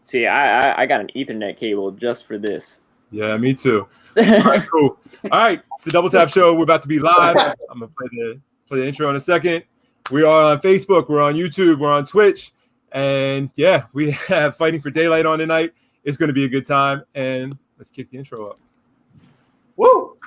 See, I got an Ethernet cable just for this. Yeah, me too. All right, cool. All right, it's the Double Tap Show. We're about to be live. I'm gonna play the intro in a second. We are on Facebook. We're on YouTube. We're on Twitch. And yeah, we have Fighting for Daylight on tonight. It's going to be a good time. And let's kick the intro up. Woo!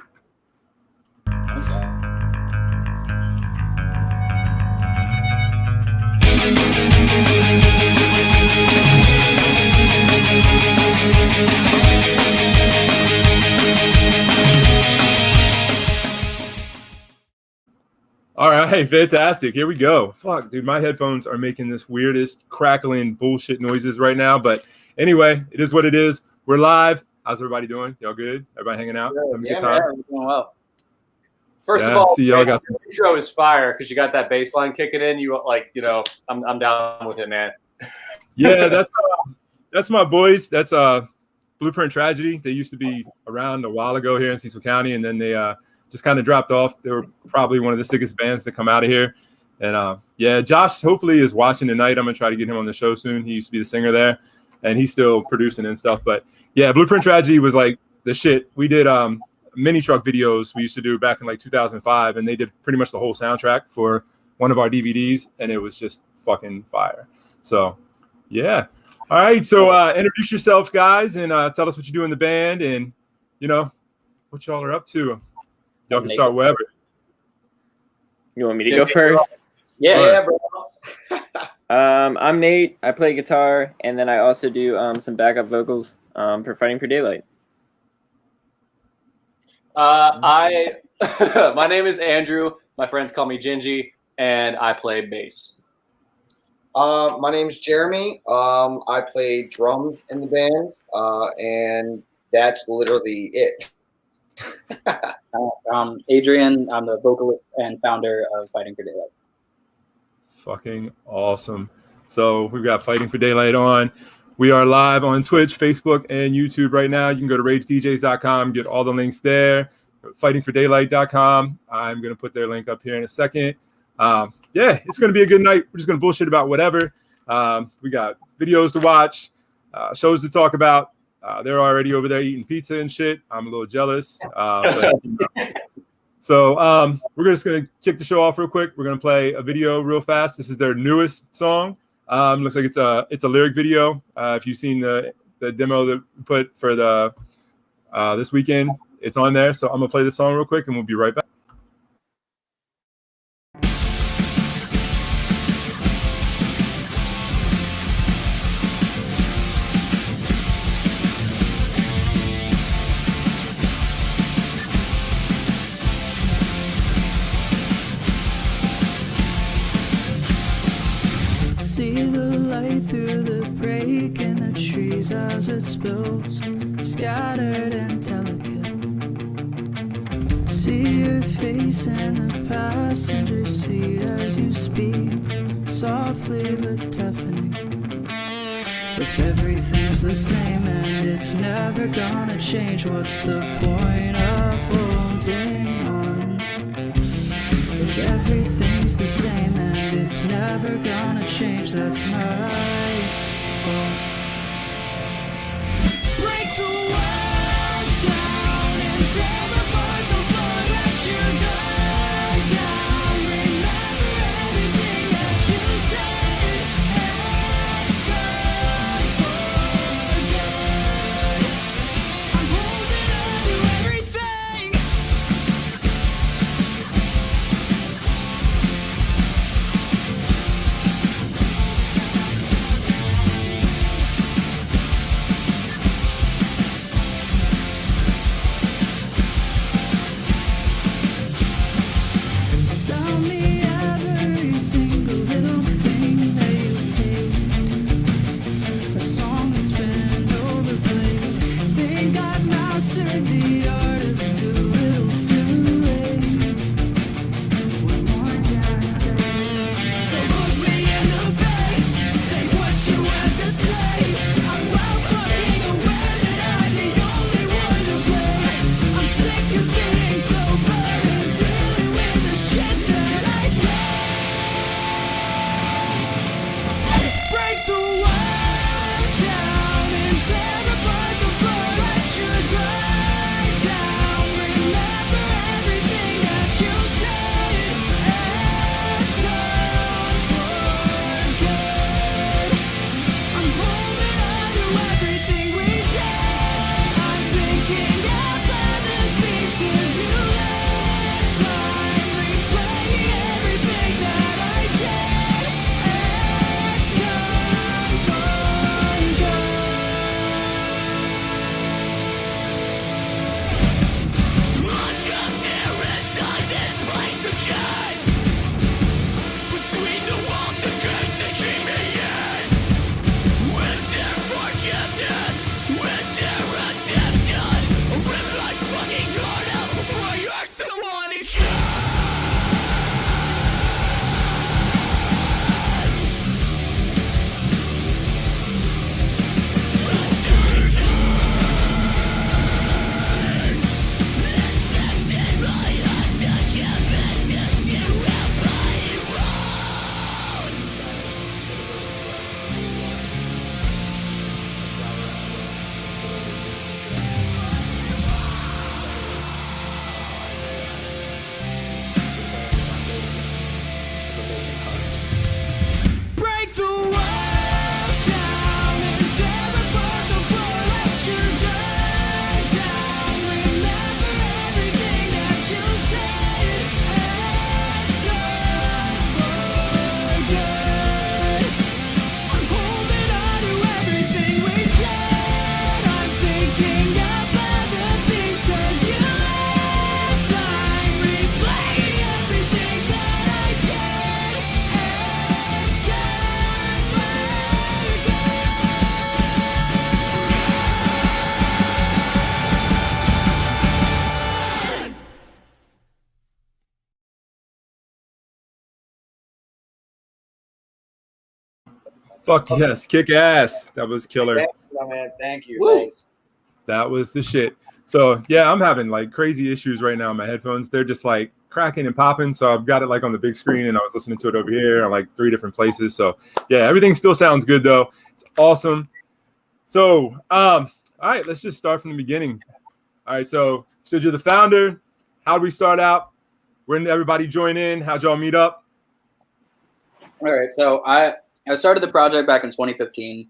All right, hey, fantastic. Here we go. Fuck, dude, my headphones are making this weirdest crackling bullshit noises right now. But anyway, it is what it is. We're live. How's everybody doing? Y'all good? Everybody hanging out? Having a good time? Man, doing well. First of all, see y'all got the intro is fire because you got that bass line kicking in. I'm down with it, man. Yeah, that's my boys. That's Blueprint Tragedy. They used to be around a while ago here in Cecil County, and then they just kind of dropped off. They were probably one of the sickest bands to come out of here. And yeah, Josh hopefully is watching tonight. I'm gonna try to get him on the show soon. He used to be the singer there, and he's still producing and stuff. But yeah, Blueprint Tragedy was like the shit. We did mini truck videos we used to do back in like 2005, and they did pretty much the whole soundtrack for one of our DVDs, and it was just fucking fire. So yeah. All right, so introduce yourself, guys, and tell us what you do in the band and what y'all are up to. Y'all can start wherever. You want me to go first? Yeah, bro. I'm Nate. I play guitar, and then I also do some backup vocals for Fighting for Daylight. My name is Andrew. My friends call me Gingy, and I play bass. My name's Jeremy. I play drums in the band, and that's literally it. Adrian. I'm the vocalist and founder of Fighting for Daylight. Fucking awesome. So we've got Fighting for Daylight on. We are live on Twitch, Facebook, and YouTube right now. You can go to ragedjs.com, get all the links there. Fightingfordaylight.com. I'm going to put their link up here in a second. Yeah, it's going to be a good night. We're just going to bullshit about whatever. We got videos to watch, shows to talk about. They're already over there eating pizza and shit. I'm a little jealous. So we're just going to kick the show off real quick. We're going to play a video real fast. This is their newest song. Looks like it's a lyric video. If you've seen the demo that we put for the this weekend, it's on there. So I'm going to play the song real quick, and we'll be right back. See the light through the break in the trees as it spills, scattered and delicate. See your face in the passenger seat as you speak, softly but deafening. If everything's the same and it's never gonna change, what's the point of holding on? If everything's the same and it's never gonna change, that's my fault. Break the walls down and tear apart the floor that you got down. Remember everything that you said, it's gone for good. I'm holding on to everything. Fuck yes, kick ass. That was killer. Thank you, my man. Thank you. Woo. Thanks. That was the shit. So yeah, I'm having like crazy issues right now. My headphones, they're just like cracking and popping. So I've got it like on the big screen, and I was listening to it over here on like 3 different places. So yeah, everything still sounds good though. It's awesome. So all right, let's just start from the beginning. All right, so you're the founder. How did we start out? Where did everybody join in? How'd y'all meet up? All right, so I started the project back in 2015.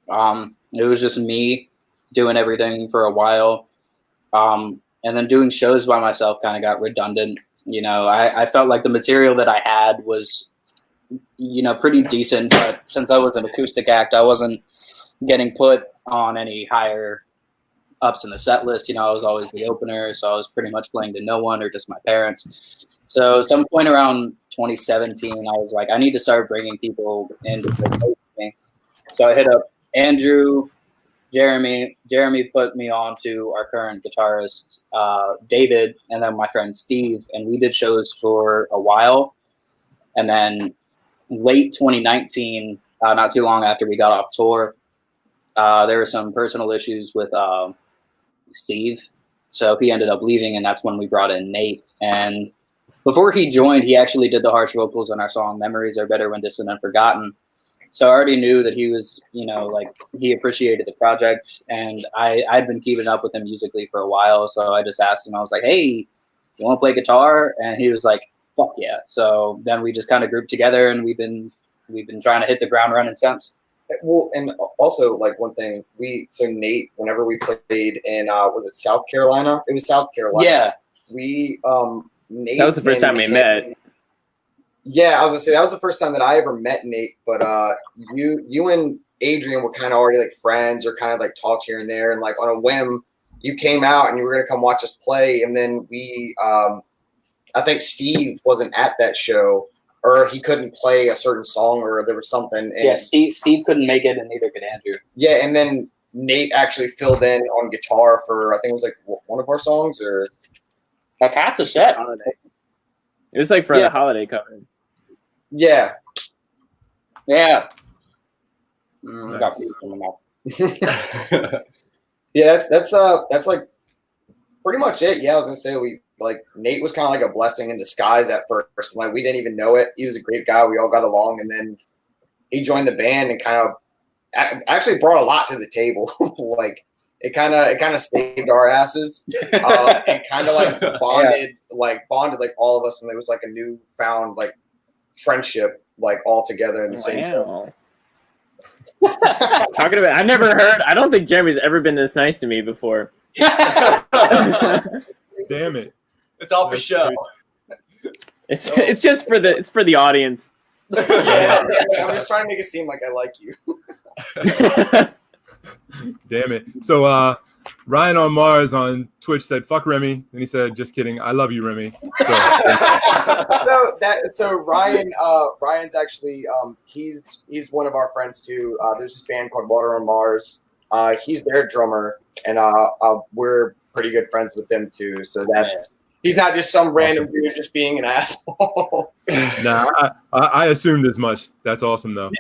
It was just me doing everything for a while. And then doing shows by myself kind of got redundant. You know, I felt like the material that I had was, you know, pretty decent, but since I was an acoustic act, I wasn't getting put on any higher ups in the set list. You know, I was always the opener, so I was pretty much playing to no one or just my parents. So some point around 2017, I was like, I need to start bringing people in to play with me. So I hit up Andrew, Jeremy. Jeremy put me on to our current guitarist, David, and then my friend Steve, and we did shows for a while. And then late 2019, not too long after we got off tour, there were some personal issues with Steve. So he ended up leaving, and that's when we brought in Nate. And before he joined, he actually did the harsh vocals on our song Memories Are Better When Distant and Forgotten. So I already knew that he was, you know, like he appreciated the project, and I'd been keeping up with him musically for a while. So I just asked him, I was like, hey, you want to play guitar? And he was like, fuck yeah. So then we just kind of grouped together, and we've been trying to hit the ground running since. Well, and also like one thing, so Nate, whenever we played in, was it South Carolina? It was South Carolina. Yeah. We, Nate. That was the first time we met. Yeah, I was gonna say that was the first time that I ever met Nate. But you and Adrian were kind of already like friends, or kind of like talked here and there, and like on a whim, you came out and you were gonna come watch us play, and then we, I think Steve wasn't at that show, or he couldn't play a certain song, or there was something. And yeah, Steve couldn't make it, and neither could Andrew. Yeah, and then Nate actually filled in on guitar for, I think it was like one of our songs, or like half the set. It was like for the holiday cover. Yeah. Yeah. Nice. Got me from the mouth. Yeah, that's like pretty much it. Yeah, I was gonna say Nate was kind of like a blessing in disguise at first. Like we didn't even know it. He was a great guy. We all got along, and then he joined the band and kind of actually brought a lot to the table. Like it kind of saved our asses, and kind of like bonded like all of us, and it was like a newfound like friendship, like all together in the same. Wow. Talking about, I don't think Jeremy's ever been this nice to me before. Damn it. It's all for show. It's just for the audience. Yeah, I'm just trying to make it seem like I like you. Damn it. So Ryan on Mars on Twitch said, fuck Remy. And he said, just kidding. I love you, Remy. So Ryan's actually he's one of our friends too. There's this band called Water on Mars. He's their drummer, and we're pretty good friends with them too. So he's not just some random dude just being an asshole. Nah, I assumed as much. That's awesome though.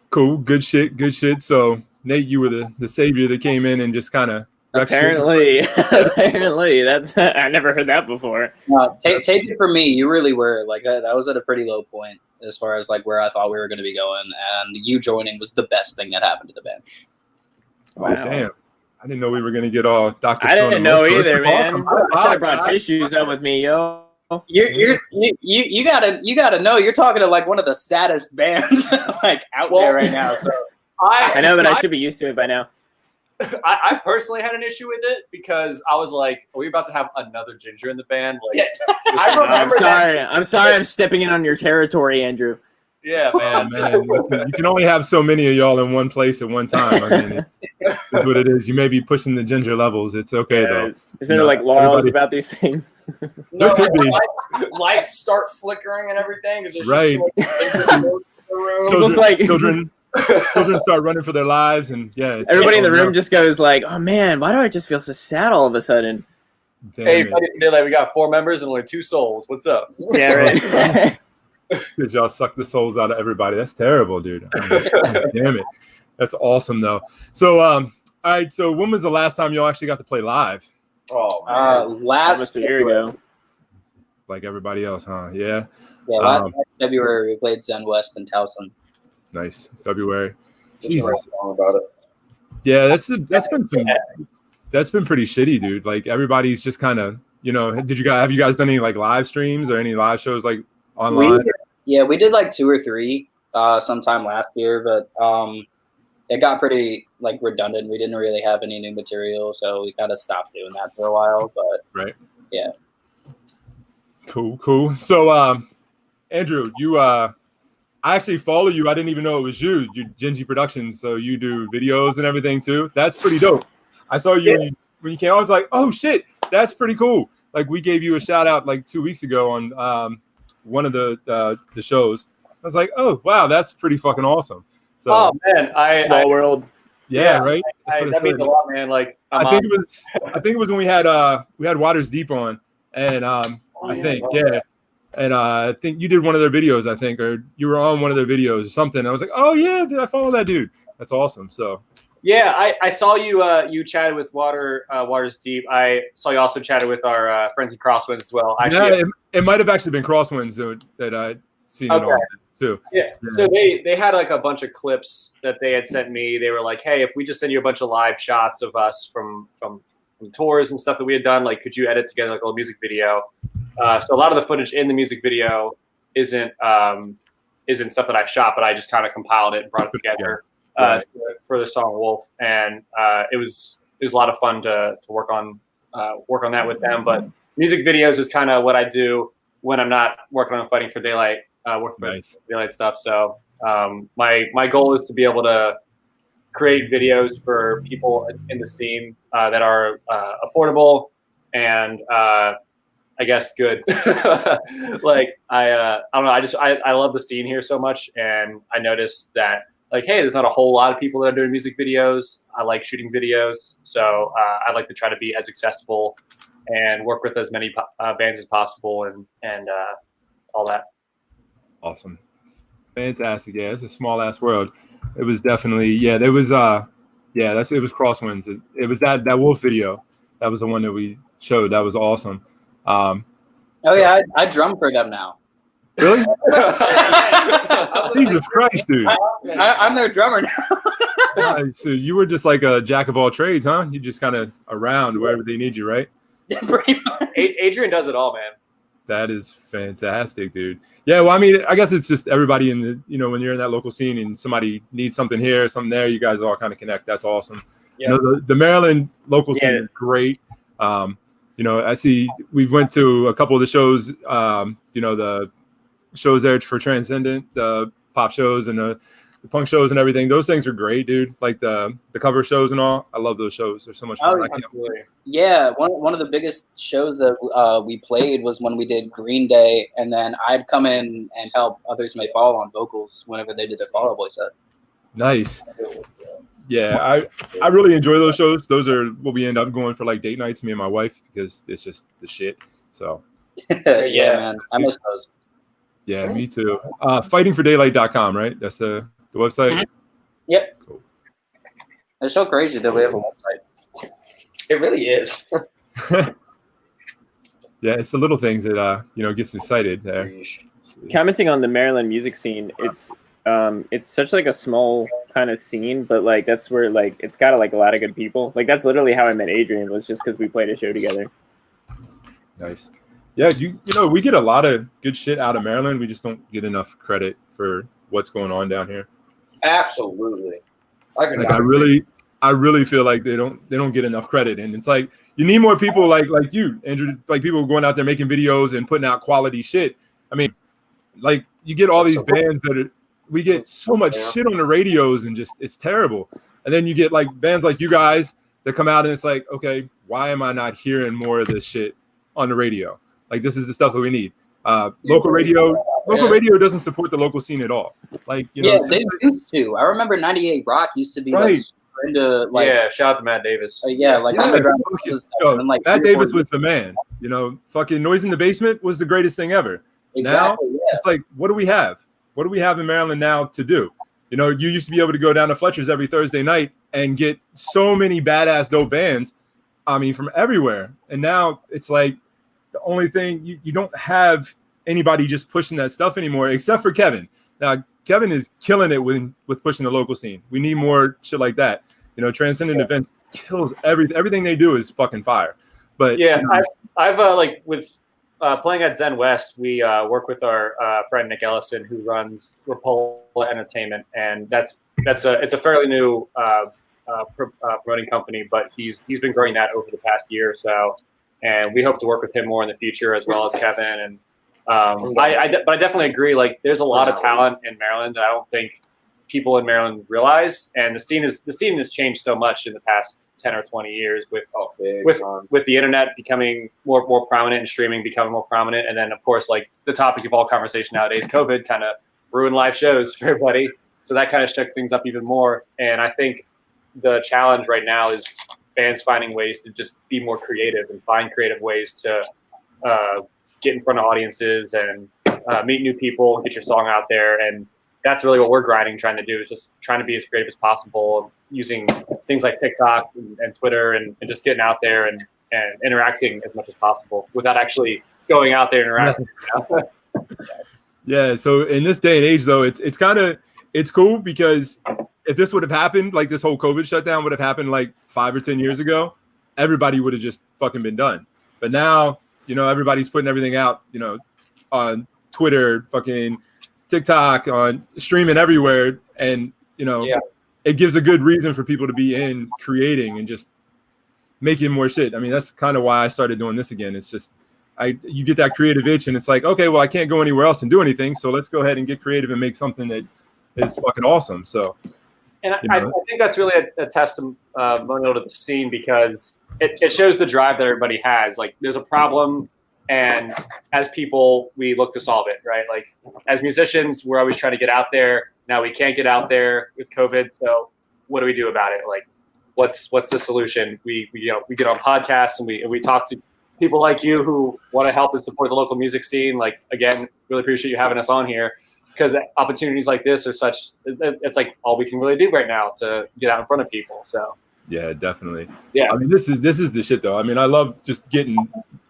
Cool, good shit. So Nate, you were the savior that came in and just kind of apparently that's I never heard that before. Take it from me, you really were like that was at a pretty low point as far as like where I thought we were going to be going, and you joining was the best thing that happened to the band. Wow. Oh damn, I didn't know we were going to get all Dr. I didn't know either, man. I should have brought tissues up with me, yo. You gotta know you're talking to like one of the saddest bands like out there right now. So I know, but I should be used to it by now. I personally had an issue with it because I was like, are we about to have another ginger in the band? Like, I'm sorry I'm stepping in on your territory, Andrew. Yeah, man. You can only have so many of y'all in one place at one time. I mean, it's what it is. You may be pushing the ginger levels. It's okay though. Isn't there like laws about these things? No, lights start flickering and everything. Right. Children start running for their lives, and everybody in the room just goes like, "Oh man, why do I just feel so sad all of a sudden?" Hey, buddy, we got 4 members and only 2 souls. What's up? Yeah, right. Because y'all suck the souls out of everybody. That's terrible, dude. Damn it. That's awesome, though. So, all right. So, when was the last time y'all actually got to play live? Oh man. Last Almost a year ago. Like everybody else, huh? Yeah. Yeah, last February we played Zen West in Towson. Nice. February. What's Jesus. wrong about it? Yeah, that's been pretty shitty, dude. Like everybody's just kind of, have you guys done any like live streams or any live shows like online? We did like 2 or 3 sometime last year, but it got pretty like redundant. We didn't really have any new material, so we kind of stopped doing that for a while. But right. Yeah. Cool. So, Andrew, I actually follow you. I didn't even know it was you. You Gingy Productions, so you do videos and everything too. That's pretty dope. I saw you when you came. I was like, oh shit, that's pretty cool. Like we gave you a shout out like 2 weeks ago on one of the shows. I was like, oh wow, that's pretty fucking awesome. So, oh man, Small world. Yeah, right. That means a lot, man. Like I think it was when we had Waters Deep on, and And I think you did one of their videos, I think, or you were on one of their videos or something. I was like, oh, yeah, I follow that dude. That's awesome. So, yeah, I saw you you chatted with Waters Deep. I saw you also chatted with our friends in Crosswinds as well. Actually, it might have actually been Crosswinds that I'd seen it on too. Yeah. So they had like a bunch of clips that they had sent me. They were like, hey, if we just send you a bunch of live shots of us from tours and stuff that we had done, like, could you edit together like a little music video? So a lot of the footage in the music video isn't stuff that I shot, but I just kind of compiled it and brought it together for the song Wolf, and it was a lot of fun to work on that with them. But music videos is kind of what I do when I'm not working on Fighting for Daylight, Daylight stuff. So my goal is to be able to create videos for people in the scene that are affordable and I guess good. Like I don't know. I love the scene here so much, and I noticed that like, hey, there's not a whole lot of people that are doing music videos. I like shooting videos, so I like to try to be as accessible and work with as many bands as possible, and all that. Awesome, fantastic. Yeah, it's a small ass world. It was definitely it was Crosswinds. It was that Wolf video. That was the one that we showed. That was awesome. I drum for them now. Really? Jesus Christ, dude! I'm their drummer now. So you were just like a jack of all trades, huh? You just kind of around wherever they need you, right? Yeah, pretty much. Adrian does it all, man. That is fantastic, dude. Yeah, well, I mean, I guess it's just everybody in the, when you're in that local scene and somebody needs something here, something there, you guys all kind of connect. That's awesome. Yeah. The Maryland local scene is great. I see we went to a couple of the shows, the shows there for Transcendent, the pop shows and the punk shows and everything. Those things are great, dude. Like the cover shows and all. I love those shows. They're so much fun. Yeah, one of the biggest shows that we played was when we did Green Day, and then I'd come in and help Others May Fall on vocals whenever they did their Fall Out Boy set. Nice. Yeah, I really enjoy those shows. Those are what we end up going for like date nights, me and my wife, because it's just the shit. So yeah, man. I miss those. Yeah, me too. Fightingfordaylight.com, right? That's the website? Mm-hmm. Yep. Cool. It's so crazy that we have a website. It really is. Yeah, it's the little things that gets excited there. Commenting on the Maryland music scene, it's such like a small kind of scene, but like that's where like it's got like a lot of good people. Like that's literally how I met Adrian, was just because we played a show together. Nice. Yeah, we get a lot of good shit out of Maryland. We just don't get enough credit for what's going on down here. Absolutely. I really feel like they don't get enough credit, and it's like you need more people like you, Andrew, like people going out there making videos and putting out quality shit. I mean, like you get all these bands we get so much shit on the radios and just it's terrible, and then you get like bands like you guys that come out and it's like, okay, why am I not hearing more of this shit on the radio? Like this is the stuff that we need. Local radio doesn't support the local scene at all. Like they used to. I remember 98 Rock used to be like into like shout out to Matt Davis. Matt Davis was the man. Fucking Noise in the Basement was the greatest thing ever. Exactly. Now it's like, what do we have? What do we have in Maryland now to do? You know, you used to be able to go down to Fletcher's every Thursday night and get so many badass dope bands, I mean, from everywhere. And now it's like the only thing, you don't have anybody just pushing that stuff anymore, except for Kevin. Now, Kevin is killing it with pushing the local scene. We need more shit like that. You know, Transcendent Events kills everything they do is fucking fire. But yeah, you know, I've like with playing at Zen West, we work with our friend Nick Ellison, who runs Rapola Entertainment, and it's a fairly new promoting company, but he's been growing that over the past year or so, and we hope to work with him more in the future as well as Kevin. And but I definitely agree. Like, there's a lot of talent in Maryland that I don't think people in Maryland realize, and the scene has changed so much in the past 10 or 20 years with the internet becoming more prominent and streaming becoming more prominent, and then of course, like, the topic of all conversation nowadays, COVID kind of ruined live shows for everybody, so that kind of shook things up even more. And I think the challenge right now is bands finding ways to just be more creative and find creative ways to get in front of audiences and meet new people, get your song out there. And that's really what we're trying to do, is just trying to be as creative as possible, using things like TikTok and Twitter and just getting out there and interacting as much as possible without actually going out there and interacting. yeah. So in this day and age, though, it's cool, because if this would have happened, like this whole COVID shutdown would have happened like 5 or 10 years ago, everybody would have just fucking been done. But now, you know, everybody's putting everything out, you know, on Twitter, fucking TikTok, on streaming everywhere. And, you know, it gives a good reason for people to be in creating and just making more shit. I mean, that's kind of why I started doing this again. It's just, you get that creative itch, and it's like, okay, well, I can't go anywhere else and do anything, so let's go ahead and get creative and make something that is fucking awesome. So, and I think that's really a testimonial to the scene, because it shows the drive that everybody has. Like, there's a problem, and as people, we look to solve it, right? Like, as musicians, we're always trying to get out there. Now we can't get out there with COVID, so what do we do about it? Like, what's the solution? We get on podcasts, and we talk to people like you who want to help and support the local music scene. Like, again, really appreciate you having us on here, because opportunities like this are it's like all we can really do right now to get out in front of people. So yeah, definitely. Yeah, I mean, this is the shit, though. I mean, I love just getting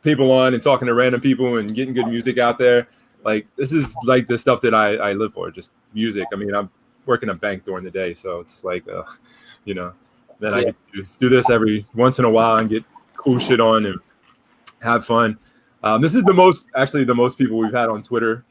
people on and talking to random people and getting good music out there. Like, this is like the stuff that I live for, just music. I mean, I'm working a bank during the day, so it's like, you know, then I get to do this every once in a while and get cool shit on and have fun. This is the most people we've had on Twitter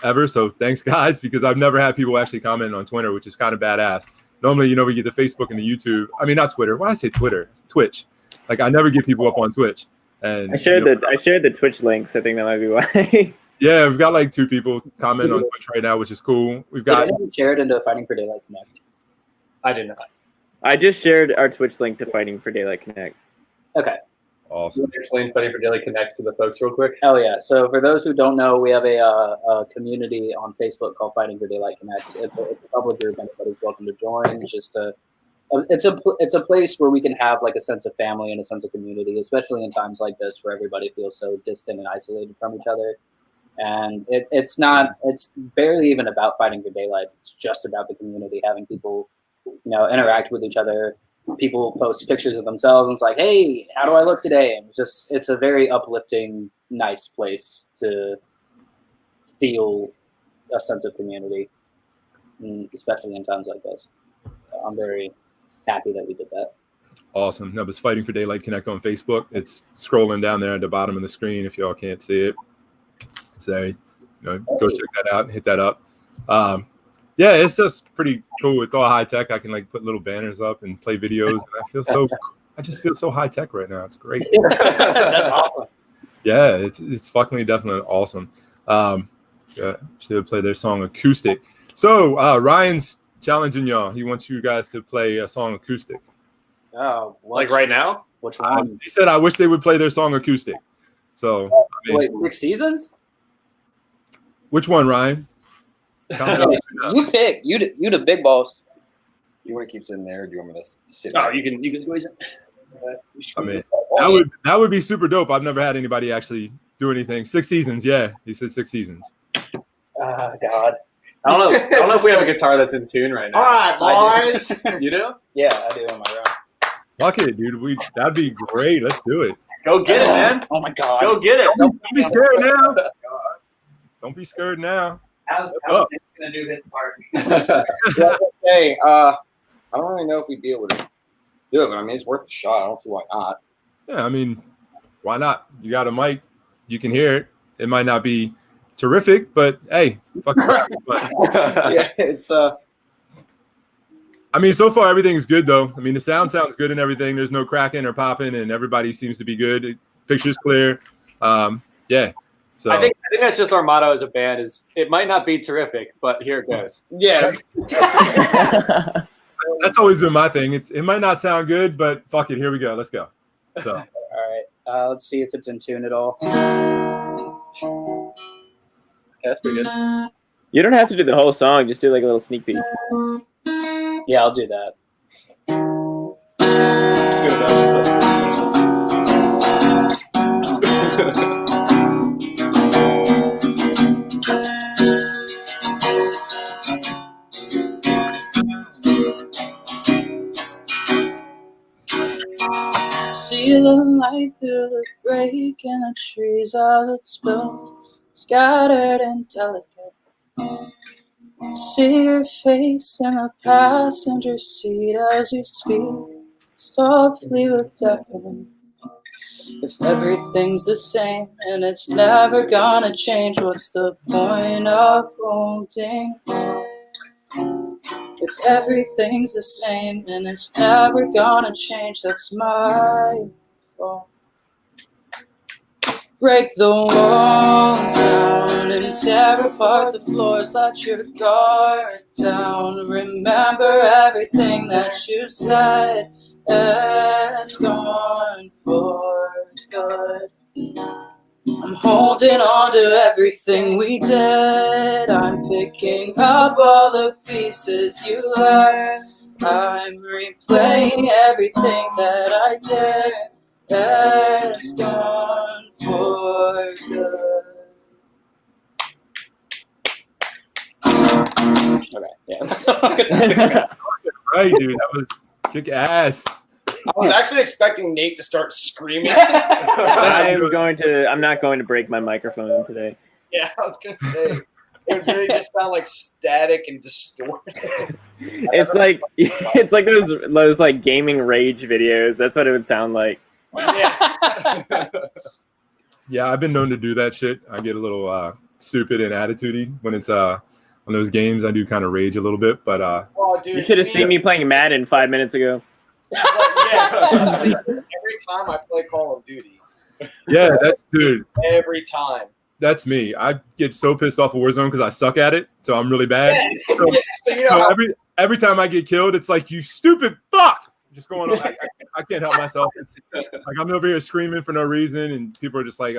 ever. So thanks, guys, because I've never had people actually comment on Twitter, which is kind of badass. Normally, you know, we get the Facebook and the YouTube. I mean, not Twitter. Why did I say Twitter? It's Twitch. Like, I never get people up on Twitch. And I shared the Twitch links. I think that might be why. Yeah, we've got like 2 people comment on Twitch right now, which is cool. We've got. Did anyone share it into Fighting for Daylight Connect? I did not. I just shared our Twitch link to Fighting for Daylight Connect. Okay. Awesome. Explain Fighting for Daylight Connect to the folks real quick. Oh yeah. So for those who don't know, we have a community on Facebook called Fighting for Daylight Connect. It's a public group. Anybody's welcome to join. It's just it's a place where we can have like a sense of family and a sense of community, especially in times like this where everybody feels so distant and isolated from each other. And it's barely even about Fighting for Daylight. It's just about the community, having people, you know, interact with each other. People post pictures of themselves and it's like, hey, how do I look today? And it's a very uplifting, nice place to feel a sense of community, especially in times like this. So I'm very happy that we did that. Awesome. No, it's Fighting for Daylight Connect on Facebook. It's scrolling down there at the bottom of the screen if y'all can't see it. So, you know, go check that out and hit that up. Yeah, it's just pretty cool. It's all high tech. I can like put little banners up and play videos. And I just feel so high tech right now. It's great. That's awesome. Yeah, it's fucking definitely awesome. So should play their song acoustic. So Ryan's challenging y'all. He wants you guys to play a song acoustic. Oh, like right now? Which one? He said, I wish they would play their song acoustic. So I mean, wait, 6 seasons? Which one, Ryan? You pick. You the big boss. You want to keep sitting there, or do you want me to sit? Oh, you can squeeze it. I mean, that would be super dope. I've never had anybody actually do anything. 6 seasons, yeah. He said 6 seasons. God. I don't know. I don't know if we have a guitar that's in tune right now. All right, boys. You do? Yeah, I do on my own. Fuck it, dude. That'd be great. Let's do it. Go get it, man. Oh my God. Go get it. Don't be scared now. Don't be scared now. How's up. Nick gonna do his part? Hey, I don't really know if we'd be able to do it, but I mean, it's worth a shot. I don't see why not. Yeah, I mean, why not? You got a mic. You can hear it. It might not be terrific, but hey, fuck it. But, Yeah, it's I mean, so far everything's good though. I mean, the sound sounds good and everything. There's no cracking or popping, and everybody seems to be good. Picture's clear. Yeah. So I think that's just our motto as a band. Is it might not be terrific, but here it goes. yeah. that's always been my thing. It might not sound good, but fuck it. Here we go. Let's go. So All right. Let's see if it's in tune at all. Yeah, that's pretty good. You don't have to do the whole song. Just do like a little sneak peek. Yeah, I'll do that. Just give it up. See the light through the break in the trees as it spills, scattered and delicate. See your face in the passenger seat as you speak, softly but definitely. If everything's the same and it's never gonna change, what's the point of holding? If everything's the same and it's never gonna change, that's my fault. Break the walls down and tear apart the floors. Let your guard down. Remember everything that you said. It's gone for good. I'm holding on to everything we did. I'm picking up all the pieces you left. I'm replaying everything that I did. It's gone for good. Okay, yeah. That's all I'm gonna do. right, dude, that was kick ass. I was actually expecting Nate to start screaming. I'm not going to break my microphone today. Yeah, I was gonna say it would really just sound like static and distorted. It's like those like gaming rage videos. That's what it would sound like. Yeah. Yeah, I've been known to do that shit. I get a little stupid and attitudey when it's on those games. I do kind of rage a little bit, but Oh, dude, You should have seen me playing Madden 5 minutes ago. Yeah. See, every time I play Call of Duty. yeah, that's dude. Every time. That's me. I get so pissed off of Warzone because I suck at it, so I'm really bad. Yeah. So, So you know so how- every time I get killed, it's like, you stupid fuck. Just going on. I can't help myself. It's like I'm over here screaming for no reason, and people are just like,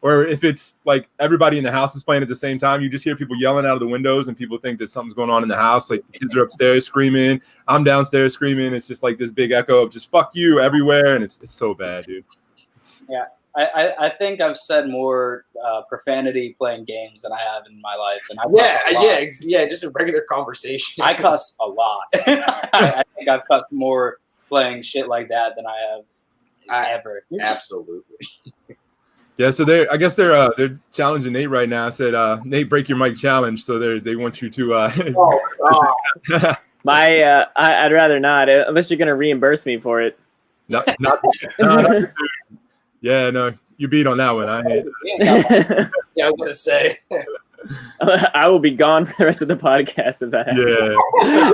or if it's like everybody in the house is playing at the same time, you just hear people yelling out of the windows, and people think that something's going on in the house. Like the kids are upstairs screaming, I'm downstairs screaming. It's just like this big echo of just fuck you everywhere, and it's so bad, dude. I think I've said more profanity playing games than I have in my life, and I yeah, just a regular conversation. I cuss a lot. I think I've cussed more playing shit like that than I have ever. Absolutely. Yeah, so I guess they're challenging Nate right now. I said, Nate, break your mic challenge. So they want you to. Oh, God. I'd rather not, unless you're gonna reimburse me for it. not, yeah, no, you beat on that one. Yeah, I was gonna say. I will be gone for the rest of the podcast if that happens. Yeah.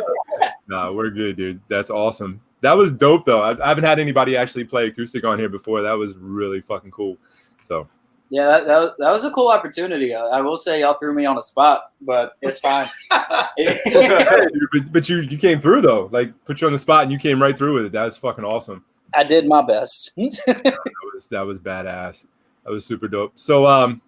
No, we're good, dude. That's awesome. That was dope, though. I haven't had anybody actually play acoustic on here before. That was really fucking cool. So. Yeah, that was a cool opportunity. I will say y'all threw me on a spot, but it's fine. but you came through though. Like put you on the spot and you came right through with it. That was fucking awesome. I did my best. That was badass. That was super dope. So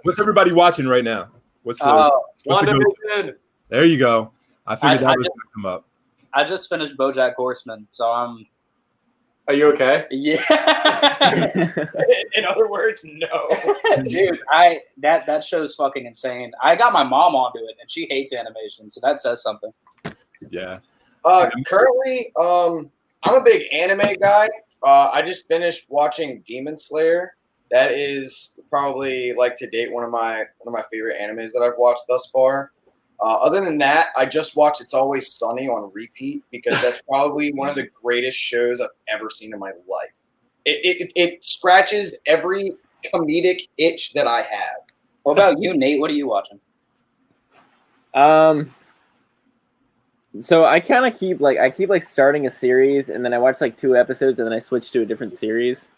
what's everybody watching right now? What's the WandaVision. There you go. I figured that was gonna come up. I just finished BoJack Horseman, so I'm Are you okay? Yeah. In other words, no. Dude, that show's fucking insane. I got my mom onto it, and she hates animation, so that says something. Yeah. Currently, I'm a big anime guy. I just finished watching Demon Slayer. That is probably, like, to date one of my favorite animes that I've watched thus far. Other than that, I just watch It's Always Sunny on repeat because that's probably one of the greatest shows I've ever seen in my life. It scratches every comedic itch that I have. What about you, Nate? What are you watching? So I kind of keep starting a series, and then I watch like 2 episodes, and then I switch to a different series.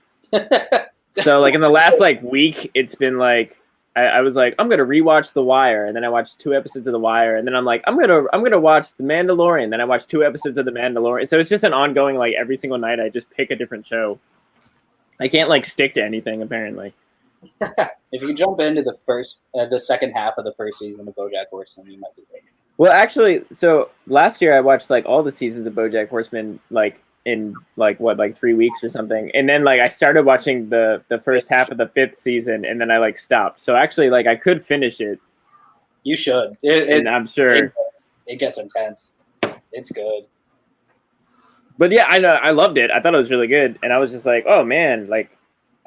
So like in the last like week, it's been like I was like, I'm gonna rewatch The Wire, and then I watched 2 episodes of The Wire, and then I'm like, I'm gonna watch The Mandalorian, then I watched 2 episodes of The Mandalorian. So it's just an ongoing, like, every single night I just pick a different show. I can't like stick to anything apparently. If you jump into the second half of the first season of BoJack Horseman, you might be ready. Well, actually, so last year I watched like all the seasons of BoJack Horseman like in like 3 weeks or something, and then like I started watching the first half of the 5th season, and then I like stopped. So actually, like I could finish it. You should. And I'm sure it gets intense. It's good. But yeah, I know I loved it. I thought it was really good, and I was just like, oh man, like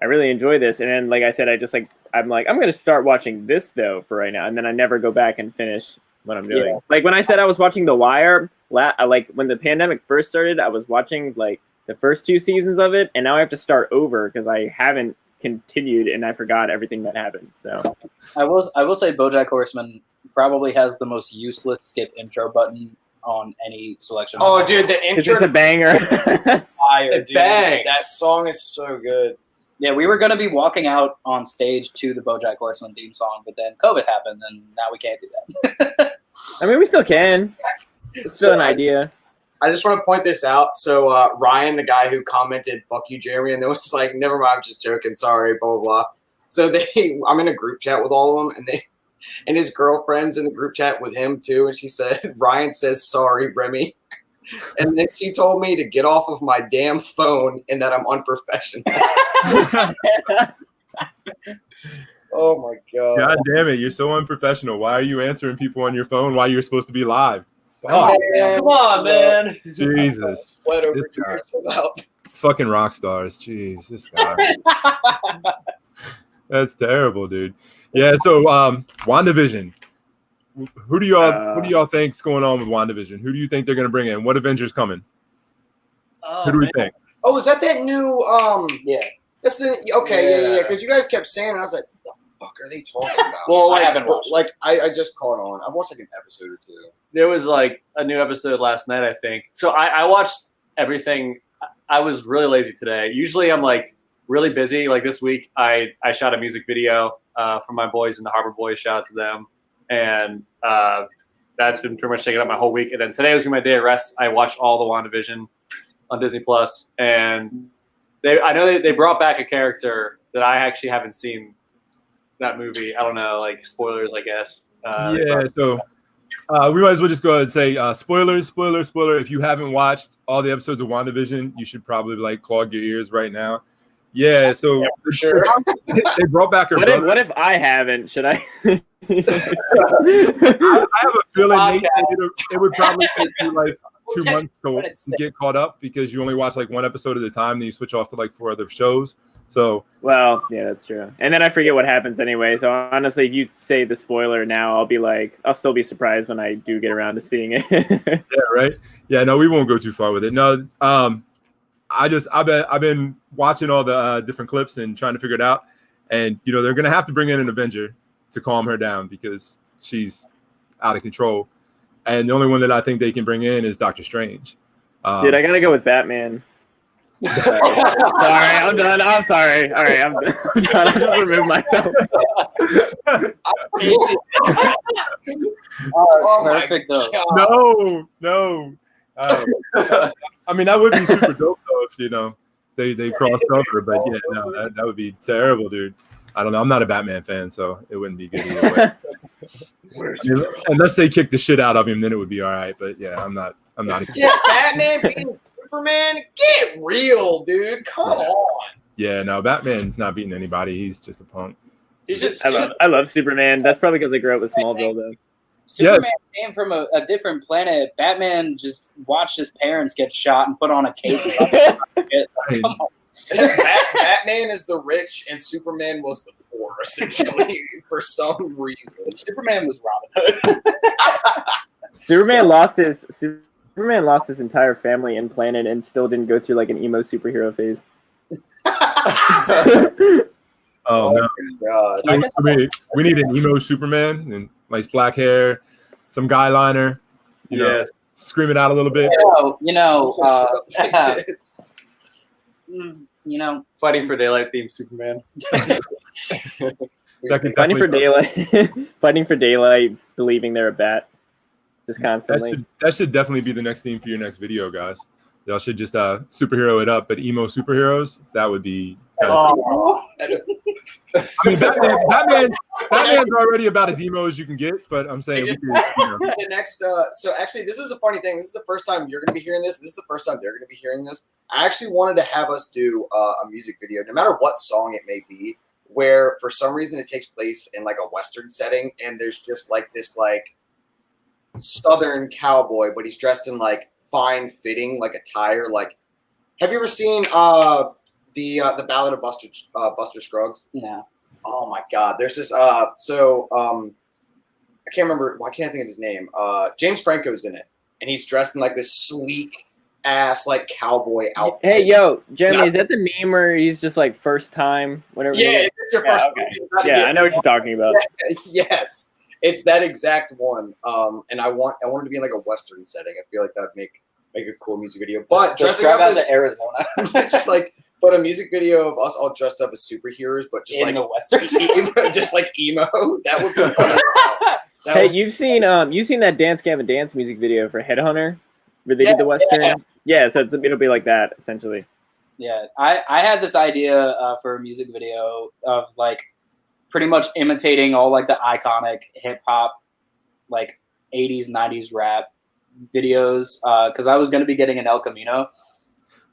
I really enjoy this. And then like I said, I'm gonna start watching this though for right now, and then I never go back and finish what I'm doing. Yeah. Like when I said I was watching The Wire, like when the pandemic first started, I was watching like the first 2 seasons of it, and now I have to start over because I haven't continued and I forgot everything that happened. So I will say BoJack Horseman probably has the most useless skip intro button on any selection. Oh, dude, the intro! It's a banger. Fire, dude. That song is so good. Yeah, we were going to be walking out on stage to the BoJack Horseman theme song, but then COVID happened, and now we can't do that. I mean, we still can. It's still an idea. I just want to point this out. So Ryan, the guy who commented "fuck you, Jeremy," and it was like, "Never mind, I'm just joking. Sorry, blah blah blah." So I'm in a group chat with all of them, and his girlfriend's in the group chat with him too, and she said, "Ryan says sorry, Remy." And then she told me to get off of my damn phone and that I'm unprofessional. Oh my god! God damn it! You're so unprofessional. Why are you answering people on your phone while you're supposed to be live? Oh, come on, man! Jesus, this guy. Fucking rock stars. Jeez, this guy. That's terrible, dude. Yeah. So, WandaVision. What do y'all think's going on with WandaVision? Who do you think they're gonna bring in? What Avengers coming? Who do we think? Oh, is that new? Yeah. That's the yeah. Because you guys kept saying, and I was like, "What the fuck are they talking about?" Well, I haven't watched. Like, I just caught on. I've watched like an episode or 2. There was like a new episode last night, I think. So I watched everything. I was really lazy today. Usually I'm like really busy. Like this week, I shot a music video for my boys in the Harbor Boys. Shout out to them. And that's been pretty much taking up my whole week. And then today was my day of rest. I watched all the WandaVision on Disney Plus, and I know they brought back a character that I actually haven't seen that movie. I don't know, like spoilers, I guess. So we might as well just go ahead and say spoilers. If you haven't watched all the episodes of WandaVision, you should probably like clog your ears right now. Yeah, so for sure. They brought back her. What if I haven't? Should I? I have a feeling it would probably take you like 2 months to get caught up because you only watch like 1 episode at a time, then you switch off to like 4 other shows. So well, yeah, that's true. And then I forget what happens anyway. So honestly, if you say the spoiler now, I'll still be surprised when I do get around to seeing it. Yeah, right. Yeah, no, we won't go too far with it. No, I've been watching all the different clips and trying to figure it out. And they're gonna have to bring in an Avenger to calm her down because she's out of control. And the only one that I think they can bring in is Doctor Strange. Dude, I gotta go with Batman. Sorry, I'm done. I'm sorry. All right, I'm done. I just removed myself. Perfect though. No. I mean, that would be super dope though if they crossed over. But yeah, no, that would be terrible, dude. I don't know. I'm not a Batman fan, so it wouldn't be good either way. Unless they kick the shit out of him, then it would be all right. But yeah, I'm not. Yeah, Batman being Superman? Get real, dude. Come on. Yeah, no, Batman's not beating anybody. He's just a punk. He's just I love Superman. That's probably because I grew up with Smallville, though. Superman came from a different planet. Batman just watched his parents get shot and put on a cape. Come on. Batman is the rich, and Superman was the poor, essentially, for some reason. Superman was Robin Hood. Superman lost his entire family and planet, and still didn't go through like an emo superhero phase. Oh no! God. We need an emo Superman and nice black hair, some guy liner, you know, scream it out a little bit. Fighting for Daylight themed Superman. Fighting for daylight, believing they're a bat, just constantly. That should definitely be the next theme for your next video, guys. Y'all should just superhero it up, but emo superheroes, that would be kind of cool. I mean, Batman's already about as emo as you can get, but I'm saying the next. So actually, this is a funny thing. This is the first time you're going to be hearing this. This is the first time they're going to be hearing this. I actually wanted to have us do a music video, no matter what song it may be, where for some reason it takes place in like a Western setting, and there's just like this like Southern cowboy, but he's dressed in like fine fitting like attire. Like, have you ever seen the Ballad of Buster Scruggs? Yeah. Oh my God, there's this. I can't remember. Why can't I think of his name? James Franco's in it, and he's dressed in like this sleek ass like cowboy outfit. Hey, yo, Jeremy, is that the meme where he's just like first time? Whatever. Yeah, it's your first. Okay. Yeah, I know what you're talking about. Yes, it's that exact one. And I want it to be in like a Western setting. I feel like that'd make a cool music video. But dressing up as Arizona, just like. But a music video of us all dressed up as superheroes, but just in the Western, just like emo. That would be fun. Hey, you've seen that Dance Gavin Dance music video for Headhunter, where they did the Western. Yeah, so it'll be like that essentially. Yeah, I had this idea for a music video of like pretty much imitating all like the iconic hip hop, like 80s, 90s rap videos, because I was going to be getting an El Camino.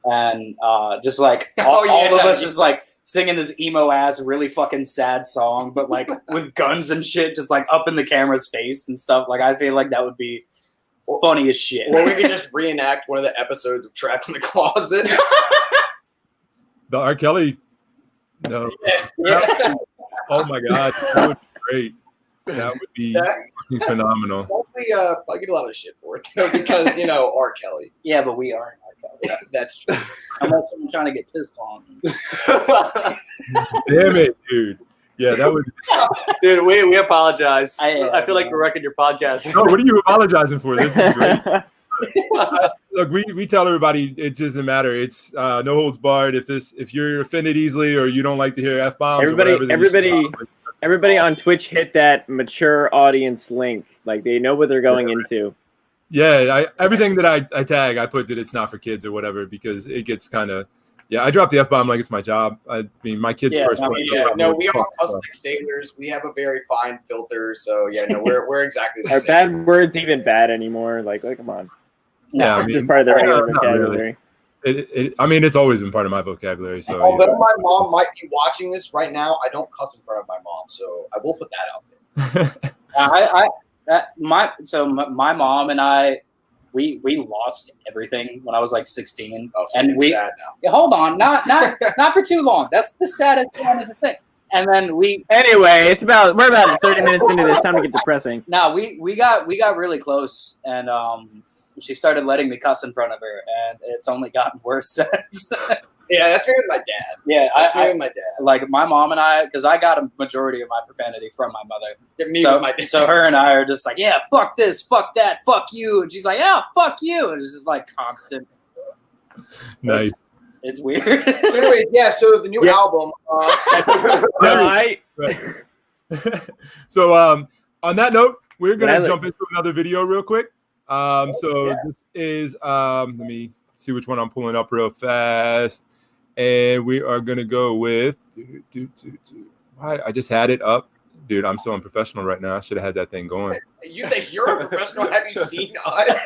And just like all of us just like singing this emo ass really fucking sad song, but like with guns and shit just like up in the camera's face and stuff. Like I feel like that would be funny as shit. Or we could just reenact one of the episodes of Trapped in the Closet. The R. Kelly. No. Yeah. Oh my God, that would be great. That would be phenomenal. I get a lot of shit for it though, because R. Kelly. Yeah, but we aren't R. Kelly. That's true. Unless I'm trying to get pissed on. Damn it, dude. Yeah, that would. Dude, we apologize. I feel like we're wrecking your podcast. No, what are you apologizing for? This is great. Look, we tell everybody it doesn't matter. It's no holds barred. If you're offended easily or you don't like to hear F-bombs, everybody on Twitch hit that mature audience link. Like they know what they're going into. Yeah, everything that I tag, I put that it's not for kids or whatever because it gets kind of. Yeah, I drop the F-bomb like it's my job. I mean, my kids first. No, we are cosmic statements. We have a very fine filter, so we're exactly the Are same. bad words even bad anymore? Like come on. Yeah, It's just part of their regular vocabulary. Really. I mean, it's always been part of my vocabulary. So, but my mom might be watching this right now. I don't cuss in front of my mom, so I will put that out there. My mom and I, we lost everything when I was like 16, so and we sad now. Yeah, hold on, not for too long. That's the saddest one of the thing. And then anyway, we're about 30 minutes into this. Time to get depressing. No, we got really close, and she started letting me cuss in front of her, and it's only gotten worse since. Yeah, that's me with my dad. Yeah, that's me with my dad. Like my mom and I, because I got a majority of my profanity from my mother. With my dad. So her and I are just like, yeah, fuck this, fuck that, fuck you, and she's like, yeah, fuck you, and it's just like constant. Nice. It's weird. So anyways, so the new album. So on that note, we're gonna jump into another video real quick. This is let me see which one I'm pulling up real fast, and we are gonna go with. I just had it up, dude. I'm so unprofessional right now. I should have had that thing going. You think you're a professional? Have you seen us?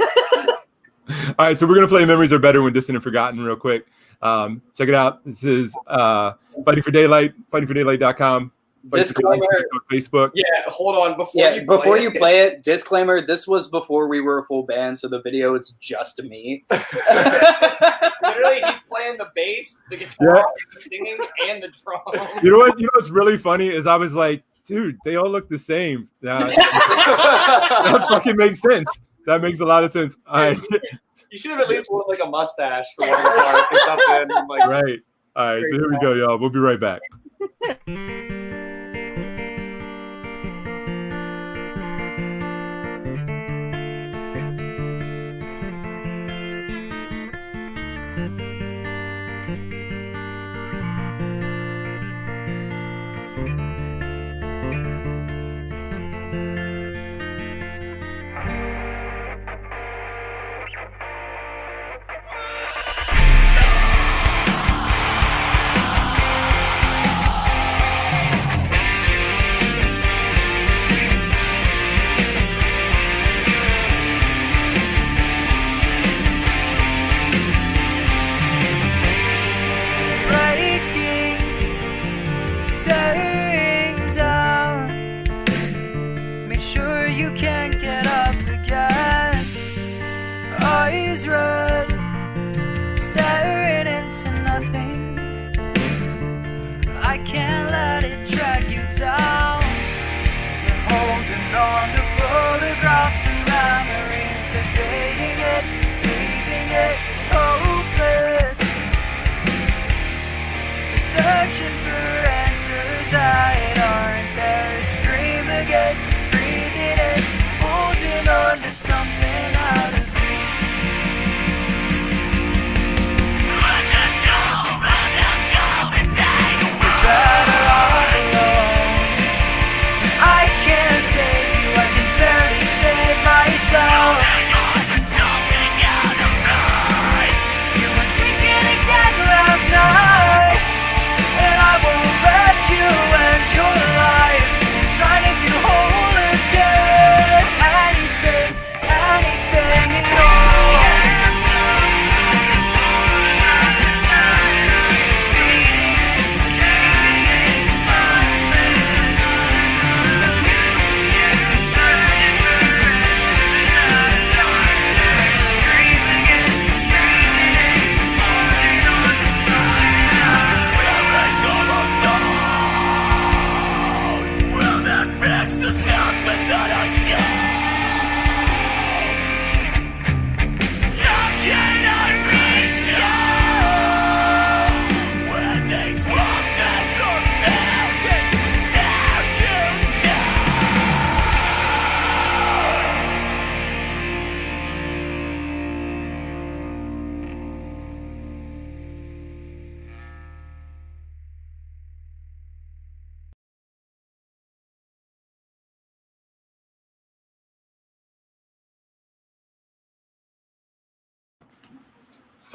All right, so we're gonna play "Memories Are Better When Distant and Forgotten" real quick. Check it out. This is Fighting for Daylight, fightingfordaylight.com. Disclaimer on Facebook. Yeah, hold on. Before you play it, disclaimer, this was before we were a full band, so the video is just me. Literally, he's playing the bass, the guitar, the singing, and the drums. You know what? You know what's really funny is I was like, dude, they all look the same. That fucking makes sense. That makes a lot of sense. You should have at least worn like a mustache for one of the parts or something. Like, right. All right. So here we go, y'all. We'll be right back.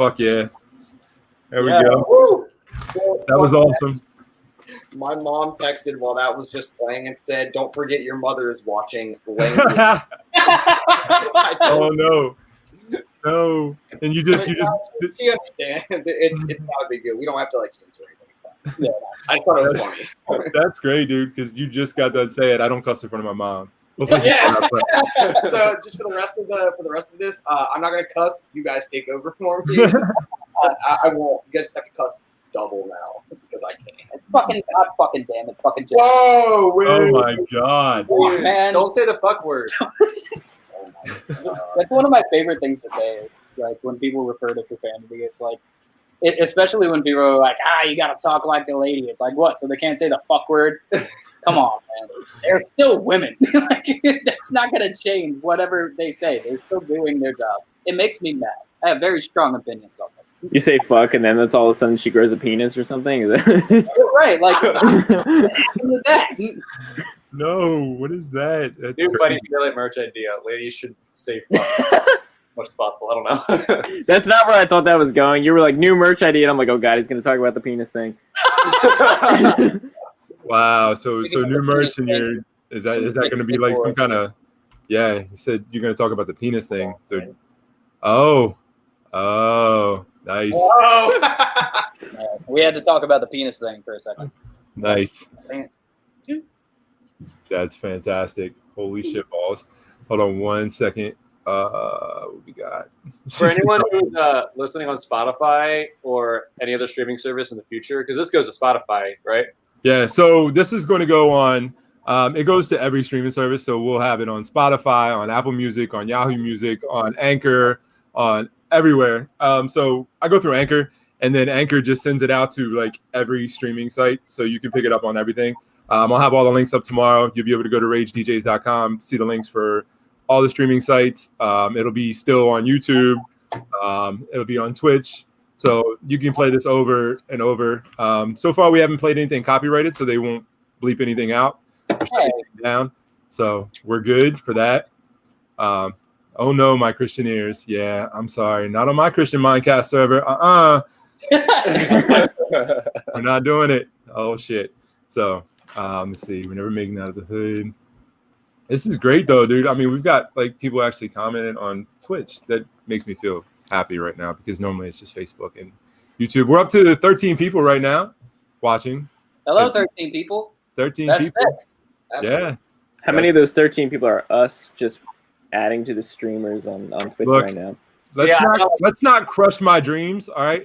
Fuck yeah. There we go. Woo. That was awesome. My mom texted while that was just playing and said, "Don't forget your mother is watching." Oh no. No. And you just she understands. It's gotta be good. We don't have to like censor anything. Yeah, I thought it was funny. That's great, dude, because you just got done saying I don't cuss in front of my mom. Yeah. So just for the rest of this, I'm not gonna cuss. You guys take over for me. I won't. You guys just have to cuss double now because I can't. Fucking God, fucking damn it, fucking. Whoa! Oh my God! Dude, Man. don't say the fuck word. That's one of my favorite things to say. Like when people refer to profanity, it's like, especially when people are like, you gotta talk like a lady. It's like, what? So they can't say the fuck word? Come on, man. They're still women. Like, that's not gonna change whatever they say. They're still doing their job. It makes me mad. I have very strong opinions on this. You say fuck, and then that's all of a sudden she grows a penis or something. Right? Like, with that. No, what is that? That's New crazy. Fighting for Daylight merch idea. Ladies should say fuck as much as possible. I don't know. That's not where I thought that was going. You were like, new merch idea, and I'm like, oh god, he's gonna talk about the penis thing. Wow. So new merch in your is that going to be like some kind of? Yeah, you said you're going to talk about the penis thing. So Oh, nice, Whoa. We had to talk about the penis thing for a second. nice. Penis. That's fantastic. Holy shit balls. Hold on 1 second. What we got? For anyone who's listening on Spotify or any other streaming service in the future, because this goes to Spotify, right? Yeah, so this is going to go on. It goes to every streaming service, so we'll have it on Spotify, on Apple Music, on Yahoo Music, on Anchor, on everywhere. So I go through Anchor, and then Anchor just sends it out to like every streaming site, so you can pick it up on everything. I'll have all the links up tomorrow. You'll be able to go to ragedjs.com, see the links for all the streaming sites. It'll be still on YouTube. It'll be on Twitch. So you can play this over and over. So far, we haven't played anything copyrighted, so they won't bleep anything out or shut anything down. So we're good for that. Oh no, my Christian ears. Yeah, I'm sorry. Not on my Christian Mindcast server. We're not doing it. Oh shit. So let's see. We're never making out of the hood. This is great though, dude. I mean, we've got like people actually commenting on Twitch. That makes me feel happy right now because normally it's just Facebook and YouTube. We're up to 13 people right now watching. Hello, 13 people. 13 That's people. sick. Yeah. How many of those 13 people are us just adding to the streamers on Twitch Look, right now? Let's not crush my dreams, all right?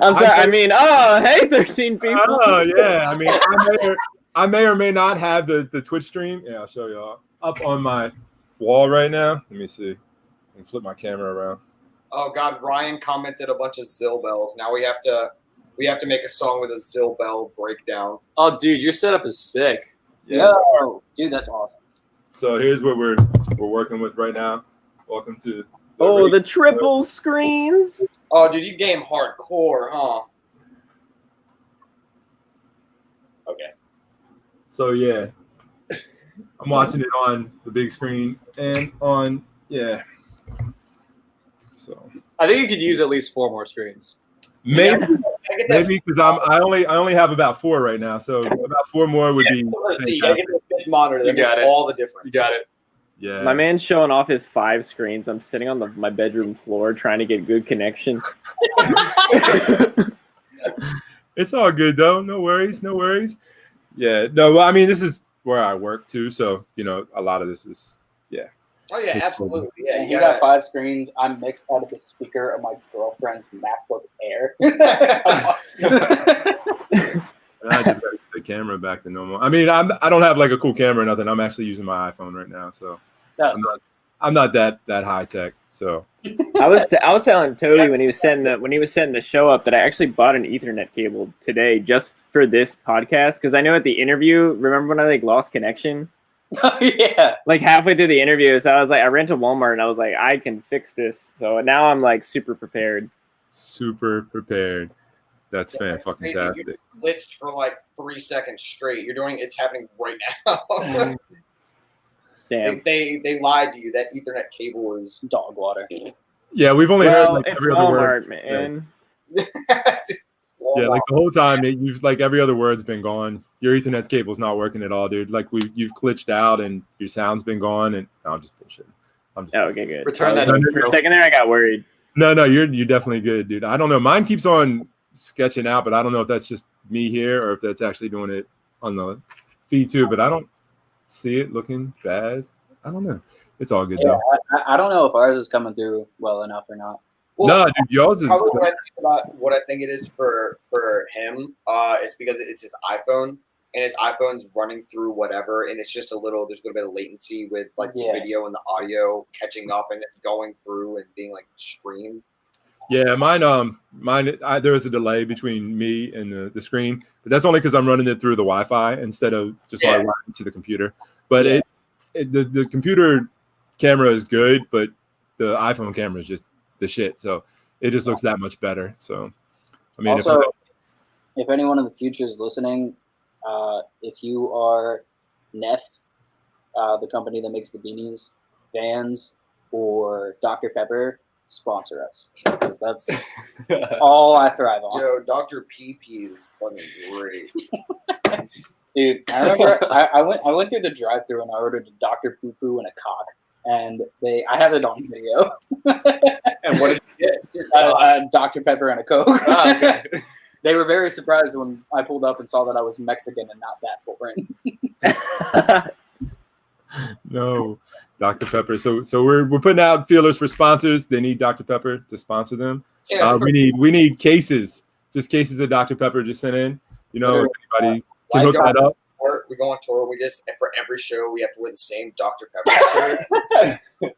I'm sorry. I mean, hey, 13 people. Oh yeah. I mean, I may or may not have the Twitch stream. Yeah, I'll show y'all up on my wall right now. Let me see. I can flip my camera around. Oh God, Ryan commented a bunch of Zill bells. Now we have to make a song with a Zill bell breakdown. Oh, dude, your setup is sick. Yeah. Yo, dude, that's awesome. So here's what we're working with right now. Welcome to The triple screens. Oh, dude, you game hardcore, huh? Okay. So yeah, I'm watching it on the big screen and on So I think you could use at least 4 more screens. maybe because I only have about 4 right now, so about 4 more would be. Let's see, you gotta get the big monitor. That You got makes it. all the difference. You got it. Yeah. My man's showing off his 5 screens. I'm sitting on my bedroom floor trying to get good connection. It's all good though. No worries. No worries. Yeah. No. Well, I mean, this is where I work too, so a lot of this is Oh yeah, absolutely. Yeah, You got 5 screens. I'm mixed out of the speaker of my girlfriend's MacBook Air. I just got the camera back to normal. I mean, I don't have like a cool camera or nothing. I'm actually using my iPhone right now, so I'm not that high tech. So I was telling Toby when he was setting the show up that I actually bought an Ethernet cable today just for this podcast because I know at the interview, remember when I lost connection? Yeah. Like halfway through the interview, so I was like, I ran to Walmart and I was like, I can fix this. So now I'm like super prepared. Super prepared. That's fantastic. You glitched for like 3 seconds straight. It's happening right now. Damn. They lied to you. That Ethernet cable is Dog water. Yeah, we've only heard like it's every other word. Walmart, man. Yeah, like the whole time, you've like every other word's been gone. Your Ethernet cable's not working at all, dude. Like you've glitched out and your sound's been gone. And no, I'm just bullshitting. Okay, good. Return that. For a second there, I got worried. No, you're definitely good, dude. I don't know. Mine keeps on sketching out, but I don't know if that's just me here or if that's actually doing it on the feed too. But I don't see it looking bad. I don't know. It's all good though. I don't know if ours is coming through well enough or not. Well, no, dude, yours is. Probably what I think it is for him is because it's his iPhone and his iPhone's running through whatever, and it's just there's a little bit of latency with like the video and the audio catching up and it's going through and being like streamed. Yeah, mine. There was a delay between me and the screen, but that's only because I'm running it through the Wi-Fi instead of just wiring it to the computer. But the computer camera is good, but the iPhone camera is just the shit. So it just looks that much better. So, I mean, also, if anyone in the future is listening, if you are Neff, the company that makes the beanies, Vans, or Dr. Pepper, sponsor us because that's all I thrive on. Yo, Dr. PP is fucking great. Dude, I remember I went through the drive-thru and I ordered a Dr. Poo Poo and a cock, and I have it on video. And what did you get? Dr. Pepper and a Coke. Oh, okay. They were very surprised when I pulled up and saw that I was Mexican and not that foreign. No, Dr. Pepper. So we're putting out feelers for sponsors. They need Dr. Pepper to sponsor them. Yeah. We need cases, just cases of Dr. Pepper just sent in. You know, if anybody can hook that up. We go on tour. We just for every show we have to wear the same Dr. Pepper shirt.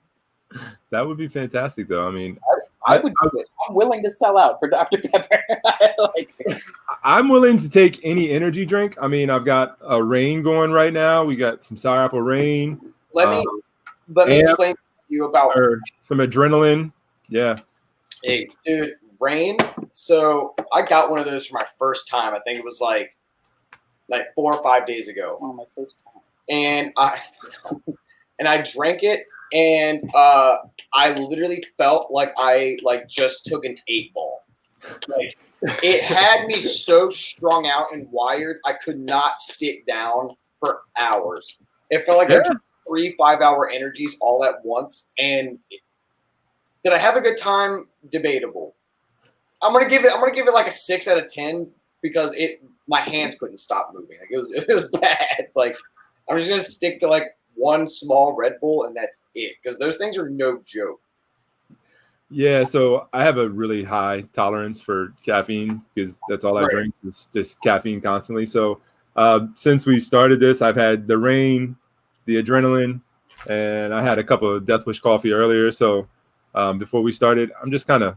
That would be fantastic, though. I mean, I would do it. I'm willing to sell out for Dr. Pepper. I'm willing to take any energy drink. I mean, I've got a Rain going right now. We got some Sour Apple Rain. Let me explain to you about some adrenaline. Yeah. Hey, dude, Rain. So I got one of those for my first time. I think it was like 4 or 5 days ago. Oh, my first time. And I drank it, and I literally felt like I just took an 8-ball. Like it had me so strung out and wired, I could not sit down for hours. It felt like I took 3 5-hour energies all at once. And did I have a good time? Debatable. I'm gonna give it like a 6 out of 10 because my hands couldn't stop moving. Like it was bad. Like I'm just gonna stick to like one small Red Bull and that's it because those things are no joke. Yeah, so I have a really high tolerance for caffeine because that's all I drink is just caffeine constantly. So since we started this, I've had the Rain, the adrenaline, and I had a cup of Death Wish coffee earlier. So before we started, I'm just kind of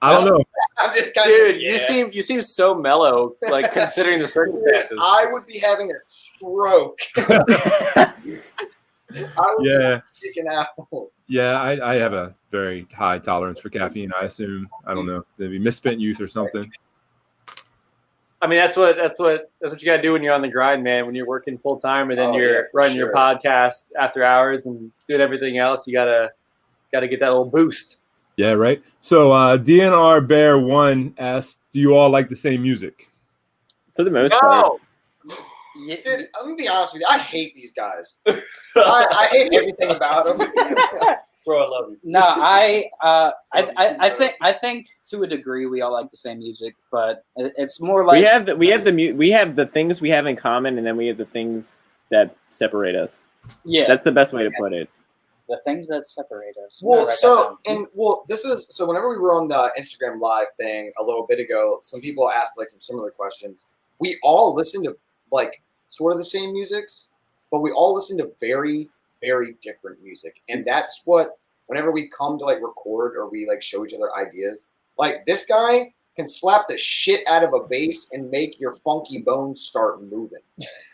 I don't know. I'm just kind Dude, you seem so mellow, like considering the circumstances. I would be having a stroke. I would be freaking out. Yeah, I have a very high tolerance for caffeine. I assume I don't know, maybe misspent youth or something. I mean, that's what you gotta do when you're on the grind, man. When you're working full time and then you're running your podcast after hours and doing everything else, you gotta get that little boost. Yeah, right. So DNR Bear 1 asked, "Do you all like the same music?" For the most part. Dude, I'm gonna be honest with you. I hate these guys. I hate everything about them. Bro, I love you. No, I think to a degree we all like the same music, but it's more like we have the things we have in common, and then we have the things that separate us. Yeah, that's the best way to put it. The things that separate us. Well, this is so. Whenever we were on the Instagram Live thing a little bit ago, some people asked like some similar questions. We all listen to like sort of the same musics, but we all listen to very, very different music. And that's what, whenever we come to like record or we like show each other ideas, like this guy can slap the shit out of a bass and make your funky bones start moving.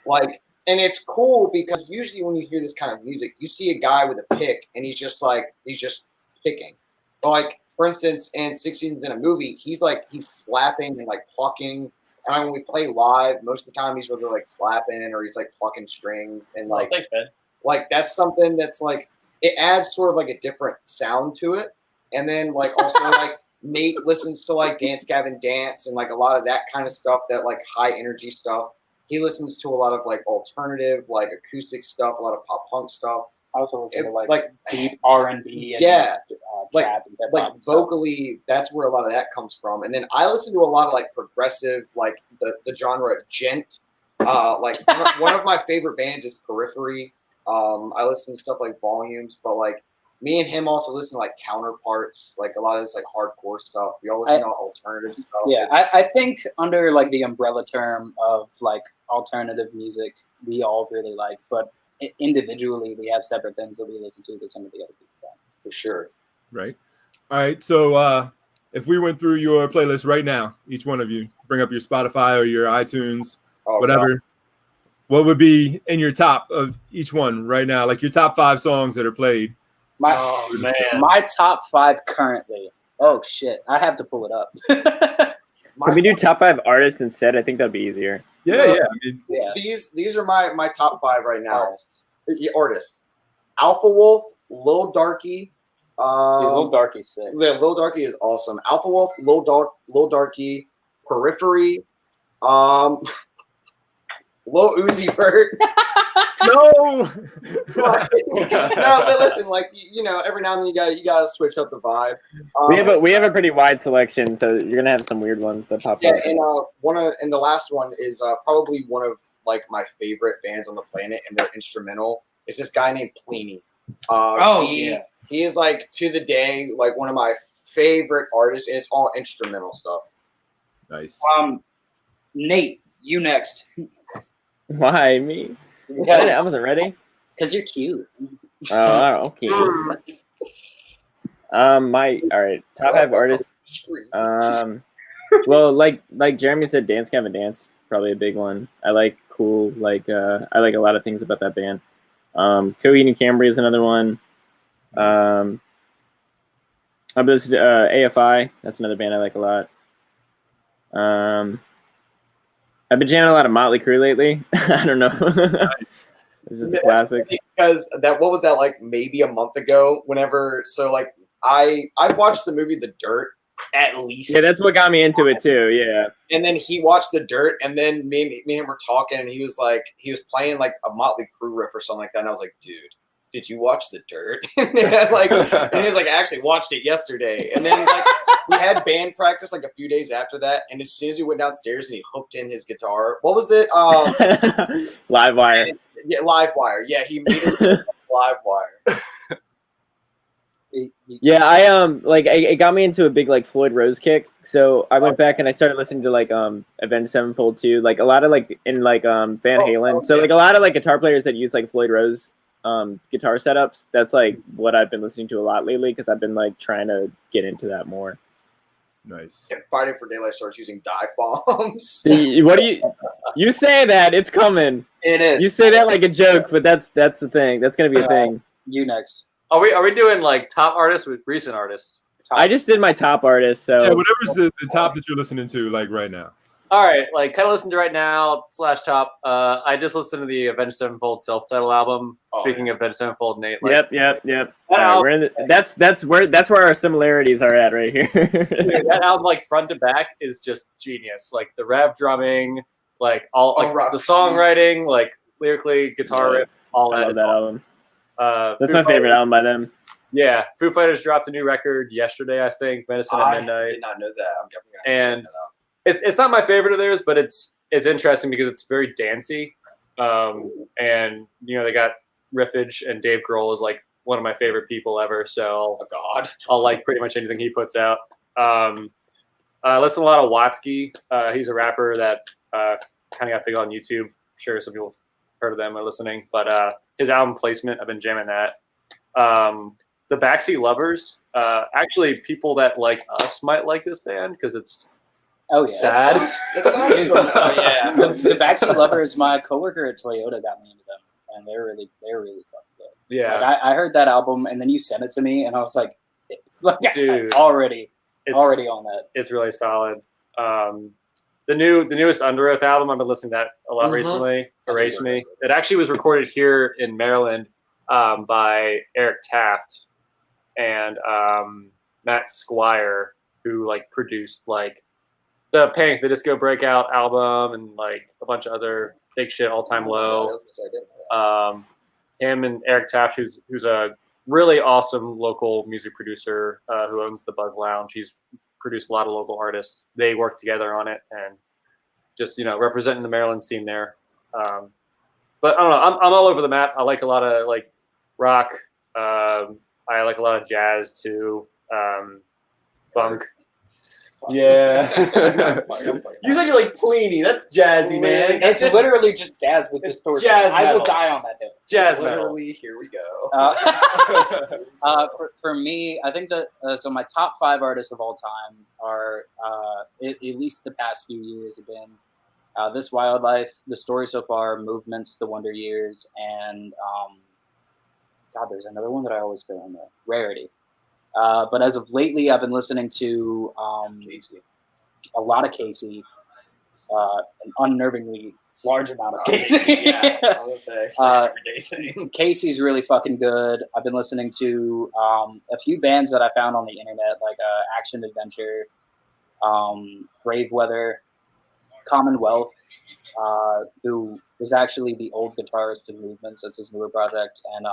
Like, and it's cool because usually when you hear this kind of music, you see a guy with a pick and he's just picking. But like, for instance, in 6 Seasons in a Movie, he's slapping and like plucking. And when we play live, most of the time he's really like slapping or he's like plucking strings and like, thanks, man. Like that's something that's like it adds sort of like a different sound to it. And then like also like Nate listens to like Dance Gavin Dance and like a lot of that kind of stuff, that like high energy stuff. He listens to a lot of like alternative, like acoustic stuff, a lot of pop punk stuff. I also listen to like deep R&B. Like vocally, that's where a lot of that comes from. And then I listen to a lot of like progressive, like the genre gent. Like one of my favorite bands is Periphery. I listen to stuff like Volumes, but like me and him also listen to like Counterparts, like a lot of this like hardcore stuff. We all listen to alternative stuff. Yeah, I think under like the umbrella term of like alternative music, we all really like, but individually we have separate things that we listen to that some of the other people don't. For sure. Right. All right. So if we went through your playlist right now, each one of you, bring up your Spotify or your iTunes, whatever. God. What would be in your top of each one right now? Like your top 5 songs that are played. My top 5 currently. Oh shit! I have to pull it up. Can we do top 5 artists instead? I think that'd be easier. Yeah. I mean, These are my top 5 right now. Artists: Alpha Wolf, Lil Darky. Lil Darky's sick. Yeah, Lil Darky is awesome. Alpha Wolf, Lil Darky, Periphery. Lil Uzi Vert. No. No, but listen, like every now and then you gotta switch up the vibe. We have a pretty wide selection, so you're gonna have some weird ones that pop Yeah, up. and the last one is probably one of like my favorite bands on the planet, and they're instrumental. It's this guy named Pliny. He is like to the day like one of my favorite artists, and it's all instrumental stuff. Nice. Nate, you next. Why me? I wasn't ready. Because you're cute. Oh, okay. All right, top 5 artists. Well, like Jeremy said, Dance Gavin Dance, probably a big one. I like Cool. I like a lot of things about that band. Coheed and Cambria is another one. I've listened to AFI. That's another band I like a lot. I've been jamming a lot of Motley Crue lately. I don't know. Nice. This is the classics. Because what was that like maybe a month ago? I watched the movie The Dirt at least. Yeah, that's what got me into it too. Yeah. And then he watched The Dirt, and then me and him were talking, and he was playing like a Motley Crue riff or something like that, and I was like, dude, did you watch The Dirt? and he was like, I actually watched it yesterday. And then like we had band practice like a few days after that, and as soon as we went downstairs and he hooked in his guitar, what was it? Live Wire. Yeah, Live Wire. Yeah, he made it Live Wire. Yeah, it got me into a big like Floyd Rose kick. So I went back and I started listening to like Avenged Sevenfold too, like a lot of like in like Van Halen. So like a lot of like guitar players that use like Floyd Rose guitar setups. That's like what I've been listening to a lot lately because I've been like trying to get into that more. Nice. If Friday for Daylight starts using dive bombs. What do you say that it's coming? It is. You say that like a joke, but that's the thing. That's gonna be a thing. You next. Are we doing like top artists with recent artists? I just did my top artist, so Yeah, whatever's the top that you're listening to, like right now. All right, like kind of listen to right now / top. I just listened to the Avenged Sevenfold self-titled album. Speaking of Avenged Sevenfold, Nate. Like, Yep. We're in that's where our similarities are at right here. Dude, that album, like front to back, is just genius. Like the rev drumming, like all like the songwriting, like lyrically, guitar riff, all I that. love that album. That's Foo my favorite Fighters, album by them. Yeah, Foo Fighters dropped a new record yesterday, I think. Medicine at Midnight. I did not know that. I'm definitely gonna check And that out. it's not my favorite of theirs, but it's interesting because it's very dancey. And they got riffage, and Dave Grohl is like one of my favorite people ever. So I'll like pretty much anything he puts out. I listen to a lot of Watsky. He's a rapper that kind of got big on YouTube. I'm sure some people have heard of them or listening, but his album Placement, I've been jamming that. The Backseat Lovers, actually people that like us might like this band because it's sad. That sounds oh, yeah. The Backseat Lovers, my coworker at Toyota got me into them, and they're really fucking good. Yeah, like, I heard that album, and then you sent it to me, and I was like dude, already on that. It's really solid. The newest Under Oath album, I've been listening to that a lot recently. Erase Me. It actually was recorded here in Maryland by Eric Taft and Matt Squire, who like produced like the Panic! The Disco Breakout album and like a bunch of other big shit, All Time Low. Him and Eric Taft, who's a really awesome local music producer who owns the Buzz Lounge. He's produced a lot of local artists. They work together on it and just representing the Maryland scene there. But I don't know. I'm all over the map. I like a lot of like rock. I like a lot of jazz too. Funk. Yeah. You said you like Pliny. That's jazzy, man. It's just literally just jazz with distortion. Jazz I will metal. die on that hill. Jazz metal. Literally, here we go. For me, I think that so my top 5 artists of all time are at least the past few years have been This Wildlife, The Story So Far, Movements, The Wonder Years, and there's another one that I always throw in there, Rarity. But as of lately, I've been listening to a lot of Casey, an unnervingly large amount of Casey. Yeah, I was gonna say everyday thing. Casey's really fucking good. I've been listening to a few bands that I found on the internet, like Action Adventure, Brave Weather, Commonwealth. who was actually the old guitarist in Movements. That's his newer project, and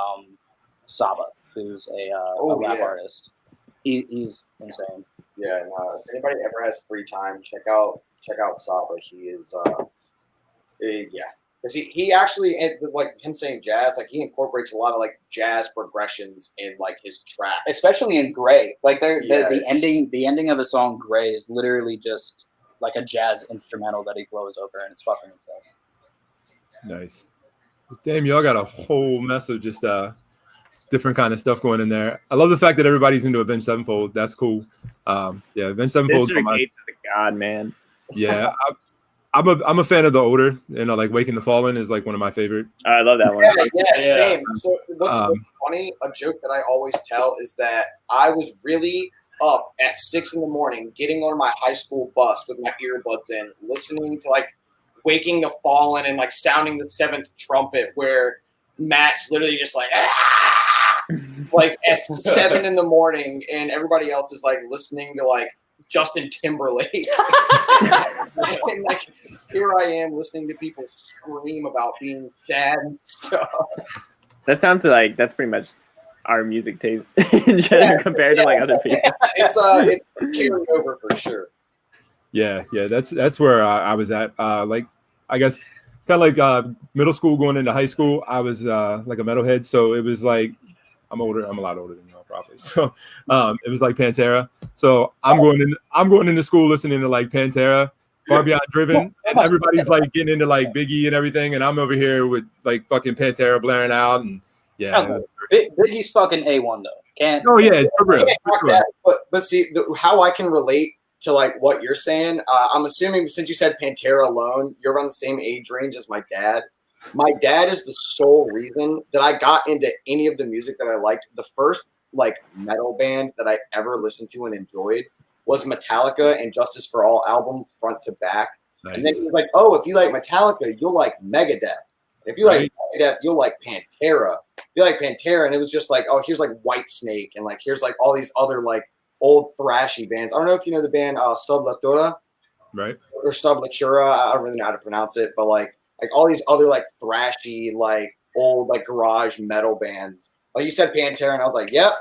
Saba, who's a rap artist. He's insane. Yeah, no, if anybody ever has free time, check out Saba. He is because he actually, and like him saying jazz, like he incorporates a lot of like jazz progressions in like his tracks, especially in Gray. Like the ending of a song Gray is literally just like a jazz instrumental that he flows over, and it's fucking insane. Nice. Damn, y'all got a whole mess of just different kind of stuff going in there. I love the fact that everybody's into Avenged Sevenfold. That's cool. Avenged Sevenfold. Sister Gates is a god, man. Yeah, I'm a fan of the older, like Waking the Fallen is like one of my favorite. I love that one. Yeah, same. So what's funny, a joke that I always tell is that I was really up at 6 a.m, getting on my high school bus with my earbuds in, listening to like Waking the Fallen and like sounding the 7th trumpet, where Matt's literally just like like at 7 a.m, and everybody else is like listening to like Justin Timberlake. And like here I am listening to people scream about being sad and stuff. That sounds like that's pretty much our music taste in general compared to like other people. It's carrying over for sure. Yeah, that's where I was at. Like I guess kind of like middle school going into high school, I was like a metalhead, so it was like I'm a lot older than y'all probably. So it was like Pantera. So I'm going into school listening to like Pantera, Far Beyond Driven, and everybody's like getting into like Biggie and everything, and I'm over here with like fucking Pantera blaring out, and Biggie's fucking A1 though. Can't. Oh yeah, for real. But see how I can relate to like what you're saying. I'm assuming since you said Pantera alone, you're around the same age range as my dad. My dad is the sole reason that I got into any of the music that I liked. The first like metal band that I ever listened to and enjoyed was Metallica and Justice for All album front to back. Nice. And then he was like, oh, if you like Metallica, you'll like Megadeth. If you like Megadeth, you'll like Pantera. If you like Pantera, and it was just like, oh, here's like Whitesnake, and like here's like all these other like old thrashy bands. I don't know if you know the band Sublectura, right? Or Sublectura. I don't really know how to pronounce it, but like all these other like thrashy, like old like garage metal bands. Like you said Pantera, and I was like, yep.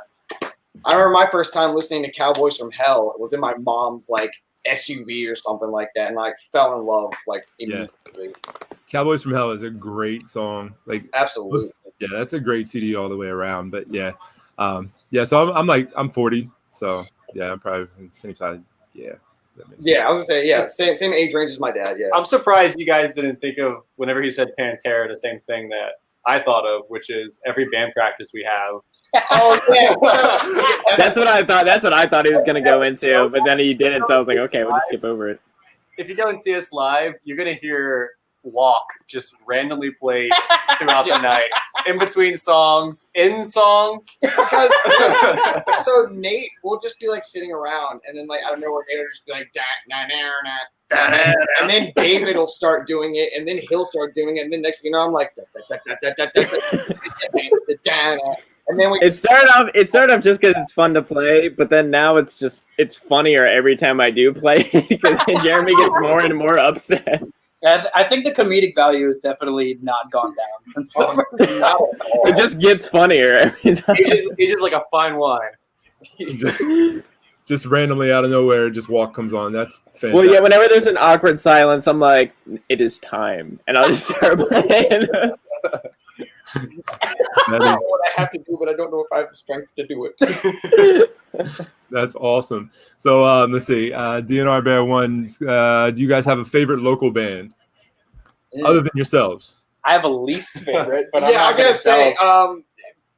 I remember my first time listening to Cowboys from Hell. It was in my mom's like SUV or something like that, and I fell in love like immediately. Yeah. Cowboys from Hell is a great song. Like absolutely. Yeah, that's a great CD all the way around. But yeah. So I'm 40. So yeah, I'm probably the same size. Yeah. Yeah, I was gonna say, same age range as my dad. Yeah. I'm surprised you guys didn't think of, whenever he said Pantera, the same thing that I thought of, which is every band practice we have. Oh yeah. That's what I thought. That's what I thought he was gonna go into, but then he didn't. So I was like, okay, we'll just skip over it. If you don't see us live, you're gonna hear Walk just randomly played throughout the night, in between songs, in songs. Because so Nate will just be like sitting around, and then like I don't know where Nate will just be like and then David will start doing it, and then he'll start doing it, and then next thing you know, I'm like and then it started off just because it's fun to play, but then now it's funnier every time I do play because Jeremy gets more and more upset. I think the comedic value has definitely not gone down. It just gets funnier every time. It is like a fine wine. Just randomly out of nowhere, just Walk comes on. That's fantastic. Well, yeah, whenever there's an awkward silence, I'm like, it is time. And I'll just start playing. That is what I have to do, but I don't know if I have the strength to do it. That's awesome. So let's see. DNR Bear Ones, do you guys have a favorite local band other than yourselves? I have a least favorite, but yeah, I was gonna say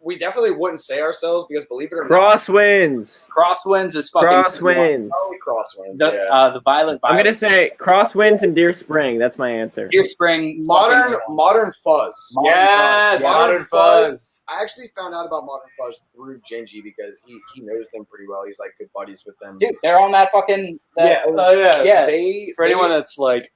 we definitely wouldn't say ourselves because believe it or Crosswinds. Crosswinds is fucking Crosswinds. Crosswinds. The Violet. I'm gonna say Crosswinds and Deer Spring. That's my answer. Deer Spring. Modern Fuzz. Yes, Modern Fuzz. I actually found out about Modern Fuzz through Genji because he knows them pretty well. He's like good buddies with them. Dude, they're on that fucking. Yeah. For anyone that's like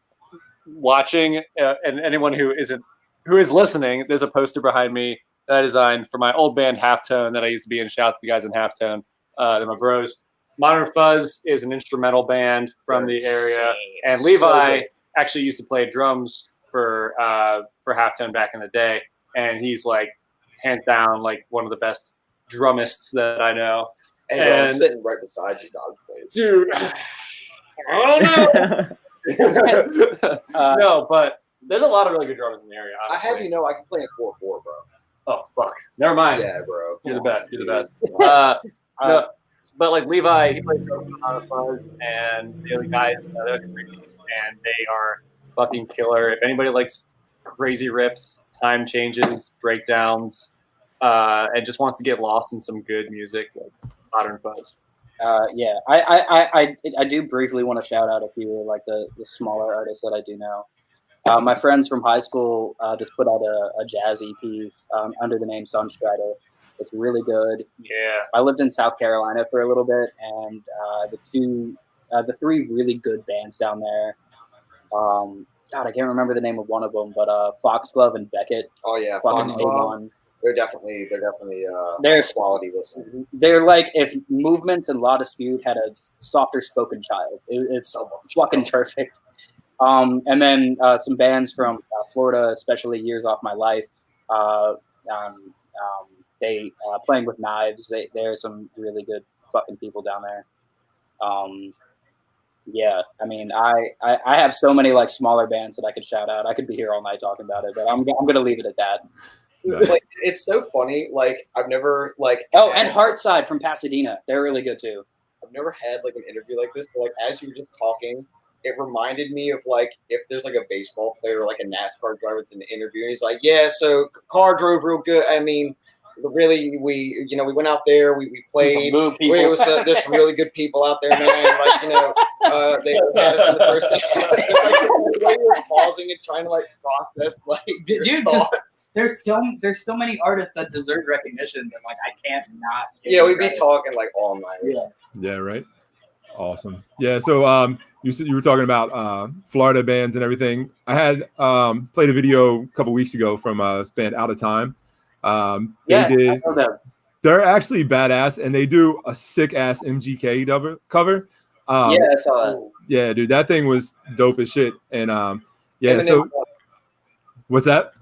watching and anyone who is listening, there's a poster behind me that I designed for my old band Halftone that I used to be in. Shout out to the guys in Halftone. They're my bros. Modern Fuzz is an instrumental band from the area. And Levi actually used to play drums for Halftone back in the day, and he's like hands down like one of the best drummists that I know. Hey, bro, I'm sitting right beside you, dog. Please. Dude, I don't know. No, but there's a lot of really good drummers in the area. Honestly. I have you know I can play a 4/4, bro. Oh fuck, never mind. Yeah, bro. You're the best. You're the best. No, but like Levi, he plays drums with Hot Fuzz, and the other guys, they're like freakies, and they are fucking killer. If anybody likes crazy riffs, time changes, breakdowns, and just wants to get lost in some good music, like Modern Fuzz. Yeah, I do briefly want to shout out a few like the smaller artists that I do know. My friends from high school just put out a jazz EP under the name Sunstrider. It's really good. Yeah. I lived in South Carolina for a little bit, and the three really good bands down there. God, I can't remember the name of one of them, but Foxglove and Beckett. Oh yeah, fucking Foxglove. A1. They're definitely They're quality listening. They're like if Movements and La Dispute had a softer spoken child. It's fucking perfect. And then some bands from Florida, especially Years Off My Life. They Playing with Knives. There's some really good fucking people down there. Yeah, I mean, I have so many like smaller bands that I could shout out. I could be here all night talking about it, but I'm gonna leave it at that. Nice. Like, it's so funny. Like I've never like and Heartside from Pasadena. They're really good too. I've never had like an interview like this, but like as you were just talking, it reminded me of like if there's like a baseball player or like a NASCAR driver that's in the interview and he's like, yeah, so car drove real good. I mean, really, we went out there, we played. There's some really good people out there, man. Like they had us in the first time. Just like the way you're pausing and trying to like process like Dude, thoughts. there's so many artists that deserve recognition that like I can't not. Yeah, we'd be talking like all night. Yeah, right. Awesome. Yeah, so you said you were talking about Florida bands and everything. I had played a video a couple weeks ago from this band Out of Time. They did. I know them. They're actually badass, and they do a sick ass MGK cover. I saw that. Yeah, dude, that thing was dope as shit. And Eminem so what's that?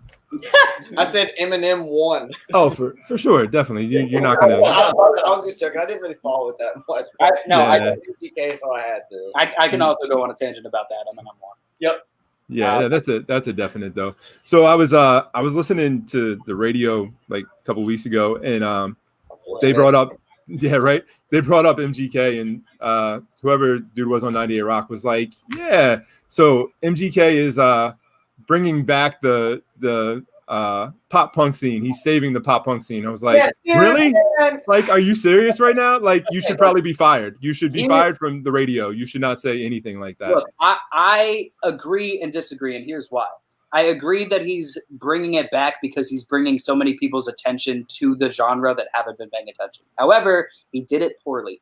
I said Eminem won. Oh, for sure, definitely. You're not gonna. I was just joking. I didn't really follow it that much. I said MGK, so I had to. I can also go on a tangent about that. Eminem won. Yep. Yeah, that's a definite though. So I was listening to the radio like a couple weeks ago, and they brought up they brought up MGK, and whoever dude was on 98 Rock was like, yeah, so MGK is bringing back the pop punk scene. He's saving the pop punk scene. I was like, really? Like, are you serious right now? Like, you should probably be fired. You should be fired from the radio. You should not say anything like that. Look, I agree and disagree, and here's why. I agree that he's bringing it back because he's bringing so many people's attention to the genre that haven't been paying attention. However, he did it poorly.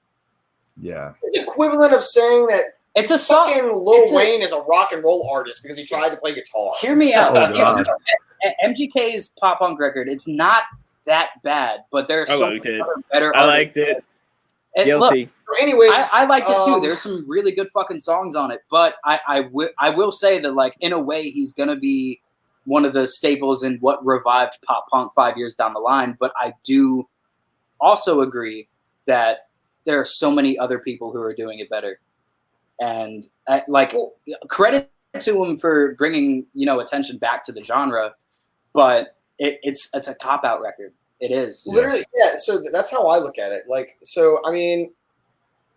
Yeah. It's the equivalent of saying that it's a fucking Lil Wayne is a rock and roll artist because he tried to play guitar. Hear me out. MGK's pop punk record, it's not that bad, but there's so better. I liked it. Look, anyways, I liked it too. There's some really good fucking songs on it, but I will say that like in a way he's gonna be one of the staples in what revived pop punk 5 years down the line. But I do also agree that there are so many other people who are doing it better, and credit to him for bringing attention back to the genre. But it's a cop out record. It is literally, yeah. So that's how I look at it. Like, so I mean,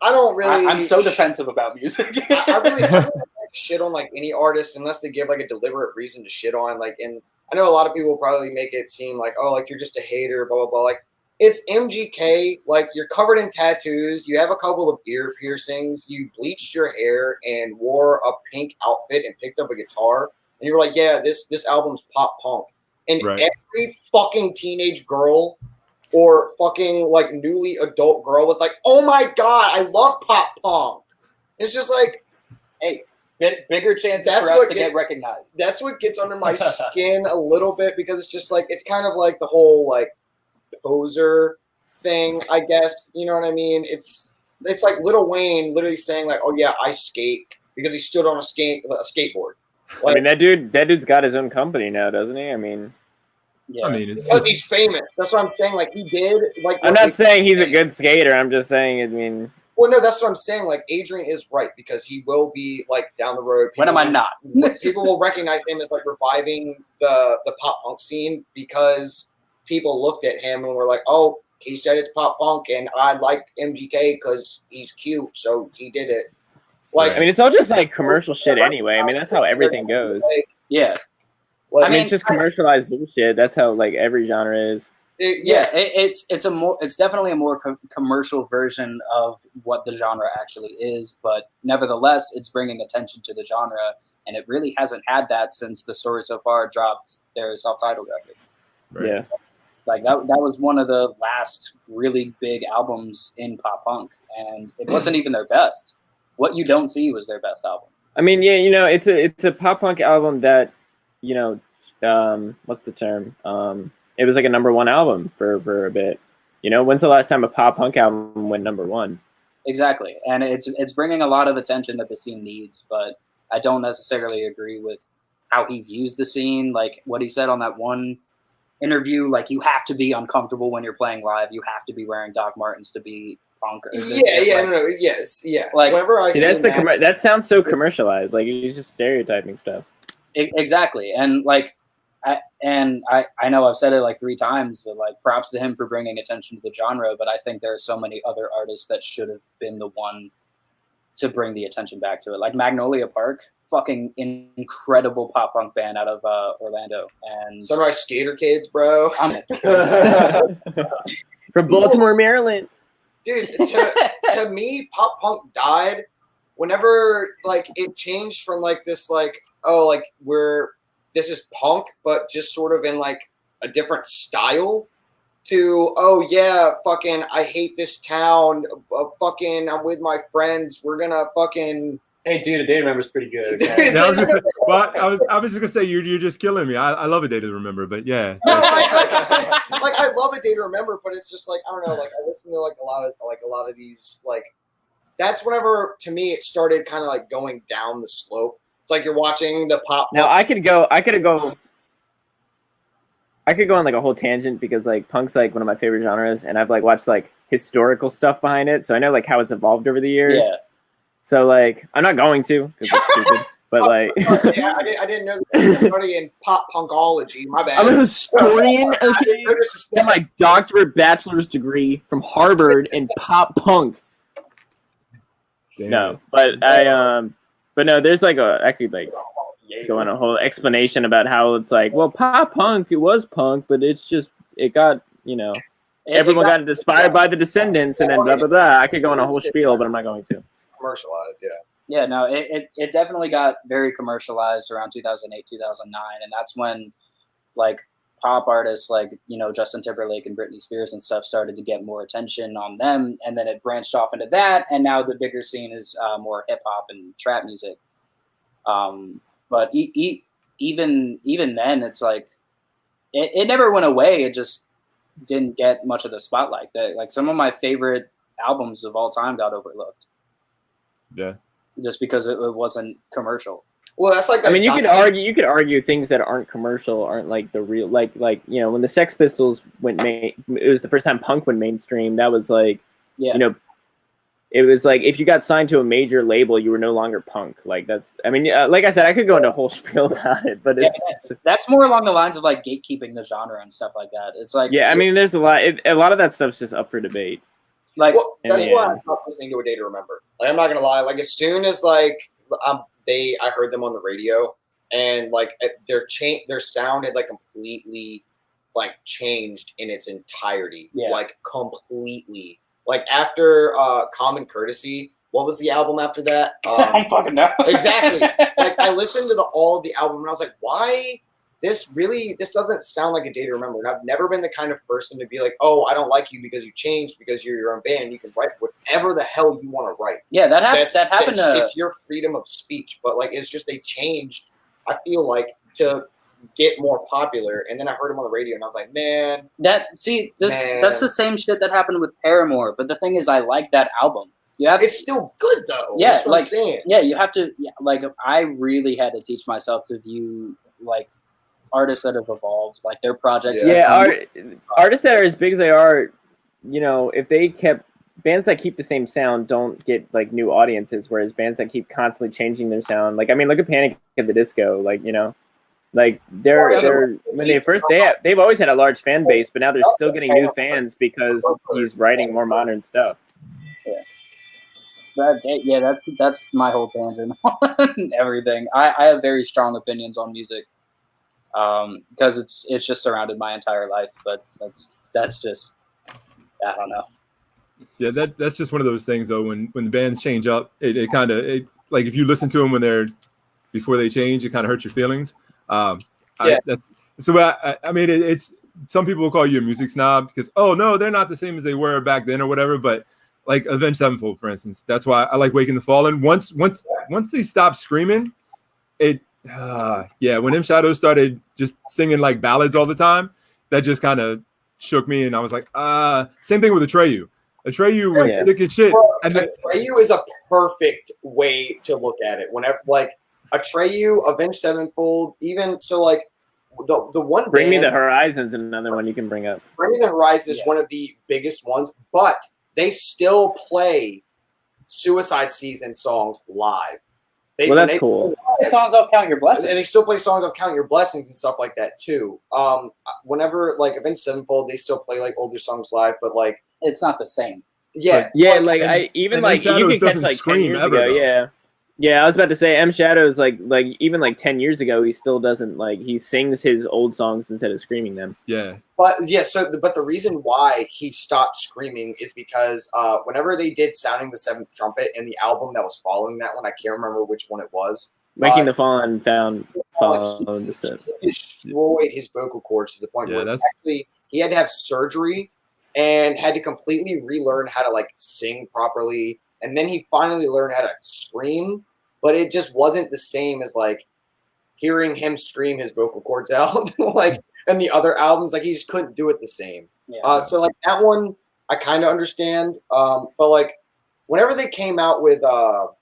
I don't really. I'm so defensive about music. I really don't shit on like any artist unless they give like a deliberate reason to shit on. Like, and I know a lot of people probably make it seem like, oh, like you're just a hater, blah blah blah. Like, it's MGK. Like, you're covered in tattoos. You have a couple of ear piercings. You bleached your hair and wore a pink outfit and picked up a guitar. And you were like, yeah, this album's pop punk. And every fucking teenage girl or fucking like newly adult girl was like, oh my God, I love pop punk. It's just like, hey, bigger chances for us to get recognized. That's what gets under my skin a little bit because it's just like, it's kind of like the whole like poser thing, I guess. You know what I mean? It's like Lil Wayne literally saying like, oh yeah, I skate because he stood on a skateboard. I mean, that dude's got his own company now, doesn't he? I mean, Yeah. I mean, it's Because just, he's famous. That's what I'm saying. Like he did. Like I'm not saying he's a good skater. I'm just saying, I mean, Well, no, that's what I'm saying. Like Adrian is right because he will be like down the road. When am I not? People will recognize him as like reviving the pop punk scene because people looked at him and were like, "Oh, he said it's pop punk, and I liked MGK because he's cute, so he did it." Like, I mean, it's all just like commercial shit anyway. I mean, that's how everything goes. Yeah. like, I mean, it's just commercialized bullshit. That's how like every genre is. It's definitely a more commercial version of what the genre actually is, but nevertheless, it's bringing attention to the genre, and it really hasn't had that since The Story So Far dropped their self-titled record. right. Yeah. Like that was one of the last really big albums in pop punk, and it wasn't even their best. What You Don't See was their best album. I mean, yeah, you know, it's a pop punk album that, you know, what's the term? It was like a #1 album for a bit. You know, when's the last time a pop punk album went #1? Exactly, and it's bringing a lot of attention that the scene needs, but I don't necessarily agree with how he views the scene. Like what he said on that one interview, like you have to be uncomfortable when you're playing live. You have to be wearing Doc Martens to be punk. Like whenever I See, see that's the that, that sounds so commercialized. Like he's just stereotyping stuff. Exactly, and like I know I've said it like 3 times, but like props to him for bringing attention to the genre. But I think there are so many other artists that should have been the one to bring the attention back to it. Like Magnolia Park, fucking incredible pop punk band out of Orlando, and Sunrise Skater Kids, bro. From Baltimore, Maryland. Dude, to me, pop punk died whenever like it changed from like this like, oh, like this is punk, but just sort of in like a different style to, oh yeah, fucking I hate this town, fucking I'm with my friends, we're gonna fucking. Hey, dude, a day remember's pretty good. Okay? Yeah, I was just gonna say you're just killing me. I love A Day to Remember, but yeah. No, like I love A Day to Remember, but it's just like I don't know. Like I listen to like a lot of these like. That's whenever to me it started kind of like going down the slope. It's like you're watching the pop. Now I could go on like a whole tangent because like punk's like one of my favorite genres, and I've like watched like historical stuff behind it, so I know like how it's evolved over the years. Yeah. So like I'm not going to because it's stupid, but like yeah, I didn't know that was already in pop punkology. My bad. I'm a historian. Okay, I got my doctorate bachelor's degree from Harvard in pop punk. Damn No, it. but no, there's like I could like go on a whole explanation about how it's like, well, pop punk, it was punk, but it got, you know, everyone got inspired by the Descendants and then blah, blah, blah. I could go on a whole spiel, but I'm not going to. Commercialized, yeah. Yeah, no, it definitely got very commercialized around 2008, 2009, and that's when like pop artists like, you know, Justin Timberlake and Britney Spears and stuff started to get more attention on them, and then it branched off into that, and now the bigger scene is more hip hop and trap music. But even then, it's like it never went away. It just didn't get much of the spotlight. Like some of my favorite albums of all time got overlooked. Yeah. Just because it wasn't commercial. Well, that's like. I mean, you could argue things that aren't commercial aren't like the real, like you know, when the Sex Pistols it was the first time punk went mainstream. That was like, yeah, you know, it was like if you got signed to a major label, you were no longer punk. Like that's, I mean, like I said, I could go into a whole spiel about it, but that's more along the lines of like gatekeeping the genre and stuff like that. It's like, yeah, I mean, there's a lot of that stuff's just up for debate. Like, well, that's why I'm not listening to A Day to Remember. Like, I'm not gonna lie. Like, as soon as like I heard them on the radio, and like their sound had like completely like changed in its entirety. Yeah. Like completely. Like after Common Courtesy, what was the album after that? I don't fucking know. Exactly. Like I listened to all of the album and I was like, why? This doesn't sound like A Day to Remember. And I've never been the kind of person to be like, oh, I don't like you because you changed, because you're your own band. You can write whatever the hell you want to write. Yeah, that happened. It's your freedom of speech. But like, it's just they changed, I feel like, to get more popular. And then I heard them on the radio and I was like, man. That's the same shit that happened with Paramore. But the thing is, I like that album. it's still good though. Yeah, that's what I'm saying. Yeah, you have to. Yeah, like I really had to teach myself to view like artists that have evolved, like their projects. Artists that are as big as they are, you know, if they kept bands that keep the same sound don't get like new audiences, whereas bands that keep constantly changing their sound, like I mean, look at Panic at the Disco, like you know, like they're when they've always had a large fan base, but now they're still getting new fans because he's writing more modern stuff. That's my whole tangent on everything. I have very strong opinions on music, because it's just surrounded my entire life. But that's just, I don't know. Yeah, that's just one of those things though. When the bands change up, it kind of like if you listen to them when they're before they change, it kind of hurts your feelings. I mean, it's some people will call you a music snob because no, they're not the same as they were back then or whatever. But like Avenged Sevenfold, for instance, that's why I like Waking the Fallen. Once they stopped screaming, when M Shadows started just singing like ballads all the time, that just kind of shook me, and I was like, same thing with Atreyu. Atreyu was sick as shit. Well, and Atreyu is a perfect way to look at it. Whenever like Atreyu, Avenged Sevenfold, even so, like the one. Bring Me the Horizon is another one you can bring up. Bring Me the Horizon is one of the biggest ones, but they still play Suicide Season songs live. That's cool. Songs of Count Your Blessings. And they still play songs of Count Your Blessings and stuff like that too. Whenever like Avenged Sevenfold, they still play like older songs live, but like it's not the same. Yeah, yeah. Like I even like you can catch like 10 years ago. Yeah. Yeah, I was about to say M Shadows like even like 10 years ago he still doesn't like he sings his old songs instead of screaming them. Yeah. But the reason why he stopped screaming is because whenever they did Sounding the Seventh Trumpet and the album that was following that one, I can't remember which one it was. Waking the Fallen followed the set. Destroyed his vocal cords to the point where actually he had to have surgery and had to completely relearn how to like sing properly. And then he finally learned how to scream, but it just wasn't the same as like hearing him scream his vocal cords out, like and the other albums. Like he just couldn't do it the same. Yeah. So like that one, I kind of understand. But like whenever they came out with what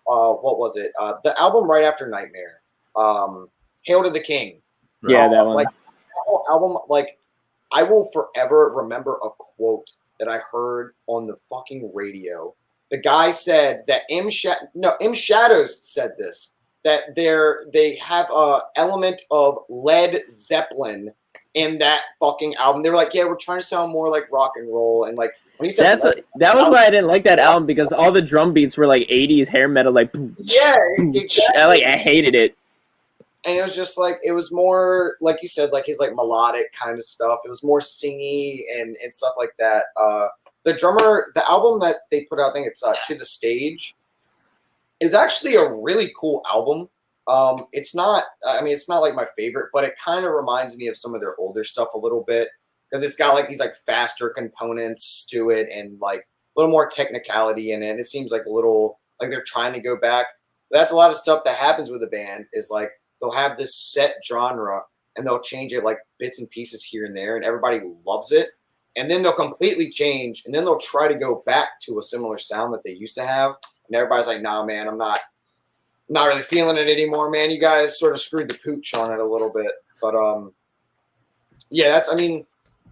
was it? The album right after Nightmare, Hail to the King. Yeah, that one. Like that whole album, like I will forever remember a quote that I heard on the fucking radio. The guy said that M Shadows said this, that they have a element of Led Zeppelin in that fucking album. They were like, yeah, we're trying to sound more like rock and roll. And like when he said that was why I didn't like that album, because all the drum beats were like 80s hair metal, like exactly. I hated it. And it was just like, it was more, like you said, like his like melodic kind of stuff. It was more singy and stuff like that. The album that they put out, I think it's To the Stage, is actually a really cool album. It's not like my favorite, but it kind of reminds me of some of their older stuff a little bit, because it's got like these like faster components to it and like a little more technicality in it. And it seems like a little like they're trying to go back. But that's a lot of stuff that happens with a band, is like they'll have this set genre and they'll change it like bits and pieces here and there, and everybody loves it. And then they'll completely change, and then they'll try to go back to a similar sound that they used to have. And everybody's like, nah, man, I'm not really feeling it anymore, man. You guys sort of screwed the pooch on it a little bit. But yeah, that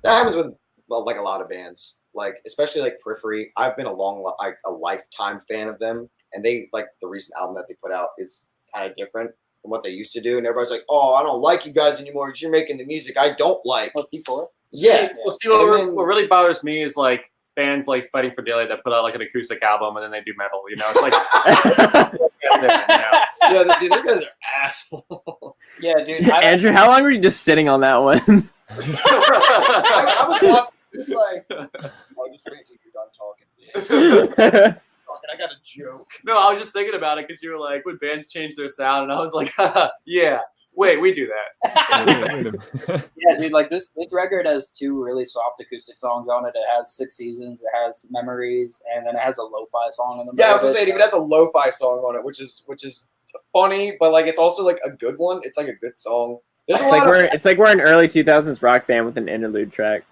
happens with like a lot of bands, like especially like Periphery. I've been a lifetime fan of them, and they like the recent album that they put out is kind of different from what they used to do. And everybody's like, oh, I don't like you guys anymore because you're making the music I don't like. Well, people. Yeah. Well, see, what really bothers me is like bands like Fighting for Daylight that put out like an acoustic album and then they do metal. You know, it's like, yeah, dude, those guys are assholes. Yeah, dude. Andrew, how long were you just sitting on that one? I was watching, just like, just wait until you're done talking. I got a joke. No, I was just thinking about it because you were like, would bands change their sound? And I was like, yeah. Wait, we do that. Yeah, dude, like this record has 2 really soft acoustic songs on it. It has 6 Seasons, it has Memories, and then it has a lo-fi song in the middle. Yeah, I was just saying, it has a lo-fi song on it, which is funny, but like it's also like a good one. It's like a good song. It's like we're an early 2000s rock band with an interlude track.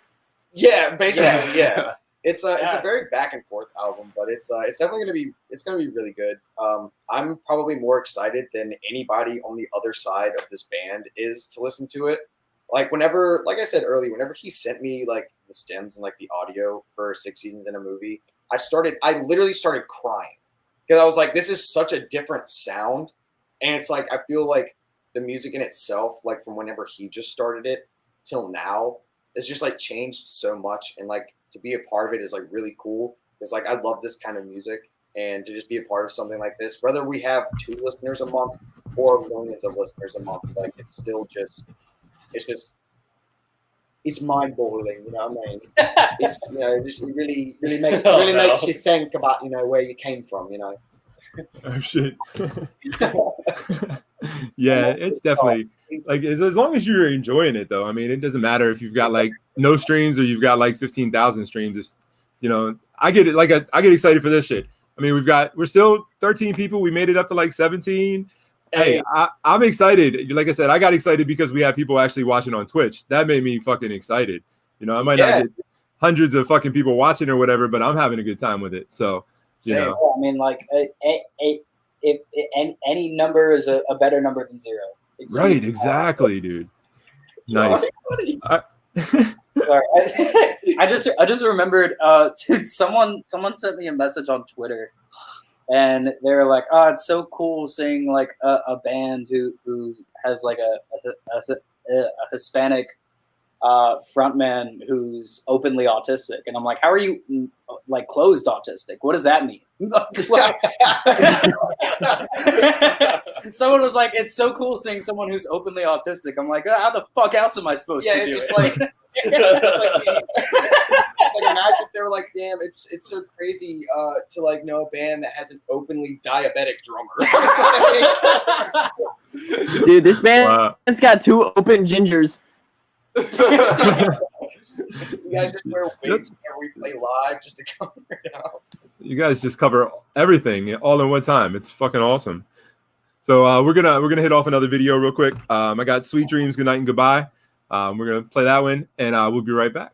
Yeah, basically, yeah. It's a very back and forth album, but it's definitely gonna be really good. I'm probably more excited than anybody on the other side of this band is to listen to it. Like like I said earlier, whenever he sent me like the stems and like the audio for 6 Seasons in a Movie, I literally started crying because I was like, this is such a different sound, and it's like I feel like the music in itself, like from whenever he just started it till now, it's just like changed so much, and like to be a part of it is like really cool because like I love this kind of music, and to just be a part of something like this, whether we have 2 listeners a month or millions of listeners a month, like it's still just it's mind boggling, you know what I mean? It's it really makes you think about where you came from, Oh shit. Yeah, it's definitely like as long as you're enjoying it though. I mean, it doesn't matter if you've got like no streams or you've got like 15,000 streams. It's I get it. Like I get excited for this shit. I mean, we're still 13 people. We made it up to like 17. Hey, I'm excited. Like I said, I got excited because we have people actually watching on Twitch. That made me fucking excited. I might not get hundreds of fucking people watching or whatever, but I'm having a good time with it. So, I mean, like, if any number is a better number than 0. Right, exactly, dude. Nice. Sorry, I just remembered. Someone sent me a message on Twitter. And they were like, "Oh, it's so cool seeing like a band who has like a Hispanic frontman who's openly autistic." And I'm like, "How are you like closed autistic? What does that mean?" Someone was like, "It's so cool seeing someone who's openly autistic." I'm like, "How the fuck else am I supposed to do it's it?" Like, it's like imagine if they were like, damn, it's so crazy to like know a band that has an openly diabetic drummer. Dude, this band's got 2 open gingers. You guys just wear wigs whenever we play live just to cover it out. You guys just cover everything all in one time. It's fucking awesome. So we're gonna hit off another video real quick. I got Sweet Dreams, Good Night and Goodbye. We're gonna play that one, and we'll be right back.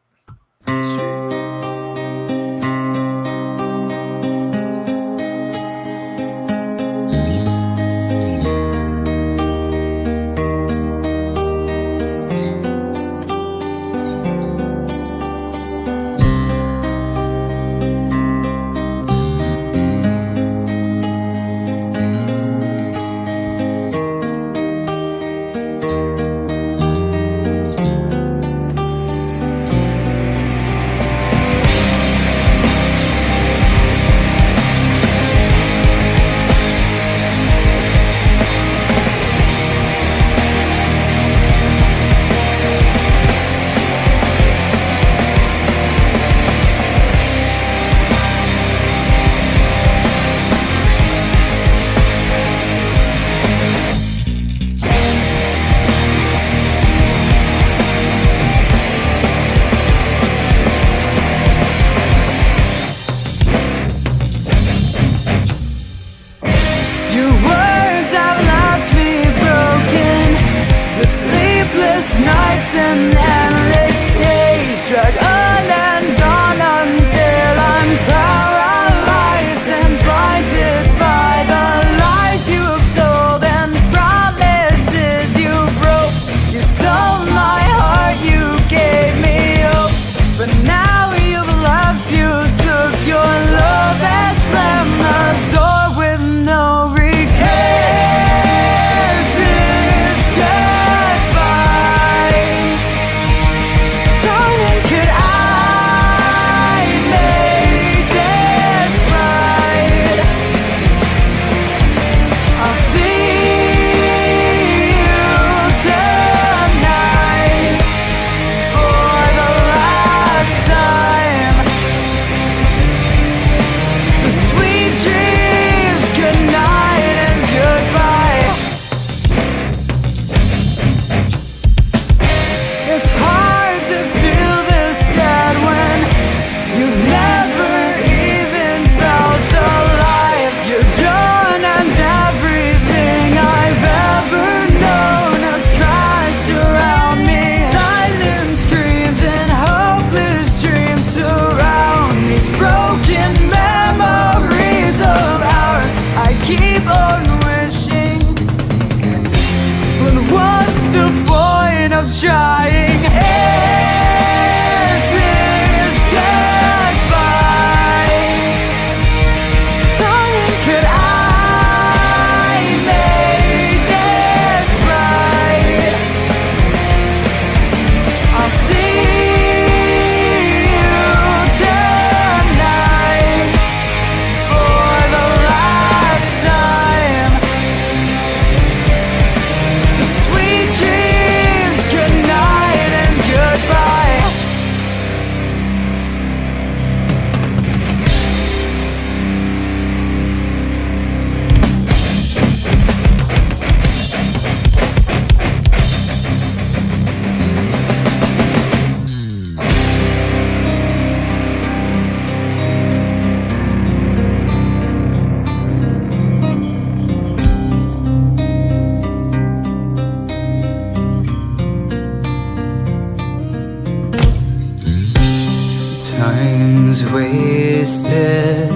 wasted,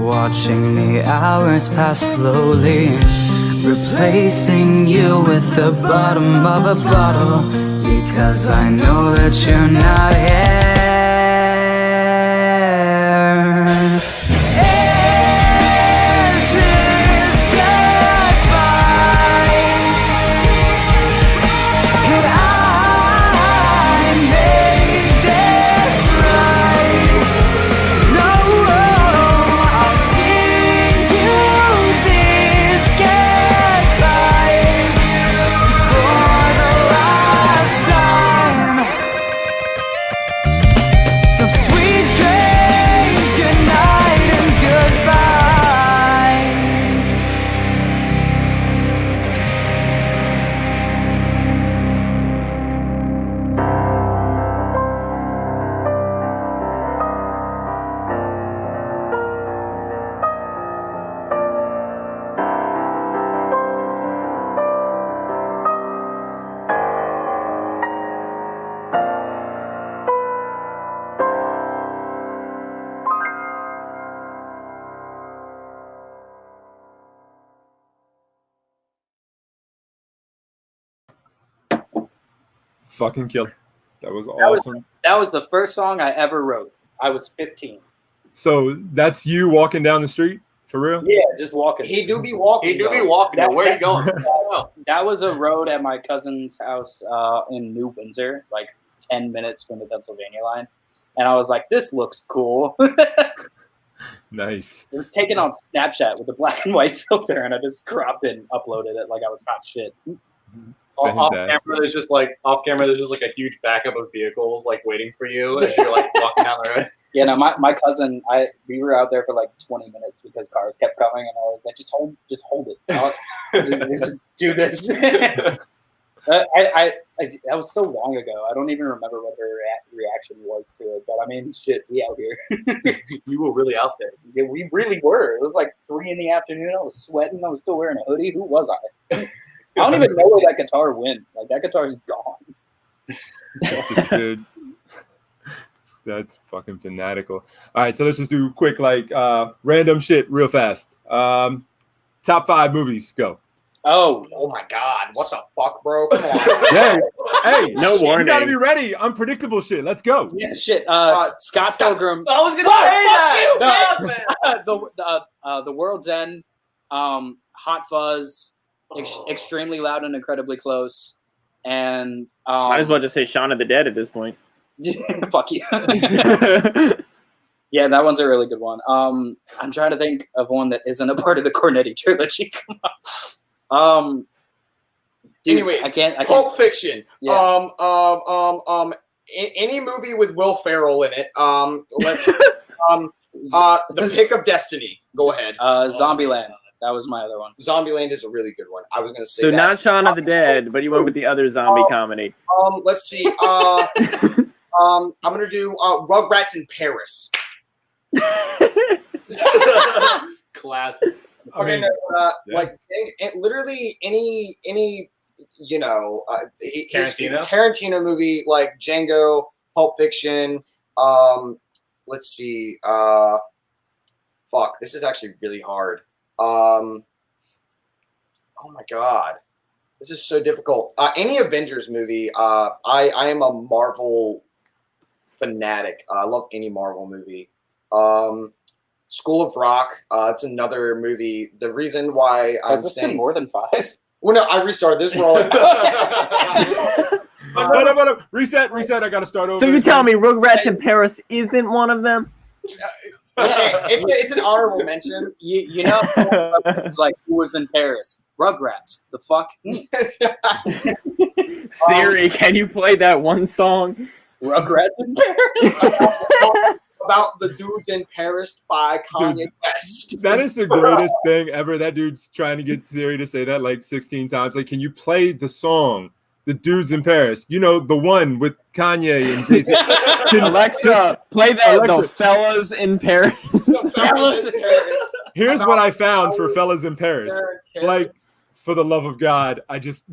watching the hours pass slowly, replacing you with the bottom of a bottle, because I know that you're not here. Is this goodbye? Could I make this right? No, I'll sing you this goodbye for the last time. So sweet dreams, good night and goodbye. Fucking killer. That was awesome. That was the first song I ever wrote. I was 15. So that's you walking down the street for real? Yeah, just walking. He do be walking. He do be though. walking. Where are you going? I don't know. That was a road at my cousin's house in New Windsor, like 10 minutes from the Pennsylvania line. And I was like, this looks cool. Nice. It was taken on Snapchat with a black and white filter, and I just cropped it and uploaded it like I was hot shit. Off Fantastic. camera, there's just like a huge backup of vehicles like waiting for you as you're like walking down the road. Yeah, no, my cousin, we were out there for like 20 minutes because cars kept coming, and I was like, just hold it. Just do this. That was so long ago. I don't even remember what her reaction was to it. But I mean, shit, we out here. You were really out there. Yeah, we really were. It was like 3 in the afternoon. I was sweating. I was still wearing a hoodie. Who was I? I don't even know where that guitar went. Like, that guitar is gone. That's good. That's fucking fanatical. All right, so let's just do quick, like, random shit real fast. Top 5 movies, go. Oh my God! What the fuck, bro? Come on. Yeah. Hey, No you warning. gotta be ready. Unpredictable shit. Let's go. yeah, shit. Scott Pilgrim. I was gonna say that. The World's End. Hot Fuzz. Extremely Loud and Incredibly Close. And Might as well just say Shaun of the Dead at this point. fuck you. Yeah, that one's a really good one. I'm trying to think of one that isn't a part of the Cornetti trilogy. Dude, Anyways, I can't. Pulp Fiction. Yeah. Any movie with Will Ferrell in it. Let's. The Pick of Destiny. Go ahead. Zombieland. That was my other one. Zombieland is a really good one. I was gonna say. So that. not Shaun of the Dead, but you went with the other zombie comedy. Let's see. I'm gonna do Rugrats in Paris. Classic. Okay, like literally any Tarantino movie like Django, Pulp Fiction. Let's see. Fuck, this is actually really hard. Oh my God, this is so difficult. Any Avengers movie. I am a Marvel fanatic. I love any Marvel movie. School of Rock. It's another movie. The reason why I'm saying more than 5. Well, no, I restarted this. We're all No. Reset. I gotta start over. So you tell me Rugrats in Paris isn't one of them? it's an honorable mention. You know, it's like, who was in Paris? Rugrats. The fuck? Siri, can you play that one song? Rugrats in Paris. About the Dudes in Paris by Kanye West. That is the greatest thing ever. That dude's trying to get Siri to say that like 16 times. Like, can you play the song, The Dudes in Paris? You know, the one with Kanye and Jason. Alexa, play that The Fellas in Paris. Fellas in Paris. Here's what I found for Fellas in Paris. Like, for the love of God, I just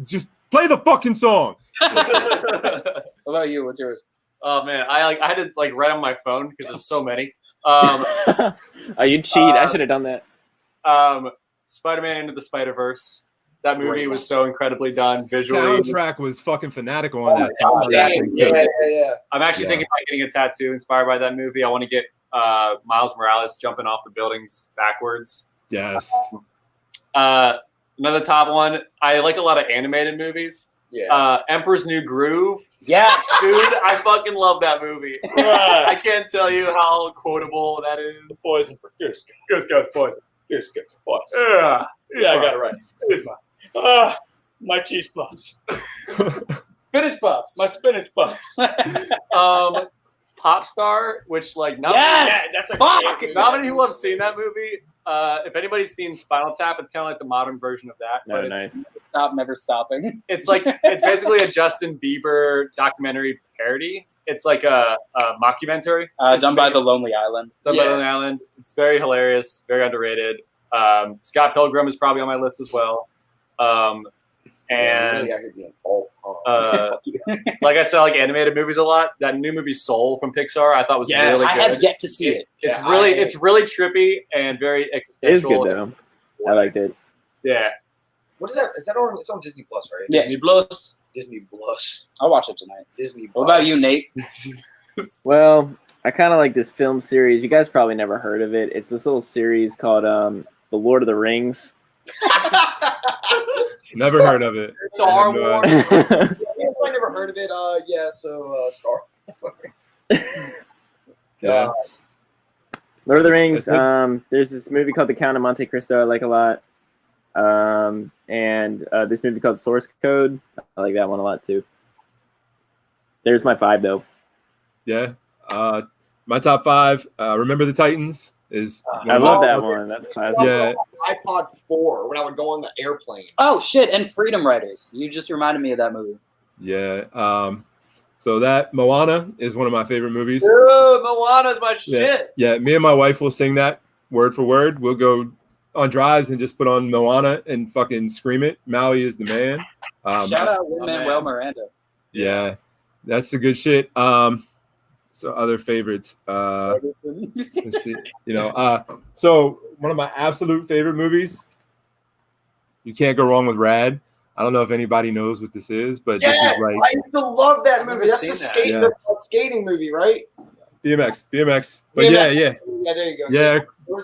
play the fucking song. What about you? What's yours? Oh man, I had to like write on my phone because there's so many. Oh, you cheat! I should have done that. Spider-Man Into the Spider-Verse. That movie Great was so incredibly done visually. Soundtrack was fucking fanatical on that. Oh, soundtrack. yeah. I'm actually thinking about getting a tattoo inspired by that movie. I want to get Miles Morales jumping off the buildings backwards. Yes. Another top one. I like a lot of animated movies. Yeah. Emperor's New Groove. Yeah. Dude, I fucking love that movie. I can't tell you how quotable that is. Poison for goose. Goose, poison. Goose, poison. Yeah, Yeah, I got it right. It's fine. My cheese puffs. Spinach puffs. My spinach puffs. Pop Star, which like not Yes! Yeah, that's a Fuck! great movie. Not many people have seen that movie. If anybody's seen Spinal Tap, it's kind of like the modern version of that. No, but nice. Stop, never stopping. It's basically a Justin Bieber documentary parody. It's like a mockumentary. Done by The Lonely Island. Done by Lonely Island. It's very hilarious, very underrated. Scott Pilgrim is probably on my list as well. And really, I could be an alt. like I said, I like animated movies a lot. That new movie Soul from Pixar, I thought was Yes, really I good. have yet to see it. It's really trippy and very It is existential. good though. I liked it. Yeah. What is that? Is that on? It's on Disney Plus, right? Yeah. Disney Plus. Disney Plus. I'll watch it tonight. Disney Plus. What about you, Nate? Well, I kind of like this film series. You guys probably never heard of it. It's this little series called The Lord of the Rings. Never heard of it. Star And, Wars. I never heard of it. Star. yeah. Lord of the Rings. That's There's this movie called The Count of Monte Cristo I like a lot. And this movie called Source Code. I like that one a lot too. There's my 5 though. Yeah. My top 5. Remember the Titans is. I love that one. That's classic. Yeah. iPod 4 when I would go on the airplane. Oh, shit, and Freedom Riders. You just reminded me of that movie. Yeah. So that Moana is one of my favorite movies. Dude, Moana's my shit. Yeah. Me and my wife will sing that word for word. We'll go on drives and just put on Moana and fucking scream it. Maui is the man. Shout out Lin-Manuel Miranda. Yeah, that's the good shit. So other favorites. Let's see. So one of my absolute favorite movies. You can't go wrong with Rad. I don't know if anybody knows what this is, but this is like I used to love that movie. That's the seen the skating movie, right? BMX. But BMX. yeah. Yeah, there you go. Yeah.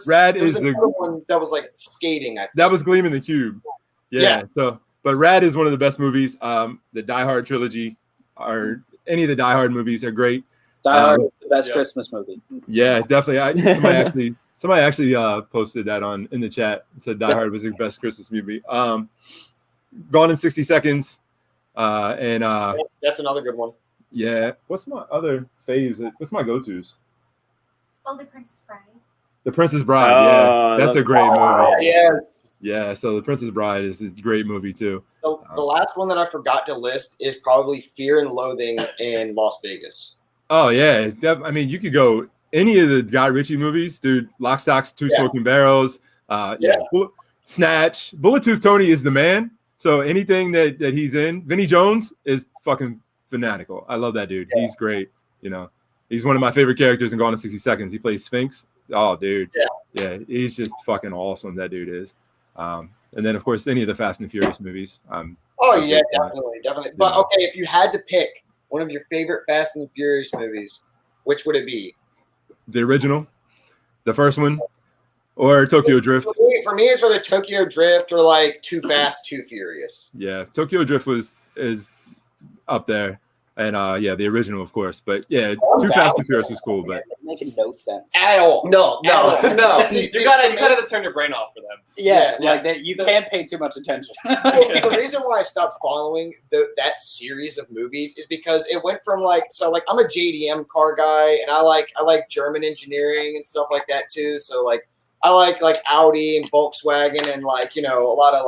Rad There was is another one that was like skating. I think. That was Gleam in the Cube. Yeah. So, but Rad is one of the best movies. The Die Hard trilogy, or any of the Die Hard movies, are great. Die Hard is the best Christmas movie. Yeah, definitely. Somebody actually posted that in the chat. Said Die Hard was the best Christmas movie. Gone in 60 Seconds, and That's another good one. yeah. What's my other faves? What's my go-tos? Oh, The Princess Bride. The Princess Bride. Oh, Yeah, I that's love a great that. movie. Yes. Yeah, so The Princess Bride is a great movie too. The last one that I forgot to list is probably Fear and Loathing in Las Vegas. Oh yeah, I mean you could go any of the Guy Ritchie movies, dude. Lock, Stock, Two Smoking Barrels. Snatch. Bullet-Tooth Tony is the man. So anything that he's in, Vinnie Jones is fucking fanatical. I love that dude. Yeah. He's great. He's one of my favorite characters in Gone in 60 Seconds. He plays Sphinx. Oh, dude. Yeah. He's just fucking awesome. That dude is. And then of course any of the Fast and Furious movies. Definitely. But okay, if you had to pick one of your favorite Fast and Furious movies, which would it be? The original, the first one, or Tokyo Drift. For me, it's either Tokyo Drift or like Too Fast, Too Furious. Yeah, Tokyo Drift is up there, and the original, of course. But yeah, Too Fast, Too Furious was cool, but making no sense at all. No. See, you gotta turn your brain off for them. Like that, you can't pay too much attention. The reason why I stopped following that series of movies is because it went from I'm a JDM car guy, and I like German engineering and stuff like that too. So I like Audi and Volkswagen and a lot of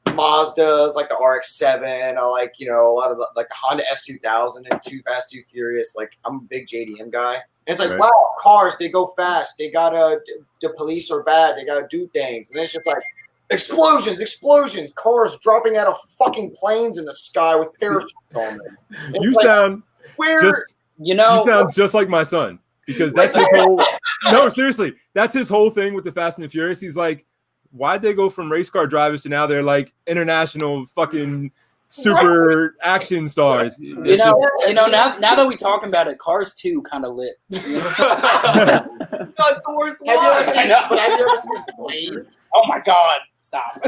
Mazdas, like the RX-7. I like a lot of the Honda S2000 and Too Fast, Too Furious. I'm a big JDM guy. And it's right. Wow, cars, they go fast. They gotta, the police are bad. They gotta do things. And it's just explosions, cars dropping out of fucking planes in the sky with parachutes on them. You sound You know, You sound just like my son because that's his whole. No, seriously, that's his whole thing with the Fast and the Furious. He's like, why'd they go from race car drivers to now they're like international fucking super action stars? you know, now that we talking about it, Cars 2 kind of lit. That's the worst Have you ever one. seen? But have you ever seen Blade? Oh my God! Stop.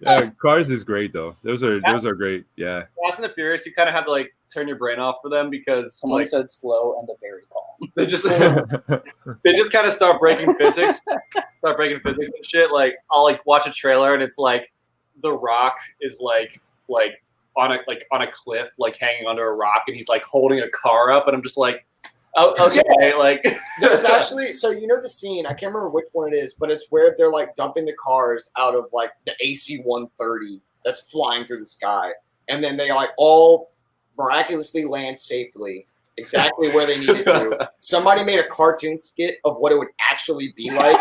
Yeah, Cars is great though. Those are great. Yeah. Fast and the Furious, you kind of have to like turn your brain off for them because Someone like said slow and the very calm. they just kind of start breaking physics, and shit. Like I'll like watch a trailer and it's like The Rock is like on a cliff, like hanging under a rock, and he's like holding a car up, and I'm just like, oh, okay, like There's actually, so you know the scene, I can't remember which one it is, but it's where they're like dumping the cars out of like the AC-130 that's flying through the sky. And then they like all miraculously land safely exactly where they needed to. Somebody made a cartoon skit of what it would actually be like.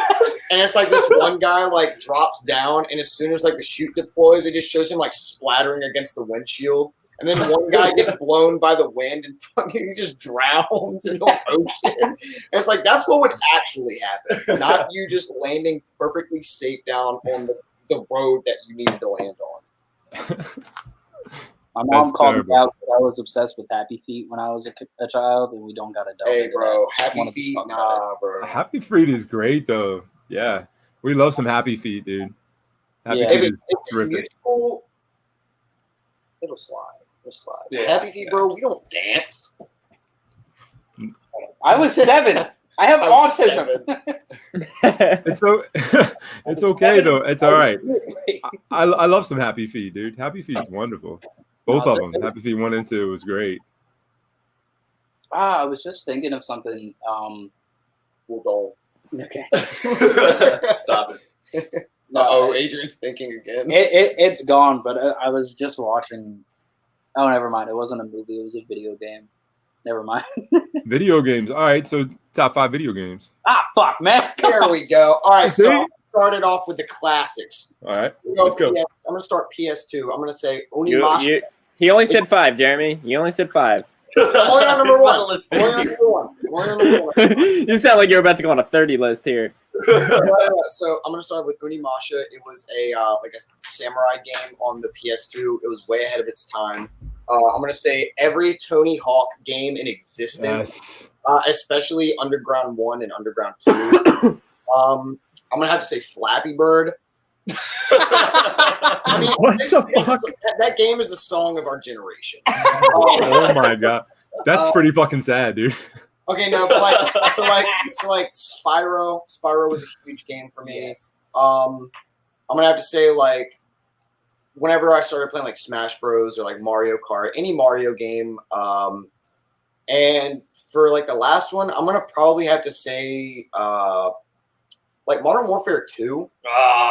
And it's like this one guy like drops down, and as soon as like the chute deploys, it just shows him like splattering against the windshield. And then one guy gets blown by the wind and fucking he just drowns in the ocean. And it's like, that's what would actually happen. Not you just landing perfectly safe down on the road that you needed to land on. My mom That's called terrible. me out because I was obsessed with Happy Feet when I was a child, and we don't got to delve Hey, into bro, that. Just Happy wanted to Feet, talk about it. nah, bro. Happy Feet is great though. Yeah, we love some Happy Feet, dude. Happy Yeah. Feet If is it's terrific. musical, it'll slide. It'll slide. Yeah. Happy Feet, bro, we don't dance. I was 7. I have I'm autism. 7. It's so it's okay though. It's all right. I love some Happy Feet, dude. Happy Feet's wonderful. Both of them. Happy Feet 1 and 2 was great. I was just thinking of something. We'll go. Okay. stop it. Uh-oh, Adrian's thinking again. It's gone, but I was just watching. Oh, never mind. It wasn't a movie. It was a video game. Never mind. Video games. All right, so top 5 video games. Fuck, man. There we go. All right, so See? I started off with the classics. All right, We go let's go. PS I'm going to start PS2. I'm going to say You- Onimusha. you- he only said 5, Jeremy. You only said 5. I'm only on number It's one. on the list I'm only on number one. I'm only on number one. You sound like you're about to go on a 30 list here. So I'm gonna start with Onimusha. It was a like a samurai game on the PS2. It was way ahead of its time. I'm gonna say every Tony Hawk game in existence, Yes. especially Underground 1 and Underground 2. I'm gonna have to say Flappy Bird. I mean, What the fuck? that game is the song of our generation. Oh my god, that's pretty fucking sad, dude. Okay, no, but like Spyro. Spyro was a huge game for me. I'm gonna have to say like whenever I started playing like Smash Bros or like Mario Kart, any Mario game. And for like the last one, I'm gonna probably have to say like Modern Warfare 2.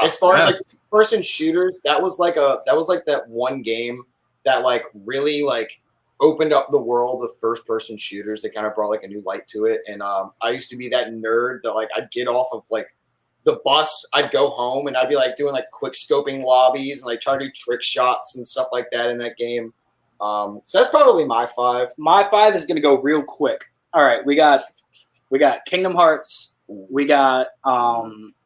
As far as like person shooters, that was like that one game that like really like opened up the world of first person shooters. That kind of brought like a new light to it. And I used to be that nerd that like I'd get off of like the bus, I'd go home and I'd be like doing like quick scoping lobbies and like try to do trick shots and stuff like that in that game. So that's probably my 5. My 5 is gonna go real quick. All right, we got Kingdom Hearts. We got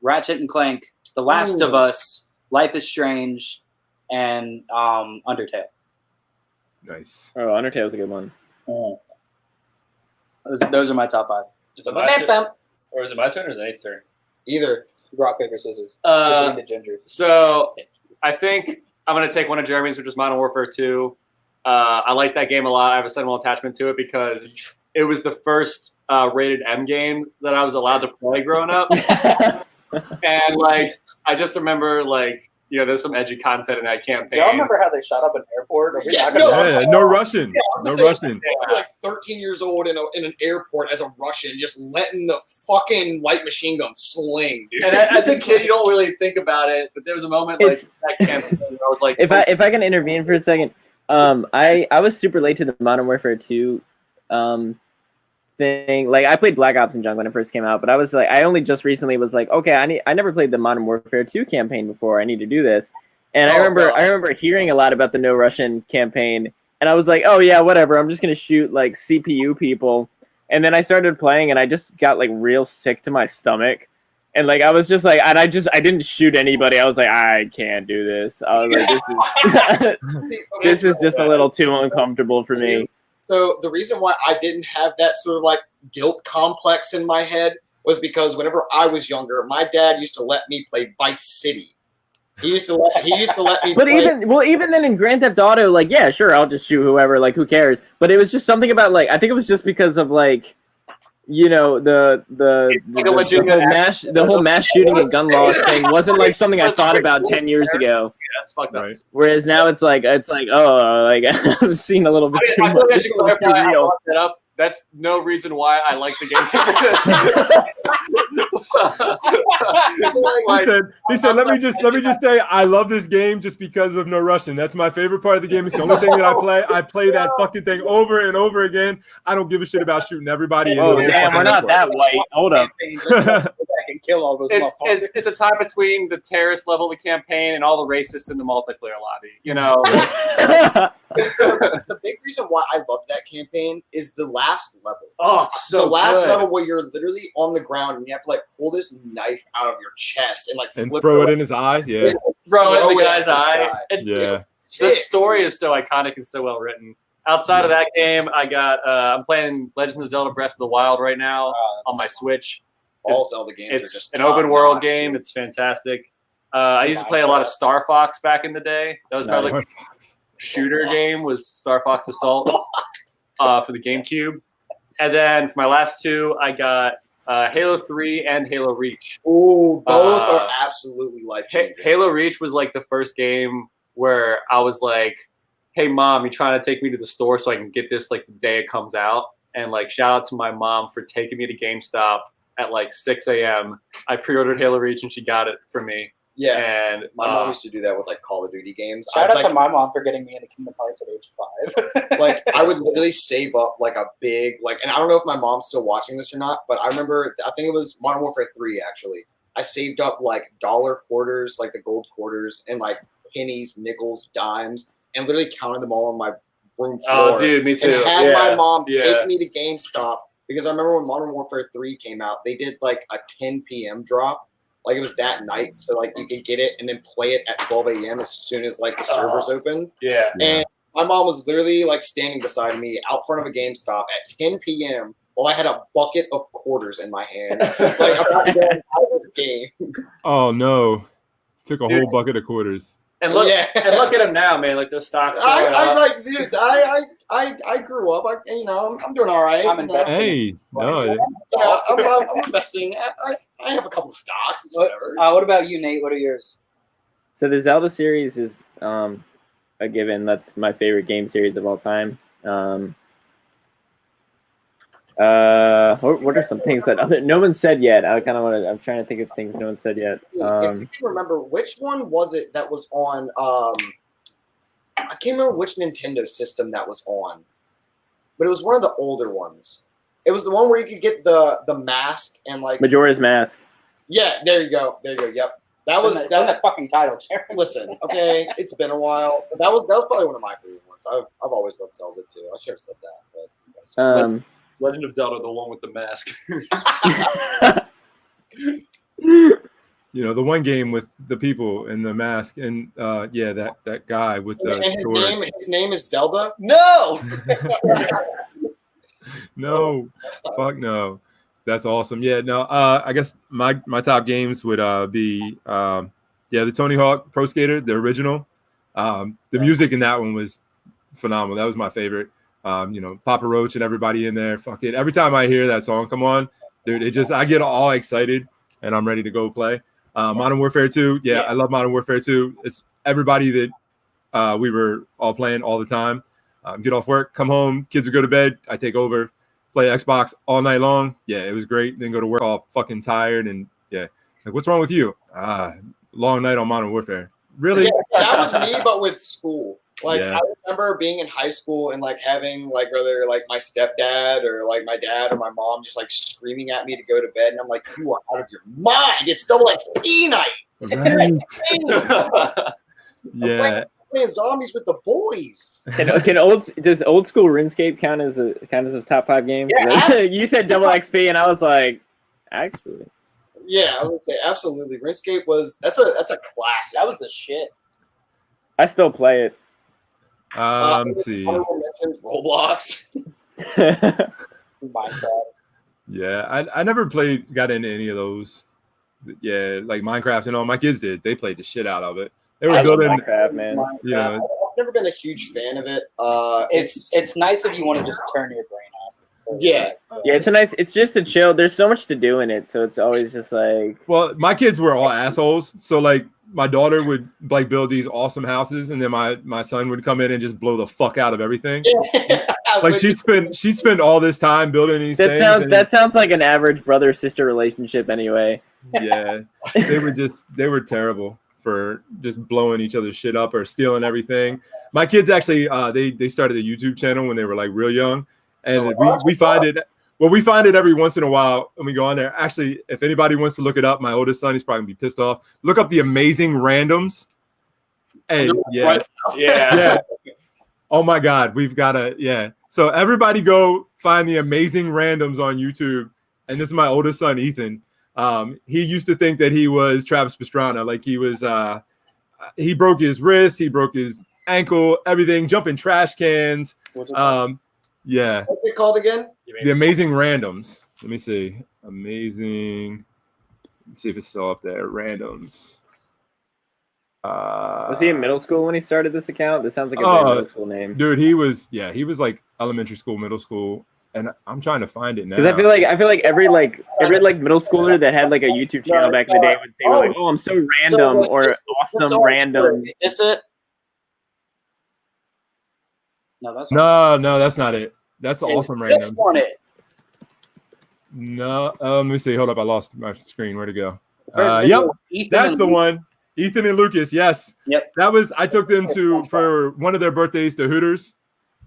Ratchet and Clank, The Last of Us, Life is Strange, and Undertale. Nice. Oh, Undertale's a good one. Those are my top 5. Is it my turn? Or is it my turn or is it Nate's turn? Either. Rock, paper, scissors. Uh, Between the ginger. So I think I'm going to take one of Jeremy's, which is Modern Warfare 2. I like that game a lot. I have a sentimental attachment to it because it was the first rated M game that I was allowed to play growing up. And like, I just remember like, you know, there's some edgy content in that campaign. Y'all remember how they shot up an airport? Yeah, No Russian. No Russian. I'm like 13 years old in an airport as a Russian, just letting the fucking light machine gun sling, dude. And as a kid, you don't really think about it, but there was a moment like that campaign where I was like, If I can intervene for a second, I was super late to the Modern Warfare 2 thing. Like I played Black Ops and Junk when it first came out, but I was like, I only just recently was like, okay, I never played the Modern Warfare 2 campaign before. I need to do this. And I remember hearing a lot about the No Russian campaign, and I was like, oh yeah, whatever. I'm just gonna shoot like CPU people. And then I started playing, and I just got like real sick to my stomach. And like I was just like, and I didn't shoot anybody. I was like, I can't do this. I was like, this is just a little too uncomfortable for me. So the reason why I didn't have that sort of like guilt complex in my head was because whenever I was younger, my dad used to let me play Vice City. He used to let me. But play. even then in Grand Theft Auto, like yeah, sure, I'll just shoot whoever. Like who cares? But it was just something about like I think it was just because of like. You know the whole mass shooting and gun laws thing wasn't like something I thought about 10 years ago. Yeah, that's fucked up. Right. Whereas now it's like oh like I've seen a little bit too I feel much. like I should clarify. I brought that up. That's no reason why I like the game. He said, let me just say I love this game just because of no Russian. That's my favorite part of the game. It's the only thing that I play. I play that fucking thing over and over again. I don't give a shit about shooting everybody. Oh damn, we're not that white. Hold up. And kill all those It's a tie between the terrorist level of the campaign and all the racists in the multiplayer lobby. You know, The big reason why I love that campaign is the last level. oh, it's so the last good. level where you're literally on the ground and you have to like pull this knife out of your chest and like And flip throw it away. in his eyes. Yeah. Throw it in the at guy's the eye. sky. And Yeah. the story is so iconic and so well written. Outside of that game, I got I'm playing Legend of Zelda: Breath of the Wild right now on my Switch. All It's- Zelda games are It's just an open world top-notch, game. dude. It's fantastic. I used to play a lot of Star Fox back in the day. That was probably like shooter game was Star Fox Assault for the GameCube. And then for my last two, I got Halo 3 and Halo Reach. Ooh, both Uh, are absolutely life changing. Halo Reach was like the first game where I was like, hey, Mom, you trying to take me to the store so I can get this like the day it comes out? And like, shout out to my mom for taking me to GameStop at like 6 a.m. I pre-ordered Halo Reach and she got it for me. Yeah, And my mom used to do that with like Call of Duty games. Shout out I'd, to my mom for getting me into Kingdom Hearts at age 5. like I would literally save up like a big like, and I don't know if my mom's still watching this or not, but I remember I think it was Modern Warfare 3 actually. I saved up like dollar quarters, like the gold quarters, and like pennies, nickels, dimes, and literally counted them all on my room floor. oh, dude, me too. And had my mom yeah. take me to GameStop because I remember when Modern Warfare 3 came out, they did like a 10 p.m. drop. Like it was that night, so like you could get it and then play it at 12 a.m. as soon as like the servers opened. Yeah. And my mom was literally like standing beside me out front of a GameStop at 10 p.m. while I had a bucket of quarters in my hand. Like I'm not going out of this game. Oh no. Took a whole bucket of quarters. And look, Yeah. and look at him now, man. Like those stocks. I like, dude. I grew up. I'm doing all right. I'm you know. investing. Hey, no. You know, I'm investing. I have a couple stocks. It's whatever. What about you, Nate? What are yours? So the Zelda series is a given. That's my favorite game series of all time. What are some things that no one said yet? I kind of want to. I'm trying to think of things no one said yet. If you can remember, which one was it that was on? I can't remember which Nintendo system that was on, but it was one of the older ones. It was the one where you could get the mask and like Majora's Mask. Yeah, there you go. Yep, that was It's in the fucking title, Jared. Listen, okay, it's been a while, but that was probably one of my favorite ones. I've always loved Zelda too. I should have said that, but Legend of Zelda, the one with the mask. You know, the one game with the people and the mask and yeah, that guy with the and sword. his name is Zelda. No. No, fuck no. That's awesome. Yeah, no. I guess my top games would be the Tony Hawk Pro Skater, the original. The music in that one was phenomenal. That was my favorite. You know, Papa Roach and everybody in there. Fuck it. Every time I hear that song come on, dude, I get all excited and I'm ready to go play. Modern Warfare 2. Yeah, I love Modern Warfare 2. It's everybody that we were all playing all the time. Get off work, come home, kids would go to bed. I take over, play Xbox all night long. Yeah, it was great. Then go to work all fucking tired. And yeah, like, what's wrong with you? Long night on Modern Warfare. Really? Yeah, that was me, but with school. Like Yeah. I remember being in high school and like having like whether like my stepdad or like my dad or my mom just like screaming at me to go to bed, and I'm like, you are out of your mind. It's double XP night. Right. Yeah. playing zombies with the boys. Does old school RuneScape count as a top 5 game? Yeah, You said double XP, and I was like, actually, Yeah, I would say absolutely. RuneScape that's a classic. That was the shit. I still play it. Let's see. Honorable mentions, Roblox. Minecraft. Yeah, I never got into any of those. Yeah, like Minecraft and all. My kids did. They played the shit out of it. They were I love building. Minecraft, man. Yeah, I've never been a huge fan of it. It's nice if you want to just turn your brain off. Yeah. Yeah, it's just a chill. There's so much to do in it, so it's always just like. well, my kids were all assholes. So like, my daughter would like build these awesome houses, and then my son would come in and just blow the fuck out of everything. Like she'd spend all this time building these things. That sounds like an average brother sister relationship anyway. Yeah, they were terrible for just blowing each other's shit up or stealing everything. My kids actually they started a YouTube channel when they were like real young, and we find it every once in a while when we go on there. Actually, if anybody wants to look it up, my oldest son, he's probably gonna be pissed off. Look up the Amazing Randoms. And yeah. Oh my God, we've got to So everybody go find the Amazing Randoms on YouTube. And this is my oldest son, Ethan. He used to think that he was Travis Pastrana. Like he broke his wrist, he broke his ankle, everything, jumping trash cans. Yeah. What's it called again? The Amazing Randoms. Let me see. Amazing. Let's see if it's still up there. Randoms. Was he in middle school when he started this account? This sounds like a very middle school name. Dude, he was like elementary school, middle school, and I'm trying to find it now. Because I feel like every middle schooler that had like a YouTube channel back in the day would say like, "Oh, I'm so random" or "awesome random." Is this it? No, that's no, that's not it. That's awesome This randoms. one it. No, let me see. Hold up, I lost my screen. Where'd it go? First Yep, video, Ethan that's and the Luke. one. Ethan and Lucas, yes. Yep. I took them for one of their birthdays to Hooters,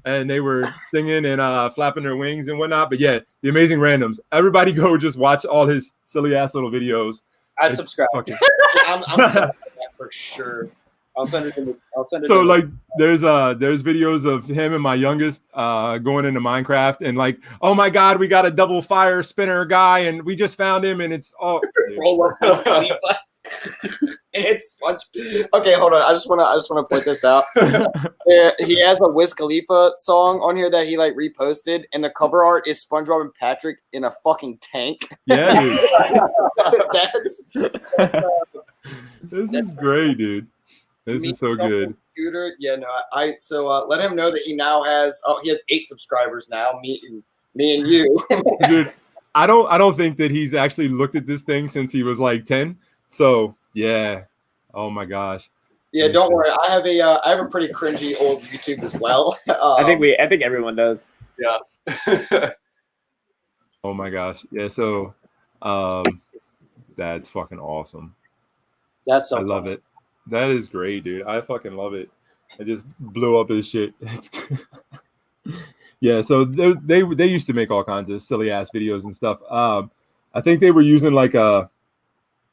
and they were singing and flapping their wings and whatnot. But yeah, the Amazing Randoms. Everybody go just watch all his silly ass little videos. I subscribe. I'm that for sure. I'll send it. So like, there's videos of him and my youngest going into Minecraft and like, oh my God, we got a double fire spinner guy and we just found him and it's all. Roll up Wiz Khalifa. And it's okay. Hold on. I just wanna point this out. Yeah, he has a Wiz Khalifa song on here that he like reposted, and the cover art is SpongeBob and Patrick in a fucking tank. Yeah, dude. This is great, dude. This is so good. Computer. Yeah, no. So let him know that he now has. Oh, he has 8 subscribers now. Me and you. Dude, I don't think that he's actually looked at this thing since he was like 10. So yeah. Oh my gosh. Yeah, don't worry. I have a pretty cringy old YouTube as well. I think everyone does. Yeah. Oh my gosh. Yeah. So, that's fucking awesome. That's so. I love it. That is great, dude. I fucking love it. I just blew up his shit. Yeah. So they used to make all kinds of silly ass videos and stuff. I think they were using like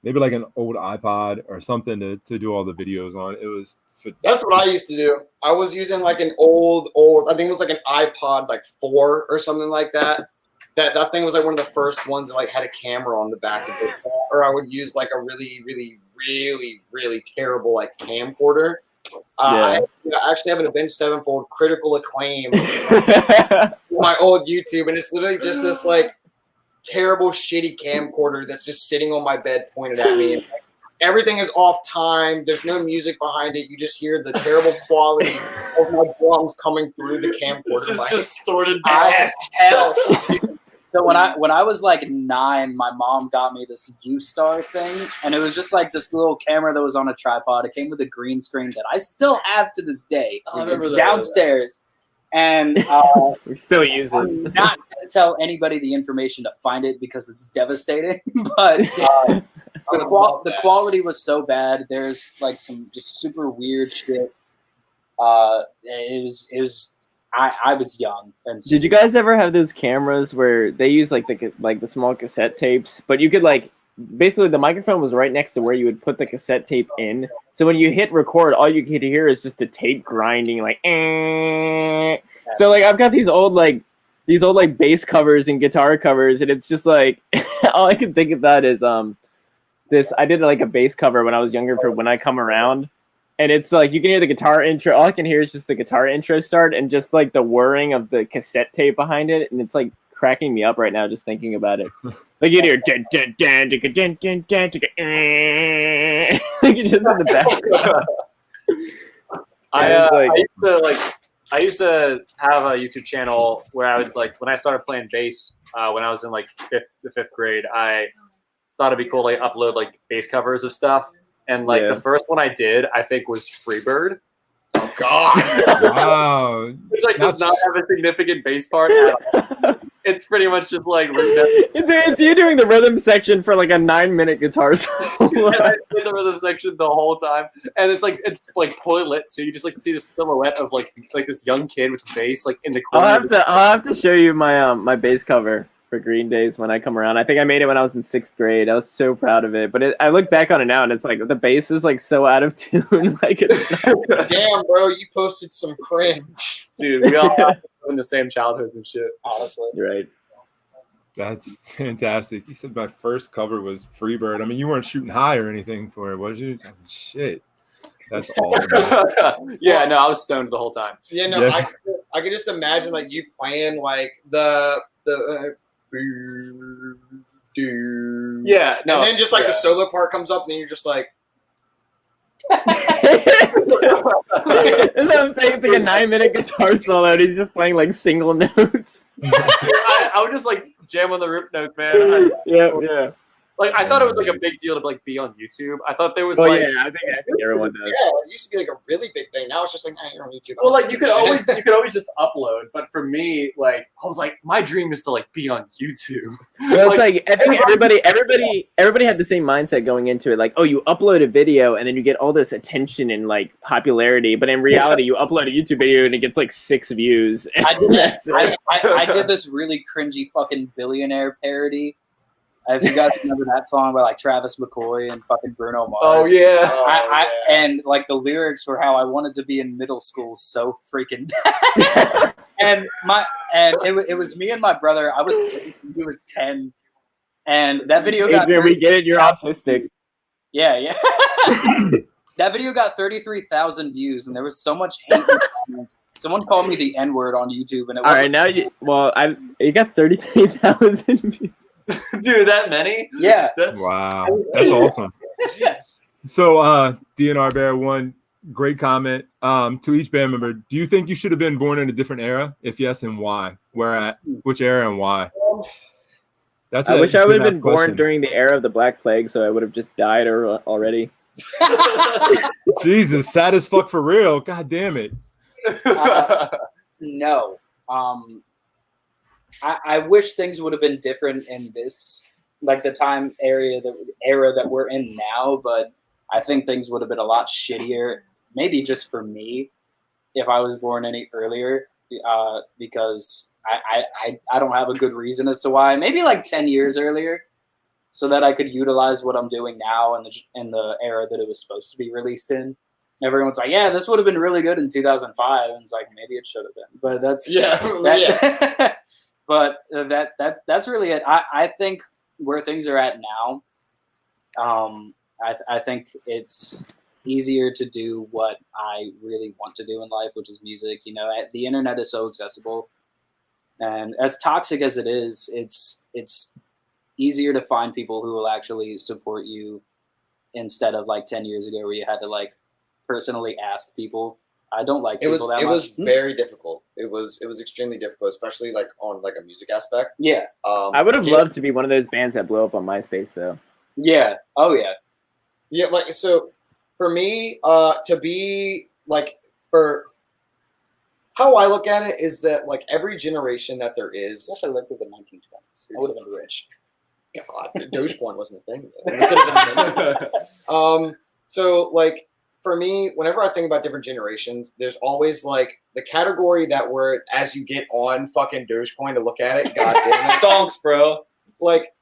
maybe like an old iPod or something to do all the videos on. It was. That's what I used to do. I was using like an old. I think it was like an iPod like 4 or something like that. That thing was like one of the first ones that like had a camera on the back of it. Or I would use like a really, really, really, really terrible like camcorder. I actually have an Avenged Sevenfold critical acclaim on my old YouTube, and it's literally just this like terrible, shitty camcorder that's just sitting on my bed pointed at me. And, like, everything is off time. There's no music behind it. You just hear the terrible quality of my drums coming through the camcorder. Just distorted as hell. So when I was like 9, my mom got me this U-Star thing, and it was just like this little camera that was on a tripod. It came with a green screen that I still have to this day. It's downstairs, and we still use it. I'm not going to tell anybody the information to find it because it's devastating. But the quality was so bad. There's like some just super weird shit. It was. I was young. And did you guys ever have those cameras where they use like the small cassette tapes, but you could like basically the microphone was right next to where you would put the cassette tape in. So when you hit record, all you could hear is just the tape grinding, like. Eh. So like I've got these old bass covers and guitar covers, and it's just like all I can think about is this. I did like a bass cover when I was younger for When I Come Around. And it's like you can hear the guitar intro. All I can hear is just the guitar intro start and just like the whirring of the cassette tape behind it. And it's like cracking me up right now just thinking about it. Like you hear like it's just in the background. I used to have a YouTube channel where I would like when I started playing bass when I was in like fifth grade. I thought it'd be cool to like, upload like bass covers of stuff. And like the first one I did, I think was Freebird. Oh God! Wow. Which like does not have a significant bass part at all. It's pretty much just like it's you doing the rhythm section for like a 9-minute guitar solo. And I did the rhythm section the whole time, and it's like poorly lit too. You just like see the silhouette of like this young kid with bass like in the corner. I'll have to show you my my bass cover for Green Days When I Come Around. I think I made it when I was in 6th grade. I was so proud of it. But I look back on it now, and it's like the bass is like so out of tune. Like it's damn, bro, you posted some cringe, dude. We all have in the same childhoods and shit. Honestly, you're right. That's fantastic. You said my first cover was Freebird. I mean, you weren't shooting high or anything for it, was you? I mean, shit. That's awesome. Yeah, no, I was stoned the whole time. Yeah, no, yeah. I could just imagine like you playing like the yeah, no, and then just like the solo part comes up, and then you're just like. That's what I'm saying. It's like a 9-minute guitar solo, and he's just playing like single notes. I would just like jam on the root notes, man. Yeah. Like I thought it was like a big deal to like be on YouTube. I thought there was I think everyone does. Yeah, it used to be like a really big thing. Now it's just like, nah, you're on YouTube. Well, like you could always just upload, but for me, like I was like, my dream is to like be on YouTube. Well, it's like I think everybody had the same mindset going into it. Like, oh, you upload a video and then you get all this attention and like popularity, but in reality, you upload a YouTube video and it gets like 6 views. I did this really cringy fucking billionaire parody. If you guys remember that song by like Travis McCoy and fucking Bruno Mars. Oh yeah. And like the lyrics were how I wanted to be in middle school so freaking bad. and it was me and my brother. He was 10, and that video got. We get it. You're autistic. Yeah. That video got 33,000 views, and there was so much hate in the comments. Someone called me the N-word on YouTube, and it was. All right, now you got 33,000 views. Dude, that many? Yeah. Wow. That's awesome. Yes. So DNR Bear, one great comment. To each band member, do you think you should have been born in a different era? If yes, and why? Which era and why? I wish I would have been born during the era of the Black Plague, so I would have just died already. Jesus, sad as fuck for real. God damn it. No. I wish things would have been different in this, like the era that we're in now, but I think things would have been a lot shittier, maybe just for me, if I was born any earlier, because I don't have a good reason as to why. Maybe like 10 years earlier, so that I could utilize what I'm doing now in the era that it was supposed to be released in. Everyone's like, yeah, this would have been really good in 2005, and it's like, maybe it should have been, but that's yeah. But that's really it. I think where things are at now, I think it's easier to do what I really want to do in life, which is music. You know, the internet is so accessible, and as toxic as it is, it's easier to find people who will actually support you instead of like 10 years ago where you had to like personally ask people. I don't like people that much. It was very difficult. It was extremely difficult, especially like on like a music aspect. Yeah. I would have loved to be one of those bands that blew up on MySpace though. Yeah. Oh yeah. Yeah, like so for me, to be like for how I look at it is that like every generation that there is. I lived through the 1920s. I would have been rich. God, Dogecoin wasn't a thing. It could have been. So like. For me, whenever I think about different generations, there's always like the category that where as you get on fucking Dogecoin to look at it, goddamn stonks, bro. Like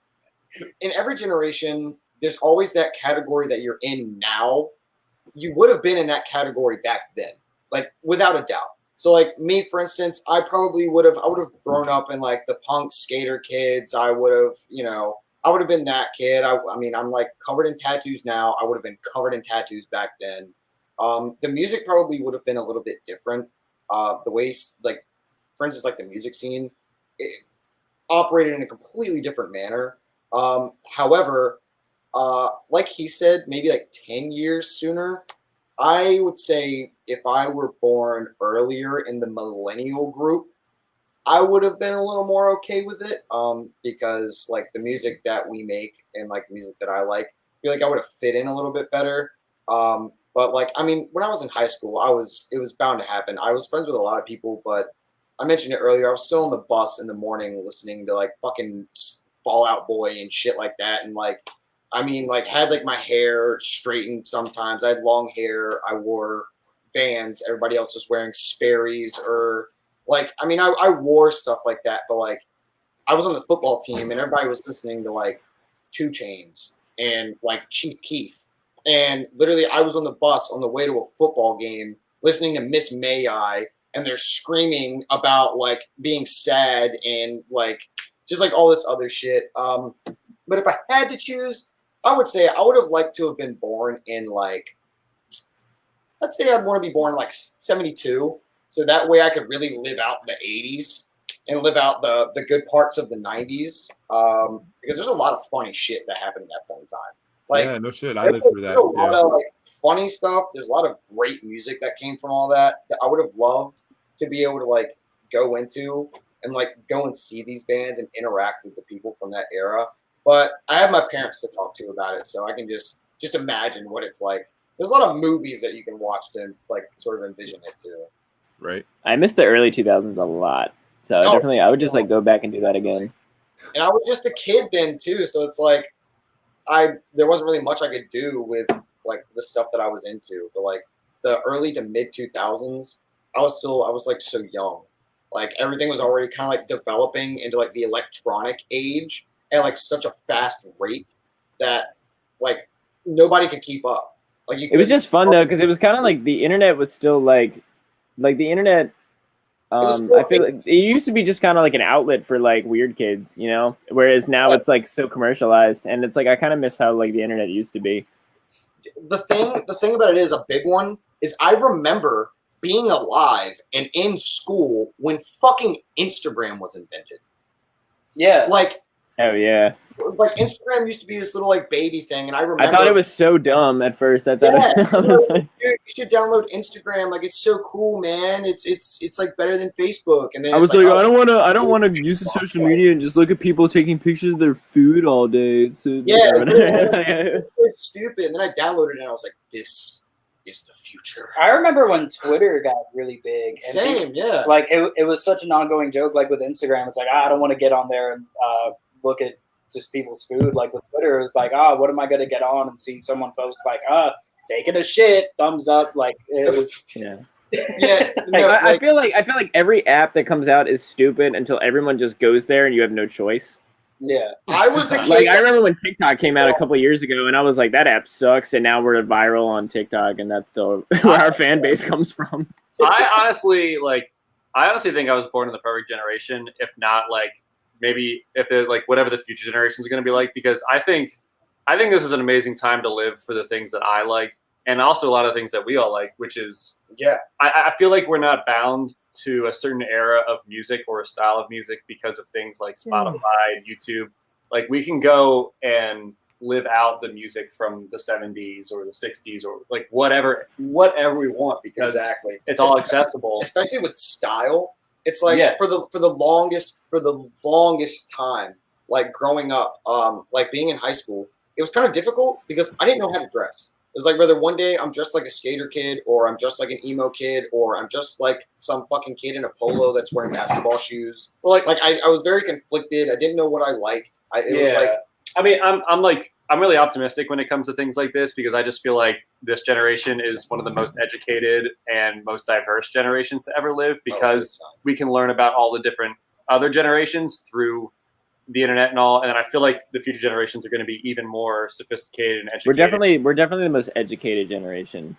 in every generation, there's always that category that you're in now. You would have been in that category back then, like without a doubt. So like me, for instance, I would have grown up in like the punk skater kids. I would have, I would have been that kid. I mean, I'm like covered in tattoos now. I would have been covered in tattoos back then. The music probably would have been a little bit different. The ways, like, for instance, like the music scene, it operated in a completely different manner. However, like he said, maybe like 10 years sooner, I would say if I were born earlier in the millennial group, I would have been a little more okay with it. Because like the music that we make and like the music that I like, I feel like I would have fit in a little bit better. But like, I mean, when I was in high school, it was bound to happen. I was friends with a lot of people, but I mentioned it earlier. I was still on the bus in the morning listening to like fucking Fall Out Boy and shit like that. And like, I mean, like had like my hair straightened sometimes. I had long hair. I wore Vans. Everybody else was wearing Sperry's or like, I mean, I wore stuff like that, but like I was on the football team and everybody was listening to like 2 Chainz and like Chief Keef. And literally I was on the bus on the way to a football game listening to Miss May I, and they're screaming about like being sad and like just like all this other shit. But if I had to choose, I would say I would have liked to have been born in like, let's say I'd want to be born in like 72. So that way I could really live out the 80s and live out the good parts of the 90s. Because there's a lot of funny shit that happened at that point in time. Like, yeah, no shit. I lived through that. There's a lot of like funny stuff. There's a lot of great music that came from all that I would have loved to be able to like go into and like go and see these bands and interact with the people from that era. But I have my parents to talk to about it, so I can just imagine what it's like. There's a lot of movies that you can watch to like sort of envision it too. Right. I miss the early 2000s a lot, so definitely I would just like go back and do that again. And I was just a kid then too, so it's like there wasn't really much I could do with like the stuff that I was into. But like the early to mid 2000s, I was like so young. Like everything was already kind of like developing into like the electronic age at like such a fast rate that like nobody could keep up. Like it was just fun though, because it was kind of like the internet was still like the internet. I feel like it used to be just kind of like an outlet for like weird kids, you know, whereas now it's like so commercialized, and it's like I kind of miss how like the internet used to be. The thing about it is a big one is I remember being alive and in school when fucking Instagram was invented. Yeah. Like, oh yeah. Like Instagram used to be this little like baby thing, and I remember. I thought it was so dumb at first. I thought I was like, dude, you should download Instagram. Like it's so cool, man. It's like better than Facebook. And then I was like, I don't want to use the social media and just look at people taking pictures of their food all day. It's stupid. And then I downloaded it, and I was like, this is the future. I remember when Twitter got really big. And Same, yeah. Like it was such an ongoing joke. Like with Instagram, it's like I don't want to get on there and look at just people's food. Like with Twitter, it's like, what am I gonna get on and see someone post like, taking a shit, thumbs up. Like it was, yeah. Yeah, I feel like every app that comes out is stupid until everyone just goes there and you have no choice. Yeah, I was the kid. Like I remember when TikTok came out a couple years ago, and I was like, that app sucks, and now we're viral on TikTok, and that's still where our fan base comes from. I honestly think I was born in the perfect generation, if not like. Maybe if it like whatever the future generations are going to be like, because I think this is an amazing time to live for the things that I like, and also a lot of things that we all like, which is I feel like we're not bound to a certain era of music or a style of music because of things like Spotify and YouTube. Like we can go and live out the music from the 70s or the 60s or like whatever we want because it's all accessible, especially with style. It's like for the longest time, like growing up, like being in high school, it was kind of difficult because I didn't know how to dress. It was like whether one day I'm just like a skater kid, or I'm just like an emo kid, or I'm just like some fucking kid in a polo that's wearing basketball shoes. Well, like I was very conflicted. I didn't know what I liked. It was like, I mean, I'm really optimistic when it comes to things like this because I just feel like this generation is one of the most educated and most diverse generations to ever live because we can learn about all the different other generations through the internet and all, and I feel like the future generations are going to be even more sophisticated and educated. We're definitely the most educated generation,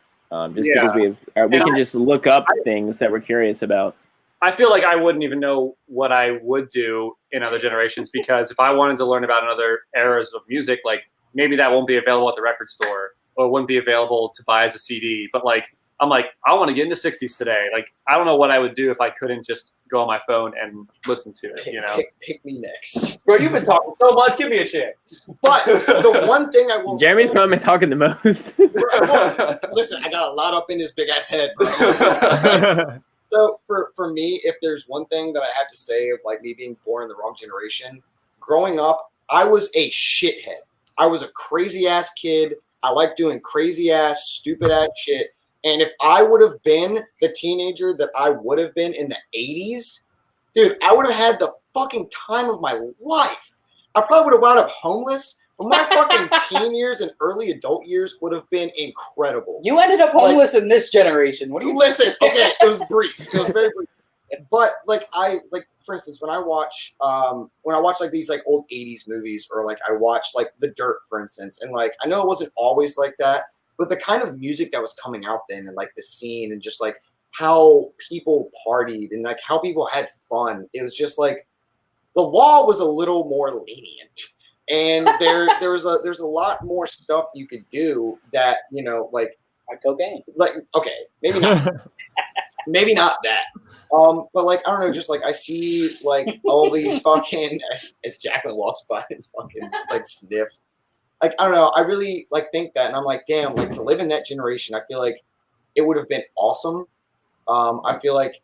just Yeah. because we can just look up things that we're curious about. I feel like I wouldn't even know what I would do in other generations, because if I wanted to learn about another eras of music, like maybe that won't be available at the record store or wouldn't be available to buy as a CD. But like, I'm like, I want to get into 60s today. Like, I don't know what I would do if I couldn't just go on my phone and listen to it, you know? Pick me next. Bro, you've been talking so much. Give me a chance. But the one thing I will Jeremy's say, probably talking the most. listen, I got a lot up in this big ass head, bro. So for me, if there's one thing that I have to say of like me being born in the wrong generation, growing up, I was a shithead. I was a crazy ass kid. I like doing crazy ass, stupid ass shit. And if I would have been the teenager that I would have been in the 80s, dude, I would have had the fucking time of my life. I probably would have wound up homeless. But my fucking teen years and early adult years would have been incredible. You ended up homeless in this generation. What do you listen? Okay, it was brief. It was very brief. But like for instance, when I watch like these like old 80s movies, or like I watch like The Dirt, for instance, and like I know it wasn't always like that, but the kind of music that was coming out then, and like the scene, and just like how people partied and like how people had fun, it was just like the law was a little more lenient. And there's a lot more stuff you could do that, you know, like cocaine. Like, okay, maybe not, maybe not that. But like I don't know, just like I see like all these fucking as Jacqueline walks by and fucking like sniffs. Like I don't know, I really like think that, and I'm like, damn, like to live in that generation, I feel like it would have been awesome. I feel like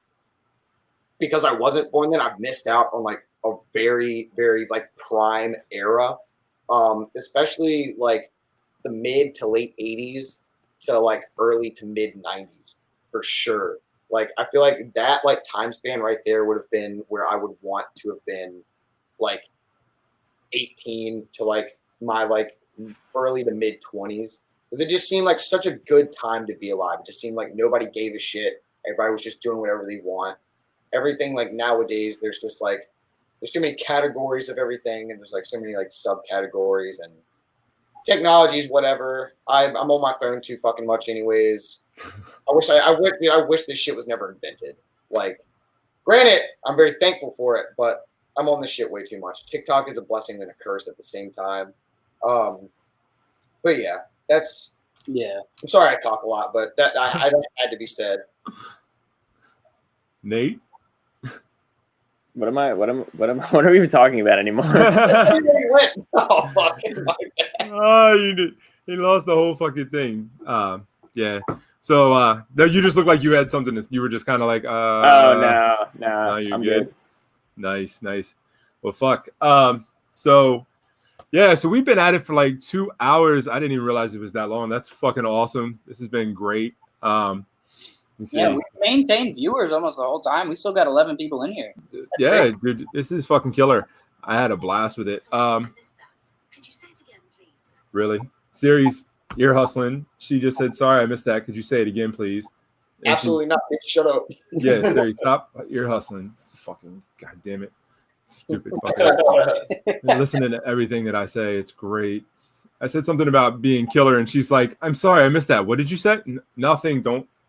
because I wasn't born then, I've missed out on like a very, very like prime era, especially like the mid to late 80s to like early to mid 90s for sure. Like I feel like that like time span right there would have been where I would want to have been, like 18 to like my like early to mid 20s, because it just seemed like such a good time to be alive. It just seemed like nobody gave a shit. Everybody was just doing whatever they want. Everything like nowadays, there's just like there's too many categories of everything, and there's like so many like subcategories and technologies, whatever. I'm on my phone too fucking much, anyways. I wish this shit was never invented. Like, granted, I'm very thankful for it, but I'm on this shit way too much. TikTok is a blessing and a curse at the same time. But yeah, that's Yeah. I'm sorry I talk a lot, but that I don't had to be said. Nate? What are we even talking about anymore? Oh fuck! Oh, he lost the whole fucking thing. Yeah. So you just look like you had something. You were just kind of like, oh no, you're I'm good. Nice. Well, fuck. So yeah, so we've been at it for like 2 hours. I didn't even realize it was that long. That's fucking awesome. This has been great. Yeah, we maintained viewers almost the whole time. We still got 11 people in here. Yeah, dude, this is fucking killer. I had a blast with it. Could you say it again, please? Really? Siri's ear hustling. She just said, sorry, I missed that. Could you say it again, please? And Absolutely not. Bitch, shut up. Yeah, Siri, stop ear hustling. Fucking goddamn it. Stupid fuckers. Listening to everything that I say, it's great. I said something about being killer, and she's like, I'm sorry, I missed that. What did you say? Nothing.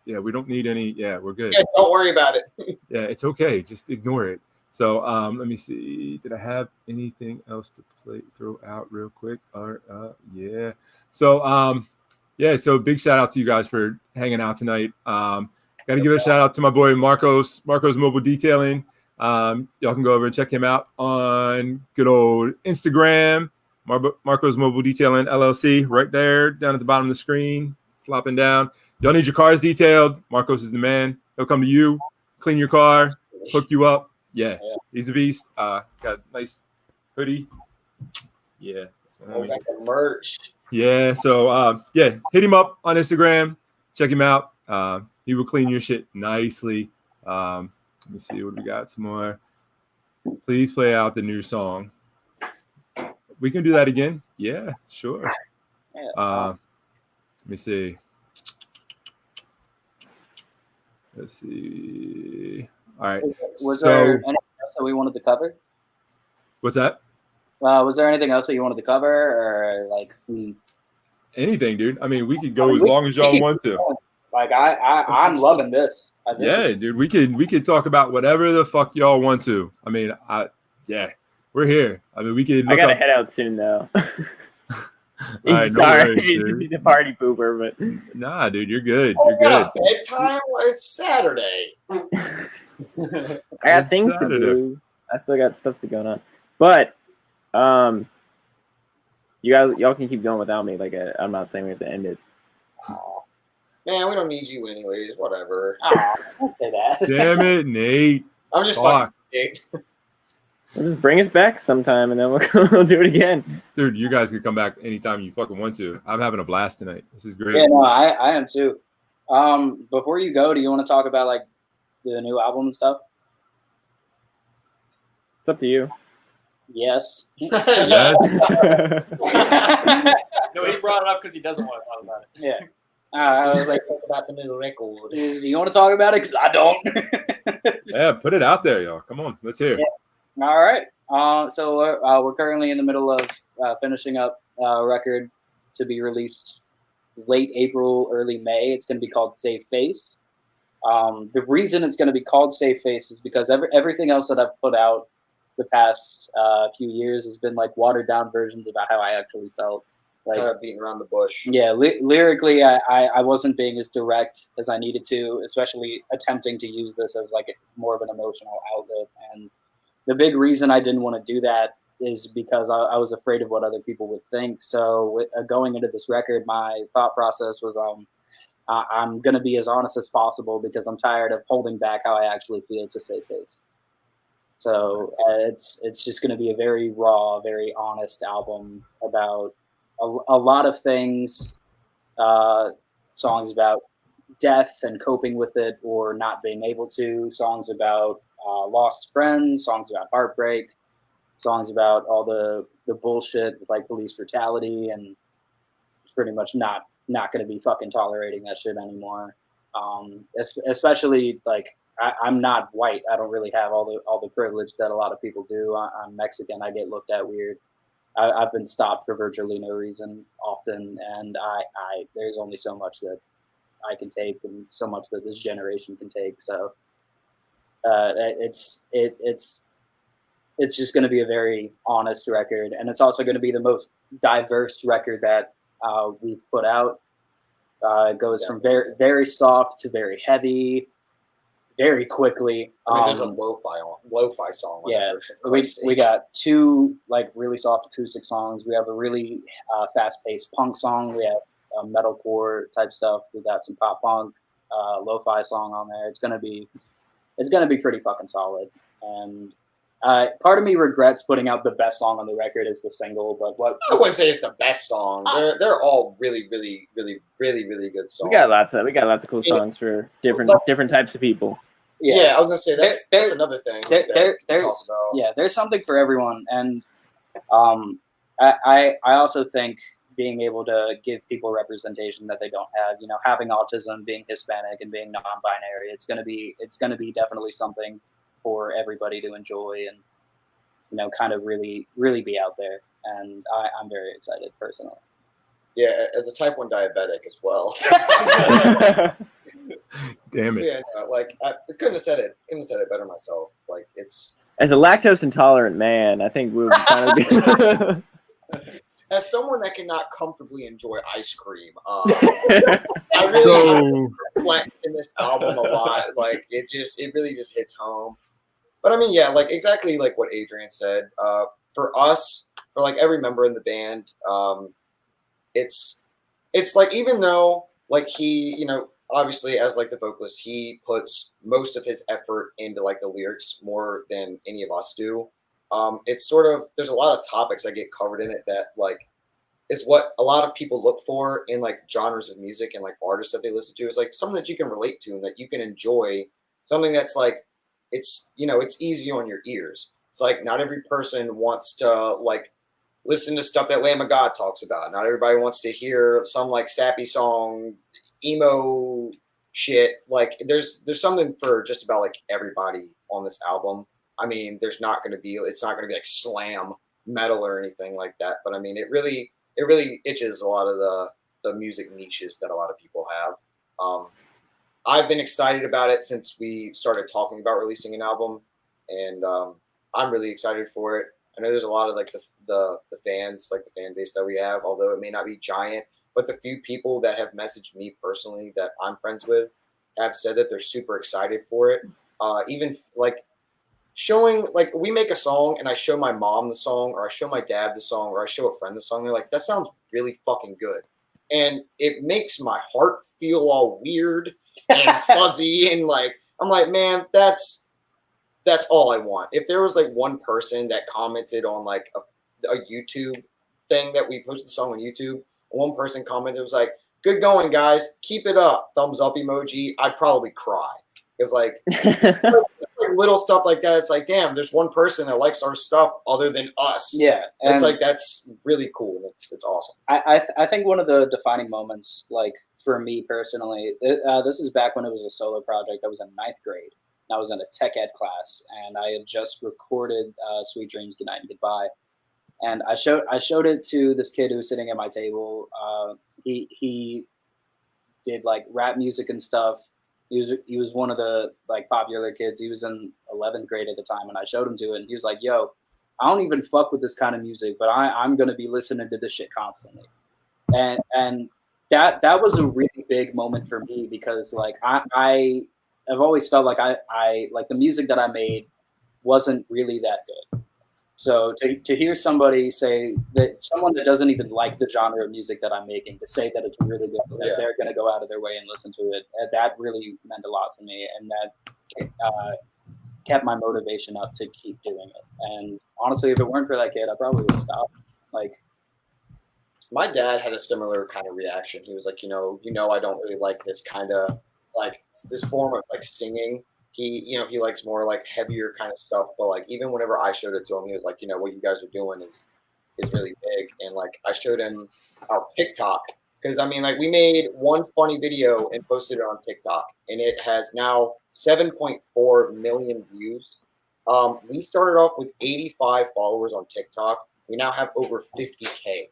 Yeah, we don't need any. Yeah, we're good. Yeah, don't worry about it. Yeah, it's okay. Just ignore it. So let me see. Did I have anything else to throw out real quick? Or yeah. So so big shout out to you guys for hanging out tonight. Got to give a shout out to my boy Marcos Mobile Detailing. Y'all can go over and check him out on good old Instagram. Marcos Mobile Detailing LLC, right there down at the bottom of the screen, flopping down. Y'all need your cars detailed. Marcos is the man. He'll come to you, clean your car, hook you up. Yeah. He's a beast. Got a nice hoodie. Yeah. Got the merch. Yeah. So hit him up on Instagram. Check him out. He will clean your shit nicely. Let me see what we got. Some more. Please play out the new song. We can do that again. Yeah, sure. Let me see. Let's see. All right. Was there anything else that we wanted to cover? What's that? Was there anything else that you wanted to cover, or like Anything, dude. I mean, we could go as long as y'all want to. Like I'm loving this. Yeah, dude. We could talk about whatever the fuck y'all want to. I mean, we're here. I mean, we could. I gotta head out soon though. Right, no Sorry, worries, the party pooper, but nah, dude, you're good. Oh, You're yeah, good. bedtime. It's Saturday. I got things to Saturday. do. I still got stuff to go on. But y'all can keep going without me. Like I'm not saying we have to end it. Aw. Man, we don't need you anyways. Whatever. Oh, don't say that. Damn it, Nate. I'm just Fuck. fucking. Well, just bring us back sometime, and then we'll do it again. Dude, you guys can come back anytime you fucking want to. I'm having a blast tonight. This is great. Yeah, no, I am too. Before you go, do you want to talk about like the new album and stuff? It's up to you. Yes. Yes. No, he brought it up because he doesn't want to talk about it. Yeah. I was like, About the new record. do you want to talk about it? Because I don't. Yeah, put it out there, y'all. Come on, let's hear it. Yeah. All right. So we're currently in the middle of finishing up a record to be released late April, early May. It's going to be called Save Face. The reason it's going to be called Save Face is because everything else that I've put out the past few years has been like watered down versions about how I actually felt. Like, Kind of beating around the bush. yeah, lyrically, I wasn't being as direct as I needed to, especially attempting to use this as like more of an emotional outlet. And the big reason I didn't want to do that is because I was afraid of what other people would think. So going into this record, my thought process was I'm going to be as honest as possible because I'm tired of holding back how I actually feel to save face. So it's just going to be a very raw, very honest album about a lot of things, songs about death and coping with it or not being able to, songs about lost friends, songs about heartbreak, songs about all the bullshit like police brutality and pretty much not going to be fucking tolerating that shit anymore. Especially like I'm not white. I don't really have all the privilege that a lot of people do. I'm Mexican. I get looked at weird. I've been stopped for virtually no reason often, and I there's only so much that I can take, and so much that this generation can take. So it's just going to be a very honest record, and it's also going to be the most diverse record that we've put out. It goes from very very soft to very heavy, very quickly. I mean, there's a lo-fi song. On Yeah, the we got two like really soft acoustic songs. We have a really fast-paced punk song. We have metalcore type stuff. We got some pop punk, lo-fi song on there. It's gonna be pretty fucking solid. And part of me regrets putting out the best song on the record as the single, but what I wouldn't say it's the best song. They're all really, really, really, really, really good songs. We got lots of cool songs for different types of people. Yeah, I was gonna say that's another thing. There's something for everyone, and I also think being able to give people representation that they don't have, having autism, being Hispanic, and being non-binary, it's gonna be definitely something for everybody to enjoy and kind of really really be out there. And I'm very excited personally. Yeah, as a type 1 diabetic as well. Damn it. Yeah, no, like I couldn't have said it better myself. Like it's As a lactose intolerant man, I think we would finally be. as someone that cannot comfortably enjoy ice cream, I really reflect in this album a lot. Like it really just hits home. But I mean, yeah, like exactly like what Adrian said. For us, for like every member in the band, it's like even though like he, obviously as like the vocalist, he puts most of his effort into like the lyrics more than any of us do. It's sort of there's a lot of topics that get covered in it that like is what a lot of people look for in like genres of music and like artists that they listen to is like something that you can relate to and that you can enjoy, something that's like it's it's easy on your ears. It's like not every person wants to like listen to stuff that Lamb of God talks about. Not everybody wants to hear some like sappy song, emo shit. Like there's something for just about like everybody on this album. I mean, it's not going to be like slam metal or anything like that. But I mean, it really itches a lot of the music niches that a lot of people have. I've been excited about it since we started talking about releasing an album, and I'm really excited for it. I know there's a lot of like the fans, like the fan base that we have, although it may not be giant, but the few people that have messaged me personally that I'm friends with have said that they're super excited for it. Even like showing, like we make a song and I show my mom the song, or I show my dad the song, or I show a friend the song. They're like, that sounds really fucking good. And it makes my heart feel all weird and fuzzy. And like, I'm like, man, that's all I want. If there was like one person that commented on like a YouTube thing that we posted the song on YouTube, one person commented, was like, good going, guys, keep it up, thumbs up emoji, I'd probably cry. Because like, like little stuff like that, it's like, damn, there's one person that likes our stuff other than us. Yeah, it's like, that's really cool. It's awesome. I think one of the defining moments, like for me personally, this is back when it was a solo project. I was in 9th grade. I was in a tech ed class, and I had just recorded "Sweet Dreams, Good Night and Goodbye," and I showed it to this kid who was sitting at my table. He did like rap music and stuff. He was one of the like popular kids. He was in 11th grade at the time, and I showed him to it, and he was like, "Yo, I don't even fuck with this kind of music, but I'm gonna be listening to this shit constantly." And that was a really big moment for me, because like I've always felt like I like the music that I made wasn't really that good. So to hear somebody say that, someone that doesn't even like the genre of music that I'm making, to say that it's really good, that they're going to go out of their way and listen to it, that really meant a lot to me, and that kept my motivation up to keep doing it. And honestly, if it weren't for that kid, I probably would have stopped. Like, my dad had a similar kind of reaction. He was like, I don't really like this kind of like this form of like singing. He likes more like heavier kind of stuff. But like, even whenever I showed it to him, he was like, what you guys are doing is really big. And like, I showed him our TikTok, because I mean, like, we made one funny video and posted it on TikTok, and it has now 7.4 million views. We started off with 85 followers on TikTok. We now have over 50K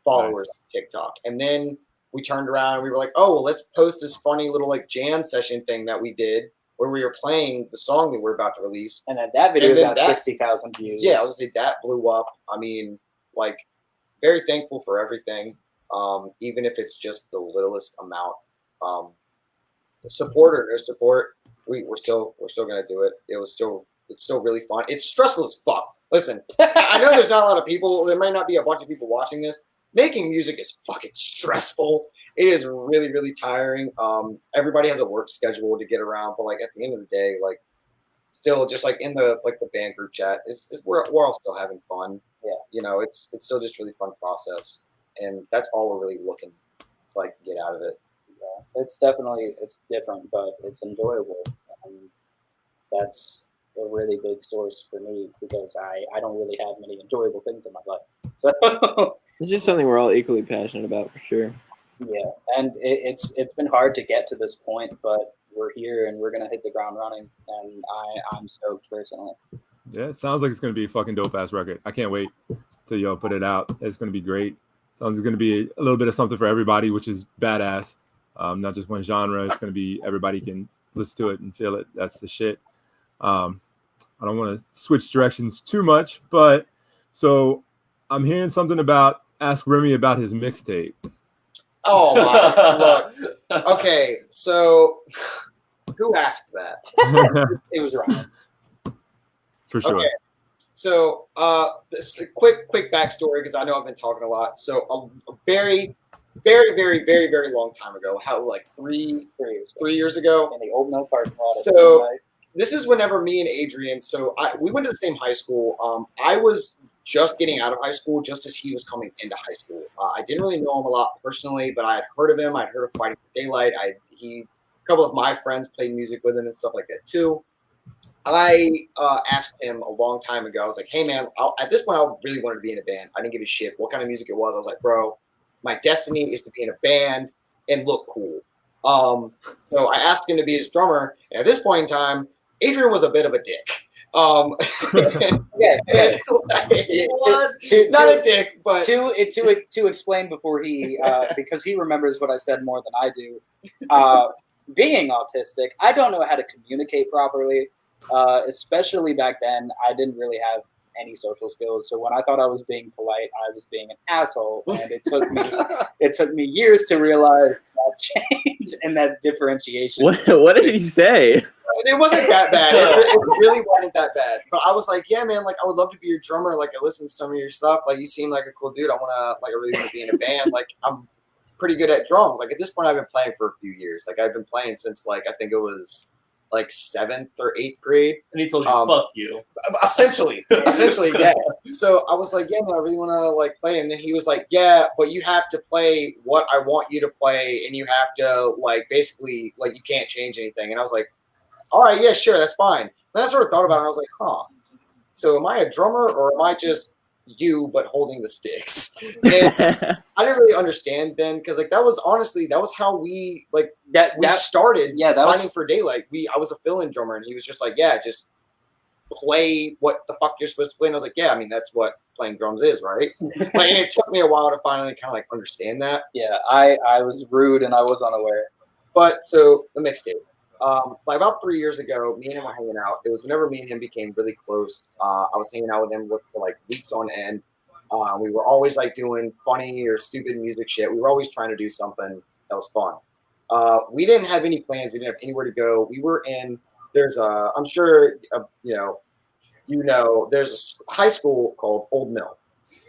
followers on TikTok. And then we turned around and we were like, oh, well, let's post this funny little like jam session thing that we did, where we were playing the song that we're about to release. And then that video got 60,000 views. Yeah, I was say that blew up. I mean, like, very thankful for everything, even if it's just the littlest amount. Support or no support, we're still gonna do it. It's still really fun. It's stressful as fuck. Listen, I know there's not a lot of people. There might not be a bunch of people watching this. Making music is fucking stressful. It is really, really tiring. Everybody has a work schedule to get around, but like at the end of the day, like still just like in the band group chat, we're all still having fun. Yeah, it's still just really fun process, and that's all we're really looking to like get out of it. Yeah, it's different, but it's enjoyable, and that's a really big source for me, because I don't really have many enjoyable things in my life. So it's just something we're all equally passionate about, for sure. Yeah, and it's been hard to get to this point, but we're here and we're gonna hit the ground running, and I'm stoked personally. Yeah, it sounds like it's gonna be a fucking dope ass record. I can't wait till y'all put it out. It's gonna be great. Sounds like it's gonna be a little bit of something for everybody, which is badass. Not just one genre. It's gonna be everybody can listen to it and feel it. That's the shit. I don't want to switch directions too much, but so I'm hearing something about Ask Remy about his mixtape. Oh my! Look, okay, so who asked that? It was Ryan. For sure. Okay. So, this quick backstory, because I know I've been talking a lot. So, a very, very, very, very, very long time ago, like 3 years ago, In the old mill parking lot. So this is whenever me and Adrian. So we went to the same high school. I was just getting out of high school, just as he was coming into high school. I didn't really know him a lot personally, but I had heard of him. I'd heard of Fighting for Daylight. A couple of my friends played music with him and stuff like that too. I asked him a long time ago. I was like, hey man, at this point I really wanted to be in a band. I didn't give a shit what kind of music it was. I was like, bro, my destiny is to be in a band and look cool. So I asked him to be his drummer. And at this point in time, Adrian was a bit of a dick. Yeah. Not a dick, but To explain before he because he remembers what I said more than I do. Being autistic, I don't know how to communicate properly. Especially back then, I didn't really have any social skills. So when I thought I was being polite, I was being an asshole, and it took me years to realize that change and that differentiation. What did he say? it wasn't that bad. It really wasn't that bad. But I was like, yeah, man, like I would love to be your drummer. Like I listen to some of your stuff. Like you seem like a cool dude. I really want to be in a band. Like I'm pretty good at drums. Like at this point, I've been playing for a few years. Like I've been playing since like I think it was like 7th or 8th grade. And he told you, fuck you. Essentially, yeah. So I was like, yeah, man, I really want to like play. And then he was like, yeah, but you have to play what I want you to play, and you have to like basically like you can't change anything. And I was like, all right, yeah, sure, that's fine. Then I sort of thought about it, and I was like, huh. So am I a drummer or am I just you but holding the sticks? And I didn't really understand then because like that was how we like we started Fighting for Daylight. I was a fill-in drummer and he was just like, yeah, just play what the fuck you're supposed to play. And I was like, yeah, I mean that's what playing drums is, right? Like, and it took me a while to finally kind of like understand that. Yeah, I was rude and I was unaware. But so the mixtape. Like about 3 years ago, me and him were hanging out. It was whenever me and him became really close. I was hanging out with him for like weeks on end. We were always like doing funny or stupid music shit. We were always trying to do something that was fun. We didn't have any plans. We didn't have anywhere to go. We were in. I'm sure there's a high school called Old Mill.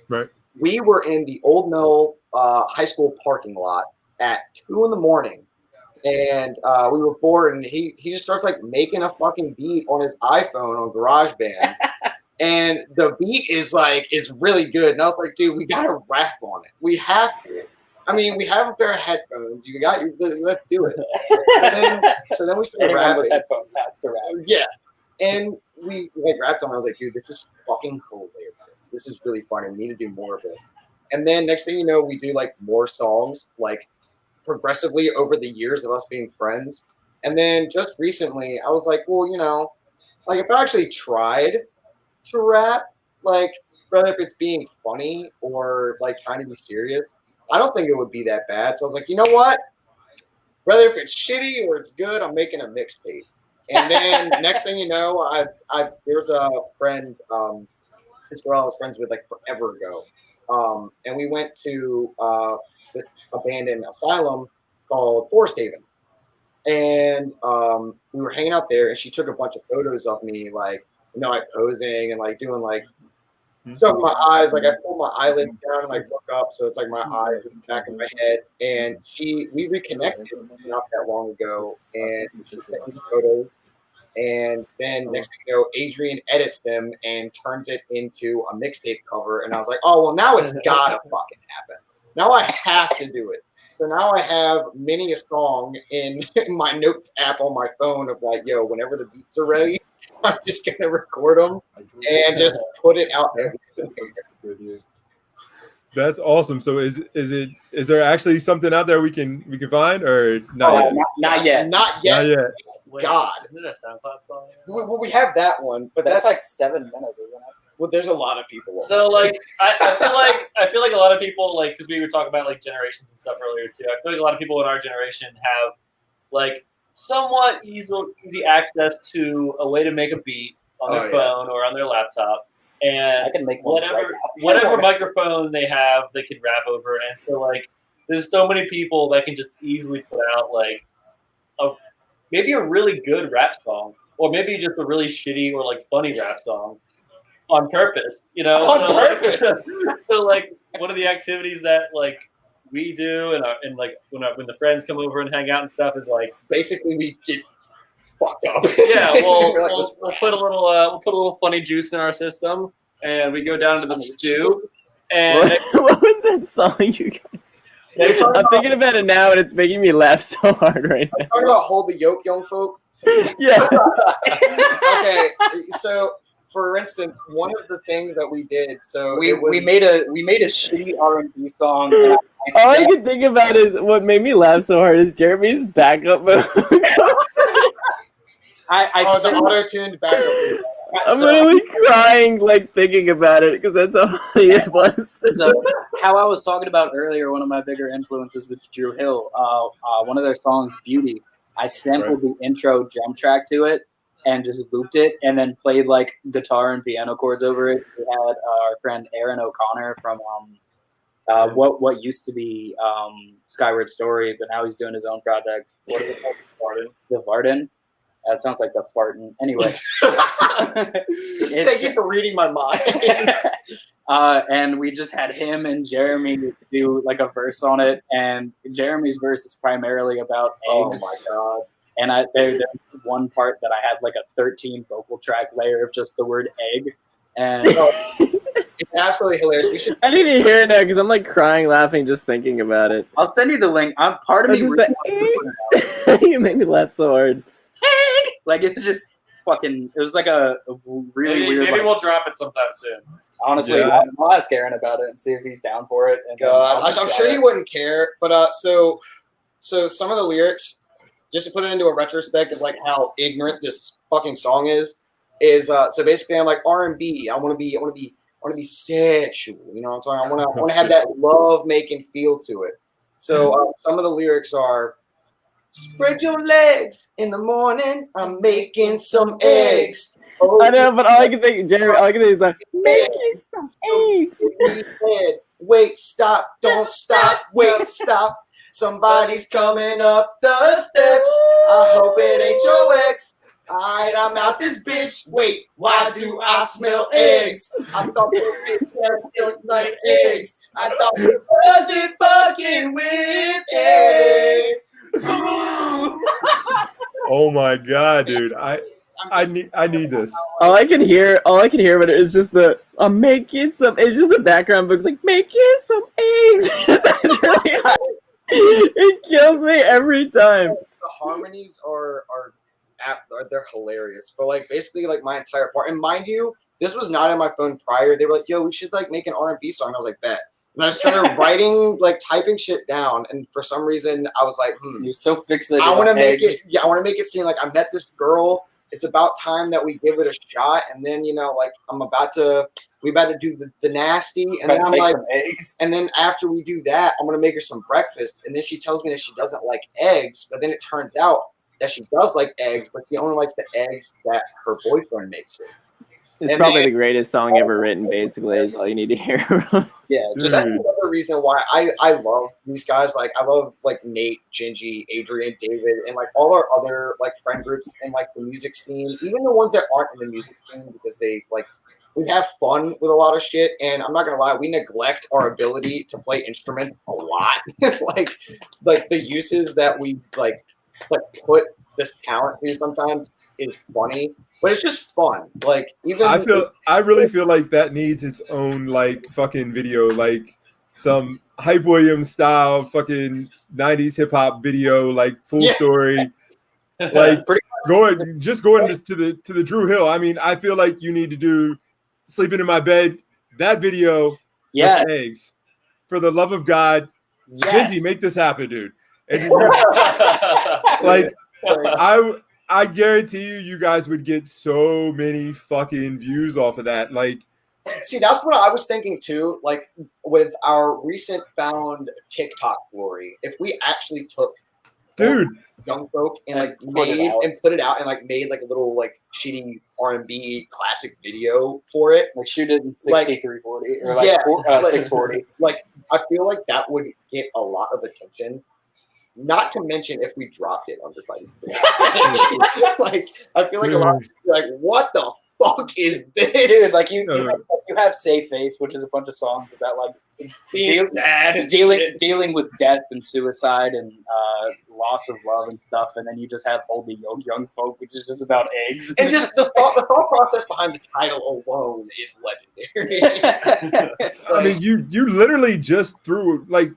Right. We were in the Old Mill high school parking lot at 2 a.m. And we were bored, and he just starts like making a fucking beat on his iPhone on GarageBand, and the beat is really good. And I was like, dude, we gotta rap on it. We have to. I mean, we have a pair of headphones. Let's do it. So then we started rapping. With headphones has to rap. Yeah, and we like rapped on it. I was like, dude, this is fucking hilarious. This is really funny. We need to do more of this. And then next thing you know, we do like more songs like progressively over the years of us being friends. And then just recently I was like, well, like if I actually tried to rap, like whether if it's being funny or like trying to be serious, I don't think it would be that bad. So I was like, you know what, whether if it's shitty or it's good, I'm making a mixtape. And then next thing you know, there's a friend, this girl I was friends with like forever ago, and we went to this abandoned asylum called Forest Haven. And we were hanging out there, and she took a bunch of photos of me, like, like posing and like doing like stuff in my eyes. Like I pull my eyelids down and like look up, so it's like my eyes in the back of my head. And we reconnected not that long ago, and she sent me the photos. And then next thing you know, Adrian edits them and turns it into a mixtape cover. And I was like, oh well, now it's gotta fucking happen. Now I have to do it. So now I have many a song in my notes app on my phone of like, yo, whenever the beats are ready, I'm just gonna record them and just put it out there. That's awesome. So is there actually something out there we can find or not yet? Not yet. Not yet. Not yet. Wait, God. Isn't it a SoundCloud song? Well, we have that one, but That's like 7 minutes, isn't it? well, there's a lot of people. So like I feel like a lot of people, like, because we were talking about like generations and stuff earlier too. I feel like a lot of people in our generation have like somewhat easy access to a way to make a beat on their phone or on their laptop, and I can make one whatever microphone they have, they can rap over. And so like there's so many people that can just easily put out like maybe a really good rap song, or maybe just a really shitty or like funny rap song. On purpose, On purpose. So, like, one of the activities that like we do, and like when the friends come over and hang out and stuff, is like basically we get fucked up. Yeah, we'll like, put a little funny juice in our system, and we go down to the stew. And what was that song, you guys? I'm thinking about it now, and it's making me laugh so hard right now. Talking about hold the yoke, young folk. Yeah. Okay, so. For instance, one of the things that we did, so we made a shitty R&B song. And all I can think about is what made me laugh so hard is Jeremy's backup vocals. the auto-tuned backup. I'm literally crying, like thinking about it, because that's how funny it was. So, how I was talking about earlier, one of my bigger influences was Drew Hill. One of their songs, "Beauty." I sampled the intro drum track to it and just looped it, and then played like guitar and piano chords over it. We had our friend Aaron O'Connor from what used to be Skyward Story, but now he's doing his own project. What is it called? The Varden. That sounds like the farting. Anyway. Thank you for reading my mind. And we just had him and Jeremy do like a verse on it. And Jeremy's verse is primarily about eggs. Oh my god. And there's one part that I had like a 13 vocal track layer of just the word egg. And it's absolutely hilarious. We should. I need to hear it now because I'm like crying, laughing, just thinking about it. I'll send you the link. Part of me Just really the you made me laugh so hard. like it was just fucking. It was like a really weird. Maybe like, we'll drop it sometime soon. honestly, Yeah. I'll ask Aaron about it and see if he's down for it. And God, I'll just I'm try sure it. he wouldn't care. But so some of the lyrics, just to put it into a retrospect of like how ignorant this fucking song is so basically I'm like R&B. I want to be sexual. You know what I'm talking? I want to have that love making feel to it. So some of the lyrics are. Spread your legs in the morning. I'm making some eggs. Oh, I know, but all I can think, Jeremy, all I can think is like, making some eggs. Wait, stop, don't stop, wait, stop. Somebody's coming up the steps. I hope it ain't your ex. Alright, I'm out this bitch. Wait, why do I smell eggs? I thought this bitch feels like eggs. I thought it wasn't fucking with eggs. Oh my god, dude! I need this. All I can hear about it is just I'm making some. It's just the background book's like making some eggs. It's really high. It kills me every time. The harmonies are they're hilarious. But like basically like my entire part, and mind you, this was not on my phone prior. They were like, "Yo, we should like make an R&B song." I was like, "Bet." And I started typing shit down, and for some reason I was like, You're so fixated. I want to on make eggs. it. Yeah, I want to make it seem like I met this girl. It's about time that we give it a shot, and then like we about to do the nasty, and then I'm Make like, some eggs. and then after we do that, I'm gonna make her some breakfast, and then she tells me that she doesn't like eggs, but then it turns out that she does like eggs, but she only likes the eggs that her boyfriend makes her. It's And probably then- the greatest song ever written. Basically, is all you need to hear. Yeah, So just that's another reason why I love these guys. Like I love like Nate, Gingy, Adrian, David, and like all our other like friend groups in like the music scene, even the ones that aren't in the music scene, because they like we have fun with a lot of shit. And I'm not gonna lie, we neglect our ability to play instruments a lot. like the uses that we like put this talent to sometimes is funny. But it's just fun. Like even I really feel like that needs its own like fucking video, like some Hype Williams style fucking 90s hip hop video, like full story. Like going to the Drew Hill. I mean, I feel like you need to do Sleeping in My Bed, that video yeah, with eggs. For the love of God, yes. Kenzie, make this happen, dude. And like I guarantee you guys would get so many fucking views off of that. Like, see, that's what I was thinking too. Like with our recent found TikTok glory, if we actually took dude, young folk and like put it out and like made like a little like shitty R&B classic video for it. Like shoot it in Like- 6340 or like Yeah, 640. Like I feel like that would get a lot of attention. Not to mention if we dropped it under fighting. Like I feel like a lot of people are like, what the fuck is this? Dude, like you have Safe Face, which is a bunch of songs about like being sad and shit. dealing with death and suicide and loss of love and stuff, and then you just have Oldie Young Folk, which is just about eggs. And just the thought process behind the title alone is legendary. I mean, you literally just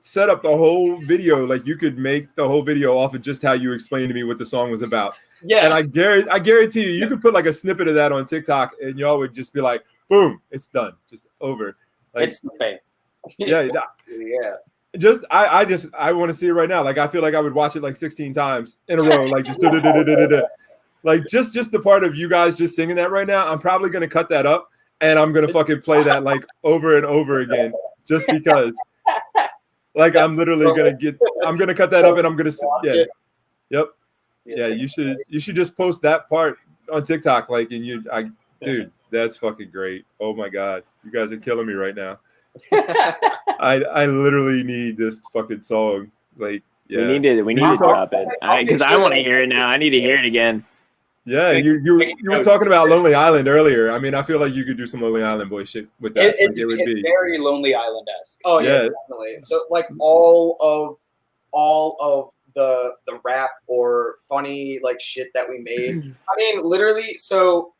set up the whole video. Like you could make the whole video off of just how you explained to me what the song was about. Yeah. And I guarantee you could put like a snippet of that on TikTok, and y'all would just be like, "Boom, it's done, just over." Like, It's the fame. yeah. I want to see it right now. Like I feel like I would watch it like 16 times in a row. Like just Like just the part of you guys just singing that right now, I'm probably gonna cut that up and I'm gonna fucking play that like over and over again, just because. Like I'm literally I'm gonna cut that up and I'm gonna yep. Yeah, you should just post that part on TikTok, like, and dude, that's fucking great. Oh my god, you guys are killing me right now. I literally need this fucking song. Like, yeah, we need to drop it because I want to hear it now. I need to hear it again. Yeah, you were talking about Lonely Island earlier. I mean, I feel like you could do some Lonely Island boy shit with that. It's very Lonely Island-esque. Oh yeah, definitely. So like all of the rap or funny like shit that we made. I mean, literally. So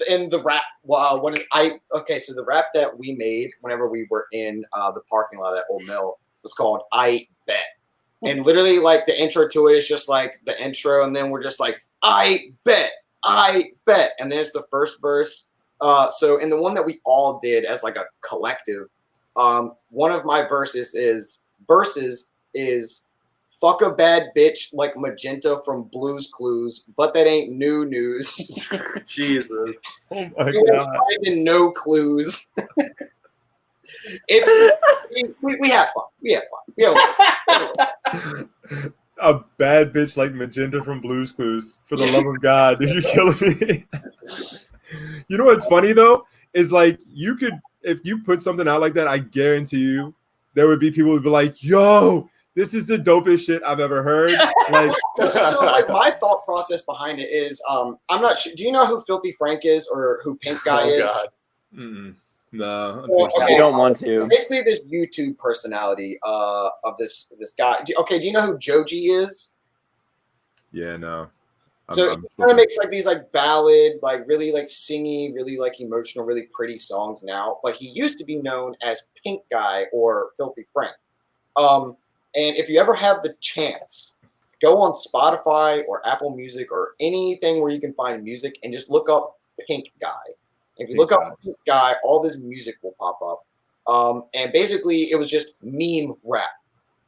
in the rap, so the rap that we made whenever we were in the parking lot at Old Mill was called "I Bet," and literally like the intro to it is just like the intro, and then we're just like I bet, and then it's the first verse. So in the one that we all did as like a collective, one of my verses is fuck a bad bitch like Magenta from Blue's Clues, but that ain't new news. Jesus. Oh my god. Finding no clues. We have fun. We have fun. A bad bitch like Magenta from Blue's Clues. For the love of God, you're killing me. You know what's funny though is like you could, if you put something out like that, I guarantee you there would be people who'd be like, "Yo, this is the dopest shit I've ever heard." Like, so like my thought process behind it is, I'm not sure. Do you know who Filthy Frank is or who Pink Guy is? God. Mm-mm. No, I don't want to. Basically, this YouTube personality of this guy. Do you know who Joji is? Yeah, no. So he kind of makes like these like ballad, like really like singy, really like emotional, really pretty songs now. But he used to be known as Pink Guy or Filthy Frank. And if you ever have the chance, go on Spotify or Apple Music or anything where you can find music and just look up Pink Guy. If you look up Pink Guy, all this music will pop up. And basically, it was just meme rap.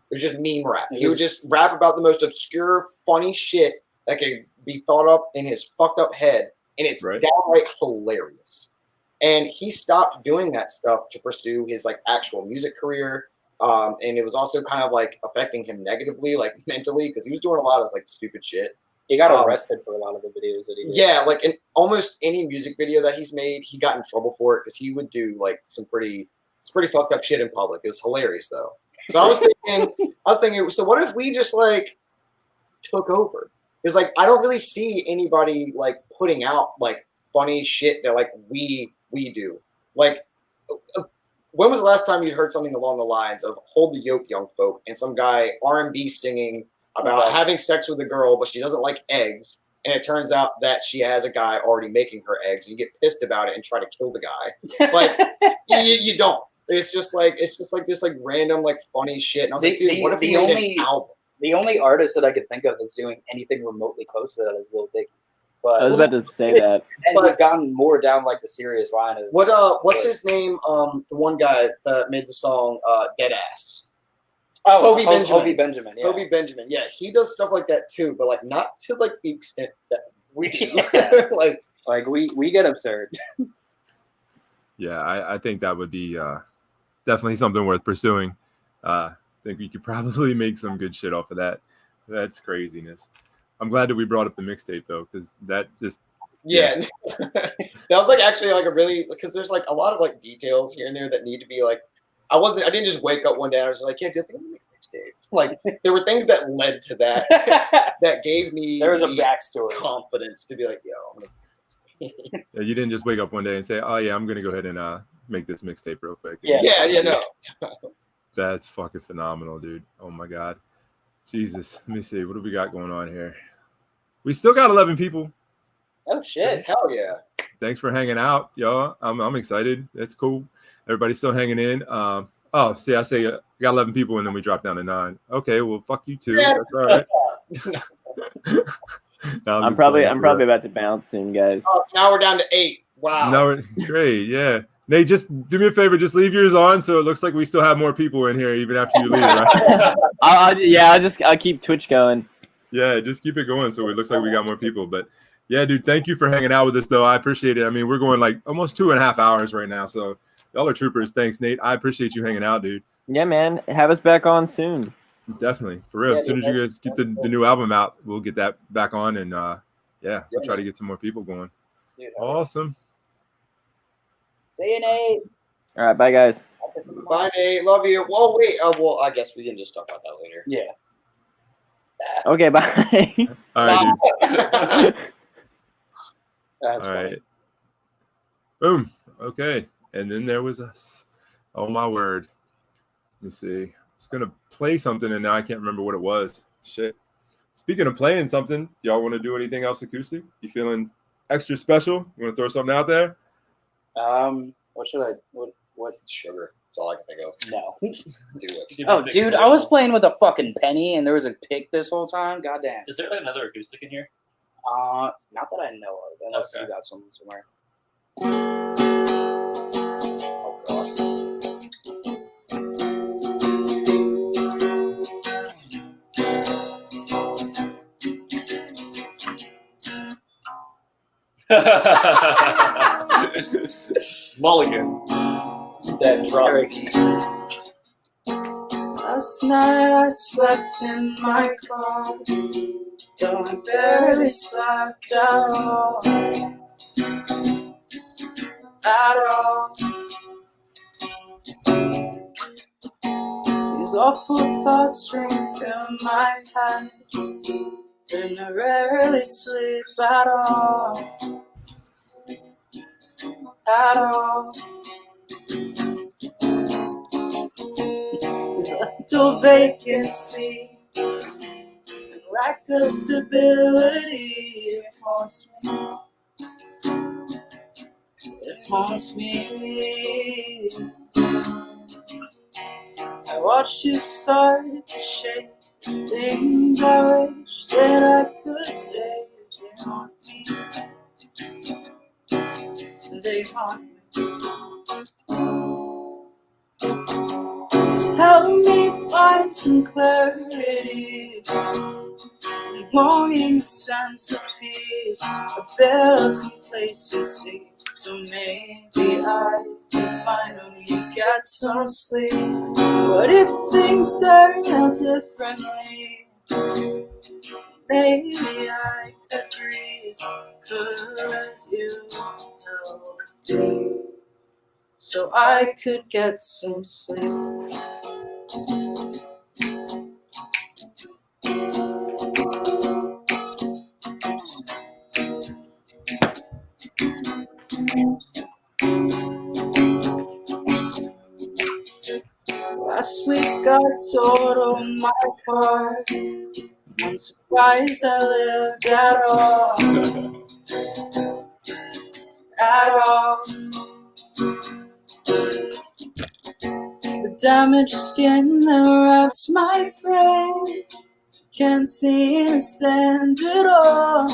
It was just meme rap. He would just rap about the most obscure, funny shit that could be thought up in his fucked up head. And it's downright hilarious. And he stopped doing that stuff to pursue his like actual music career. And it was also kind of like affecting him negatively, like mentally, because he was doing a lot of like stupid shit. He got arrested for a lot of the videos that he did. Yeah, like in almost any music video that he's made, he got in trouble for it because he would do like some pretty fucked up shit in public. It was hilarious though. So I was thinking, so what if we just like took over? Because like I don't really see anybody like putting out like funny shit that like we do. Like, when was the last time you heard something along the lines of "Hold the Yoke, Young Folk" and some guy R&B singing about having sex with a girl, but she doesn't like eggs, and it turns out that she has a guy already making her eggs, and you get pissed about it and try to kill the guy? Like, you don't. It's just like this like random like funny shit. And I was like, dude, what if we made an album? The only artist that I could think of that's doing anything remotely close to that is Lil Dicky. But I was about to say that. And he's gotten more down like the serious line of what's his name? The one guy that made the song Dead Ass. Oh, Hovey Benjamin. Hovey Benjamin, yeah. Hovey Benjamin, yeah. He does stuff like that too, but like not to like the extent that we do. like we get absurd. Yeah, I think that would be definitely something worth pursuing. I think we could probably make some good shit off of that. That's craziness. I'm glad that we brought up the mixtape though, because that just that was like actually like a really, because there's like a lot of like details here and there that need to be like. I didn't just wake up one day and I was like, yeah, good thing we make a mixtape. Like there were things that led to that that gave me there was a backstory confidence to be like, yo, I'm gonna Yeah, you didn't just wake up one day and say, oh yeah, I'm gonna go ahead and make this mixtape real quick. No. That's fucking phenomenal, dude. Oh my god. Jesus. Let me see. What do we got going on here? We still got 11 people. Oh shit. Hell yeah. Thanks for hanging out, y'all. I'm excited. That's cool. Everybody's still hanging in. I say got 11 people and then we drop down to 9. Okay, well fuck you too. That's all right. I'm probably about to bounce soon, guys. Oh, now we're down to 8. Wow. Now we're great, yeah. Nate, just do me a favor, just leave yours on so it looks like we still have more people in here even after you leave, right? I'll keep Twitch going. Yeah, just keep it going so it looks like we got more people. But yeah, dude, thank you for hanging out with us, though. I appreciate it. I mean, we're going like almost 2.5 hours right now. So y'all are troopers. Thanks, Nate. I appreciate you hanging out, dude. Yeah, man. Have us back on soon. Definitely. For real. Yeah, As soon dude, as you guys get the new album out, we'll get that back on. And yeah, we'll try to get some more people going. dude, Awesome. See you, Nate. All right, bye, guys. Bye, Nate. Love you. Well, wait. Well, I guess we can just talk about that later. Yeah. Okay, bye. All right, dude. That's All funny. right. Boom. Okay. And then there was us. Oh, my word. Let me see. I was going to play something, and now I can't remember what it was. Shit. Speaking of playing something, y'all want to do anything else acoustic? You feeling extra special? You want to throw something out there? What should I? What? Sugar. That's all I can think of. No. Do it. Oh, dude, I was playing with a fucking penny, and there was a pick this whole time. Goddamn. Is there like another acoustic in here? Not that I know of, unless Okay. you got something somewhere. Oh, God. Mulligan. That drums. Last night I slept in my car, though I barely slept at all. These awful thoughts ring through my head, and I rarely sleep at all. At all. This mental vacancy and lack of stability, it haunts me. It haunts me. I watched you start to shake things I wish that I could say. They haunt me. They haunt me. Just help me find some clarity, longing, a sense of peace, a bit of complacency. So maybe I can finally get some sleep. But if things turn out differently, maybe I could breathe. Could you help me so I could get some sleep? Last week I totaled my car. I'm surprised I lived at all. At all. The damaged skin that wraps my frame can't seem to stand it all.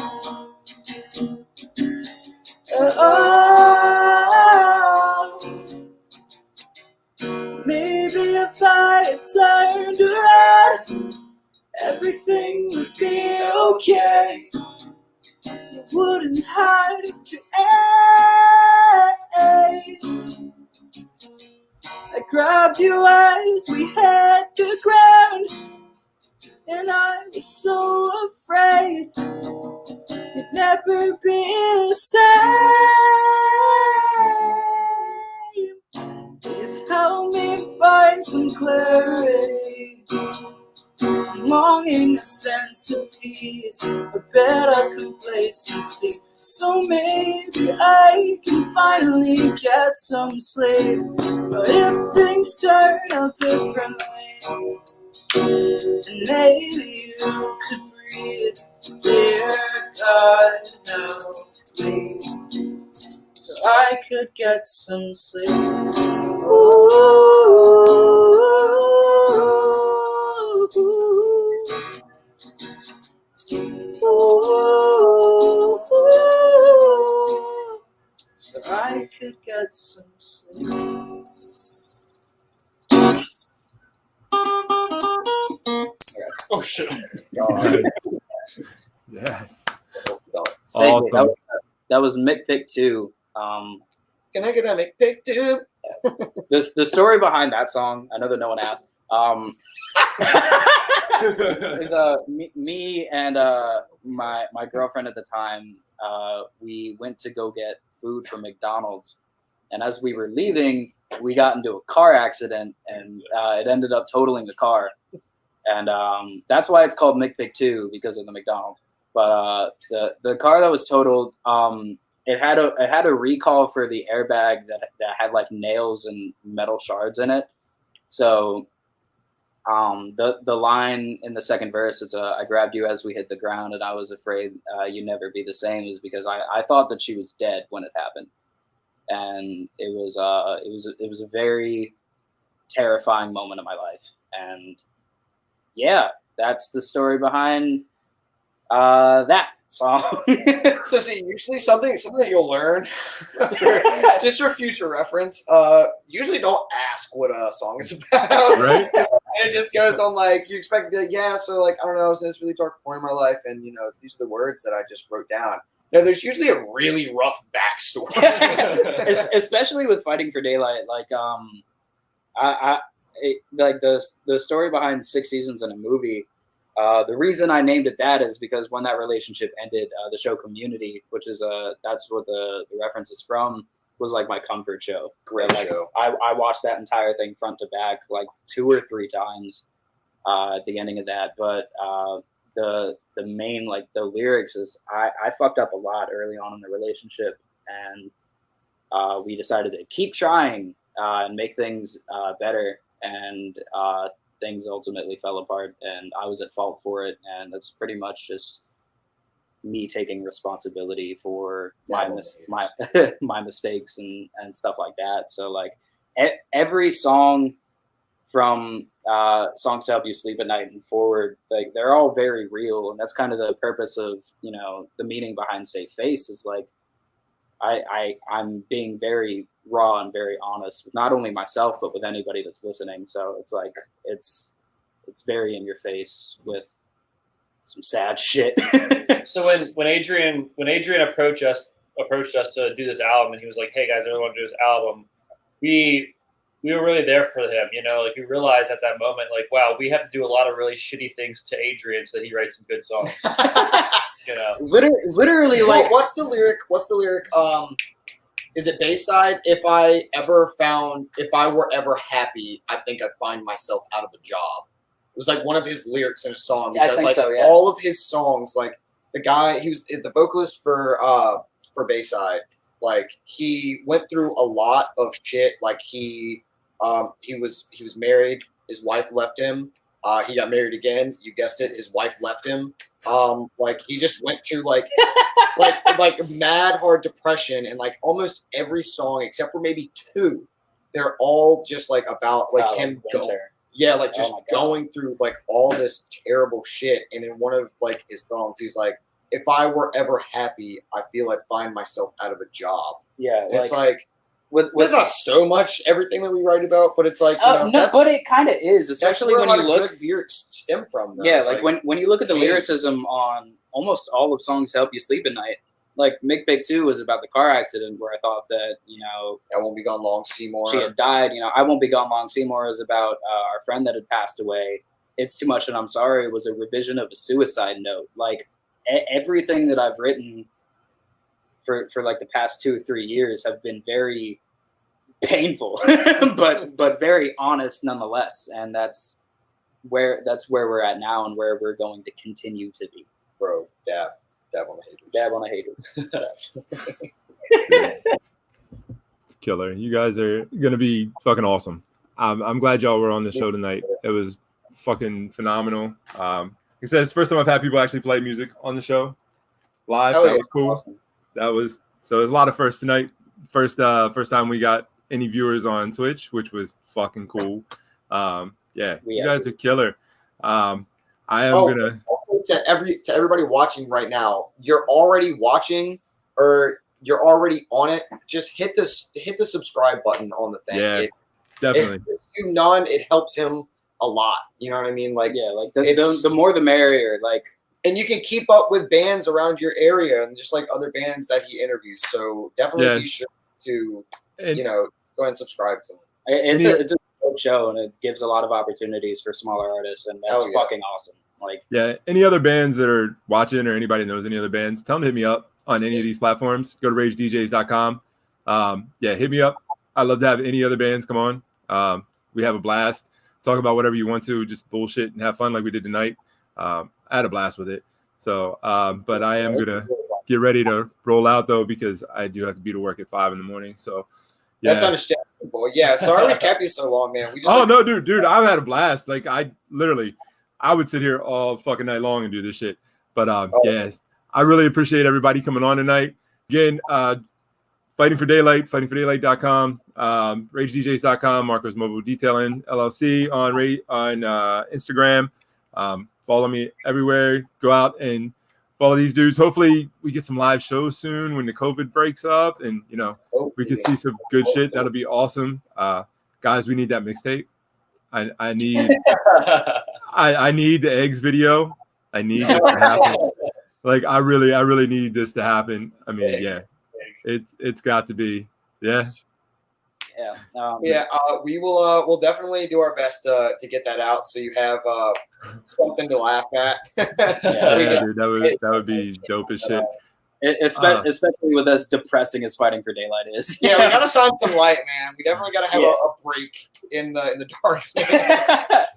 At all. Maybe if I had turned around, everything would be okay. You wouldn't have to end. I grabbed you as we hit the ground, and I was so afraid you'd never be the same. Please help me find some clarity, longing, a sense of peace, a bit of complacency. So maybe I can finally get some sleep. But if things turn out differently, and maybe you could breathe, dear God, help me so I could get some sleep. So I could get some sleep. Oh shit. God. Yes. Segue. Awesome. That was Mick Pick 2. Can I get a McPick too? The story behind that song, I know that no one asked, is me and my girlfriend at the time, we went to go get food from McDonald's, and as we were leaving, we got into a car accident, and it ended up totaling the car, and that's why it's called McPick 2, because of the McDonald's. But the car that was totaled, it had a recall for the airbag that had like nails and metal shards in it. So the line in the second verse, it's I grabbed you as we hit the ground, and I was afraid you'd never be the same, is because I thought that she was dead when it happened, and it was a very terrifying moment of my life, and yeah, that's the story behind that song. So see, usually something that you'll learn, just for future reference. Usually don't ask what a song is about, Right? And it just goes on like you expect to be like, yeah, so like I don't know, it's this really dark point in my life, and these are the words that I just wrote down. There's usually a really rough backstory, especially with Fighting for Daylight. Like like the story behind 6 seasons in a movie. The reason I named it that is because when that relationship ended, the show Community, which is that's what the reference is from, was like my comfort show. Great show. I watched that entire thing front to back like 2 or 3 times at the ending of that. But the main, like the lyrics is I fucked up a lot early on in the relationship, and we decided to keep trying and make things better, and things ultimately fell apart, and I was at fault for it, and that's pretty much just me taking responsibility for my mistakes and stuff like that. So like every song from Songs to Help You Sleep at Night and forward, like they're all very real, and that's kind of the purpose of the meaning behind Safe Face, is like I'm being very raw and very honest with not only myself but with anybody that's listening. So it's like it's very in your face with some sad shit. So when Adrian approached us to do this album, and he was like, "Hey guys, I really want to do this album," we were really there for him. Like we realized at that moment, like, wow, we have to do a lot of really shitty things to Adrian so that he writes some good songs. Literally, well, like what's the lyric? Is it Bayside? If I were ever happy, I think I'd find myself out of a job. It was like one of his lyrics in a song, Yeah, I because think like so, yeah. all of his songs, like the guy, he was the vocalist for Bayside. Like he went through a lot of shit. Like he was married, his wife left him. He got married again. You guessed it, his wife left him. Like he just went through like mad hard depression, and like almost every song except for maybe 2, they're all just like about like him going, like just going through like all this terrible shit. And in one of like his songs, he's like, "If I were ever happy, I feel I'd find myself out of a job." Yeah, it's like with it's not so much everything that we write about, but it's like but it kind of is, especially that's where when a lot you of look. good lyrics stem from. Though. Yeah, It's like when you look at the lyricism on almost all of Songs to Help You Sleep at Night, like Mick Big 2 was about the car accident where I thought that I Won't Be Gone Long, Seymour. She had died. I Won't Be Gone Long, Seymour is about our friend that had passed away. It's Too Much and I'm Sorry was a revision of a suicide note. Like everything that I've written for like the past 2 or 3 years have been very painful, but very honest nonetheless. And that's where we're at now, and where we're going to continue to be. Bro, dab on the hater. Dab on the hater. It's killer. You guys are gonna be fucking awesome. I'm glad y'all were on the show tonight. It was fucking phenomenal. Like I said, it's the first time I've had people actually play music on the show live. Oh, that yeah. was cool. Awesome. That was so. There's a lot of firsts tonight. First time we got any viewers on Twitch, which was fucking cool. Yeah, you guys are killer. I am gonna also to everybody watching right now. You're already watching, or you're already on it. Just hit the subscribe button on the thing. Yeah, definitely. If you none, it helps him a lot. You know what I mean? Like yeah, like the more the merrier. Like And you can keep up with bands around your area and just like other bands that he interviews. So definitely be sure to, go ahead and subscribe to him. It's a dope show, and it gives a lot of opportunities for smaller artists, and that's fucking awesome. Like, any other bands that are watching or anybody knows any other bands, tell them to hit me up on any of these platforms. Go to ragedjs.com. Hit me up. I'd love to have any other bands come on. We have a blast. Talk about whatever you want to, just bullshit and have fun like we did tonight. I had a blast with it. So, but I am going to get ready to roll out, though, because I do have to be to work at 5 in the morning. So, that's understandable. Yeah, sorry we kept you so long, man. No, dude, I've had a blast. Like, I would sit here all fucking night long and do this shit. But, I really appreciate everybody coming on tonight. Again, Fighting for Daylight, fightingfordaylight.com, ragedjs.com, Marco's Mobile Detailing, LLC on Instagram. Follow me everywhere. Go out and follow these dudes. Hopefully we get some live shows soon when the COVID breaks up and, we can see some good shit. That'll be awesome. Guys, we need that mixtape. I need I need the eggs video. I need this to happen. Like, I really need this to happen. I mean, it's got to be. We will. We'll definitely do our best to get that out, so you have something to laugh at. Dude, that would be dope as shit. Especially with as depressing as Fighting for Daylight is. Yeah, we gotta shine some light, man. We definitely gotta have a break in the darkness.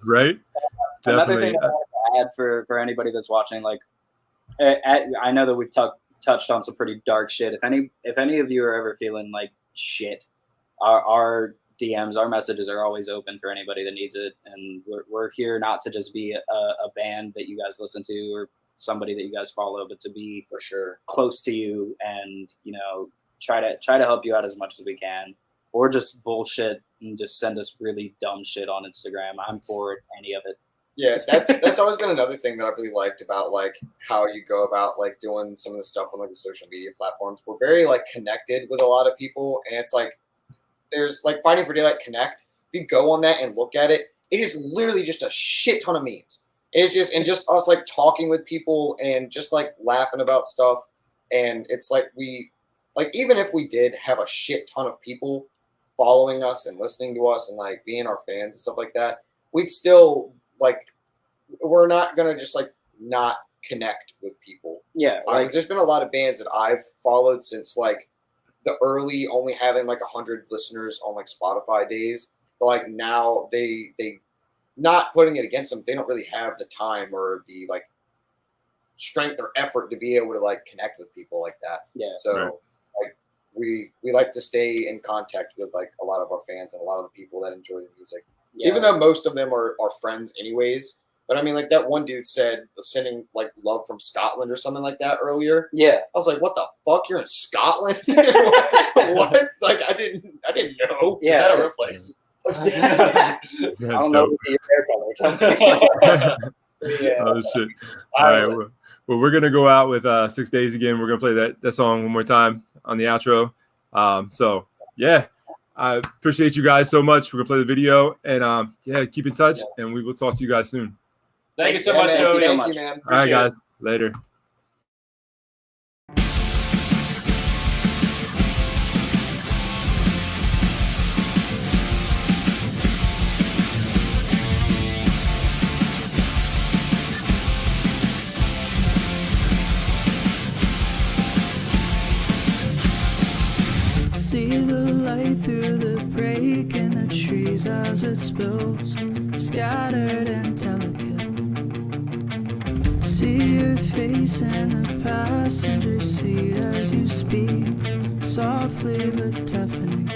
Right. Definitely. Another thing I want to add for anybody that's watching, like, I know that we've touched on some pretty dark shit. If any of you are ever feeling like shit, our DMs, our messages are always open for anybody that needs it, and we're here not to just be a band that you guys listen to or somebody that you guys follow, but to be for sure close to you and try to help you out as much as we can, or just bullshit and just send us really dumb shit on Instagram. I'm for any of it. Yeah, that's always been another thing that I really liked about like how you go about like doing some of the stuff on like the social media platforms. We're very like connected with a lot of people, and it's like there's like Fighting for Daylight Connect. If you go on that and look at it, it is literally just a shit ton of memes. It's just us like talking with people and just like laughing about stuff. And it's like even if we did have a shit ton of people following us and listening to us and like being our fans and stuff like that, we'd still we're not gonna just like not connect with people. Yeah, because there's been a lot of bands that I've followed since like the early only having like 100 listeners on like Spotify days. But like now they not putting it against them, they don't really have the time or the like strength or effort to be able to like connect with people like that. Yeah. So like we like to stay in contact with like a lot of our fans and a lot of the people that enjoy the music. Yeah. Even though most of them are friends anyways. But I mean, like that one dude said sending like love from Scotland or something like that earlier. Yeah. I was like, what the fuck? You're in Scotland? What? Like I didn't know. Yeah. Is that a real place? I don't know your hair color. Yeah. Oh shit. All right. Well, we're gonna go out with 6 Days again. We're gonna play that song one more time on the outro. So yeah. I appreciate you guys so much. We're gonna play the video and keep in touch and we will talk to you guys soon. Thank you so much, Joey. Thank you, man. All right, guys. Later. See the light through the break in the trees as it spills, scattered and delicate. See your face in the passenger seat as you speak, softly but deafening.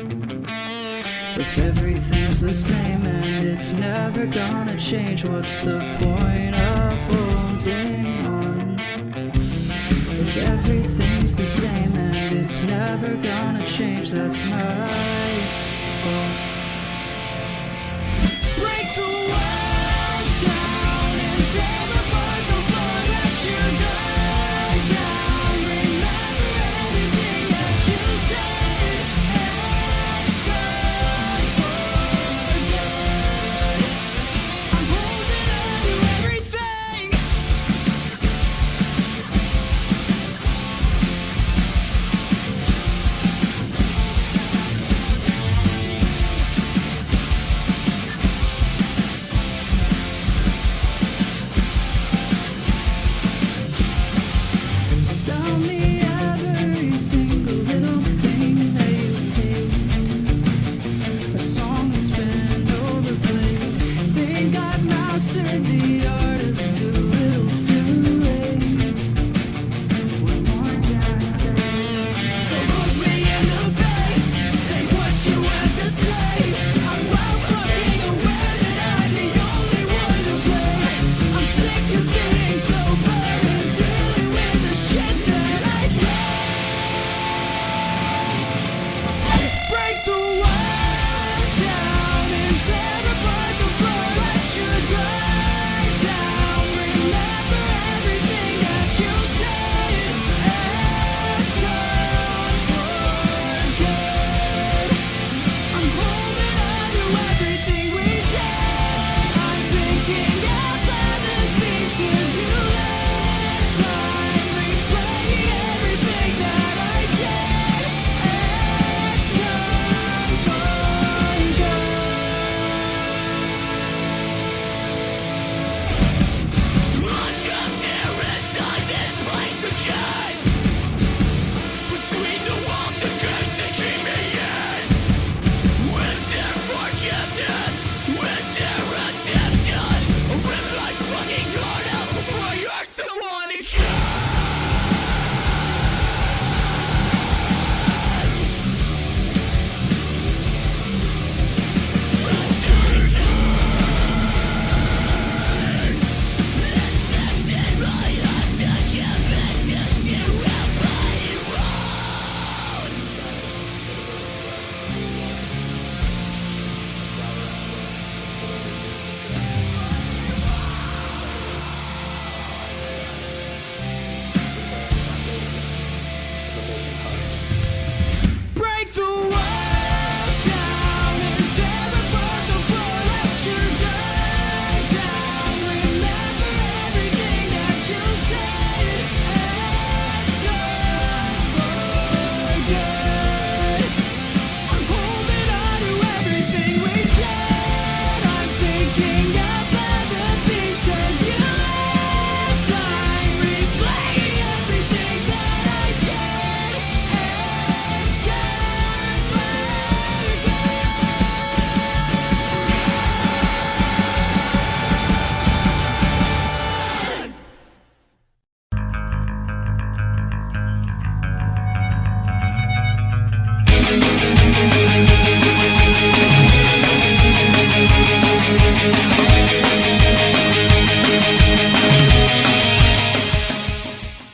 If everything's the same and it's never gonna change, what's the point of holding on? If everything's the same and it's never gonna change, that's my fault.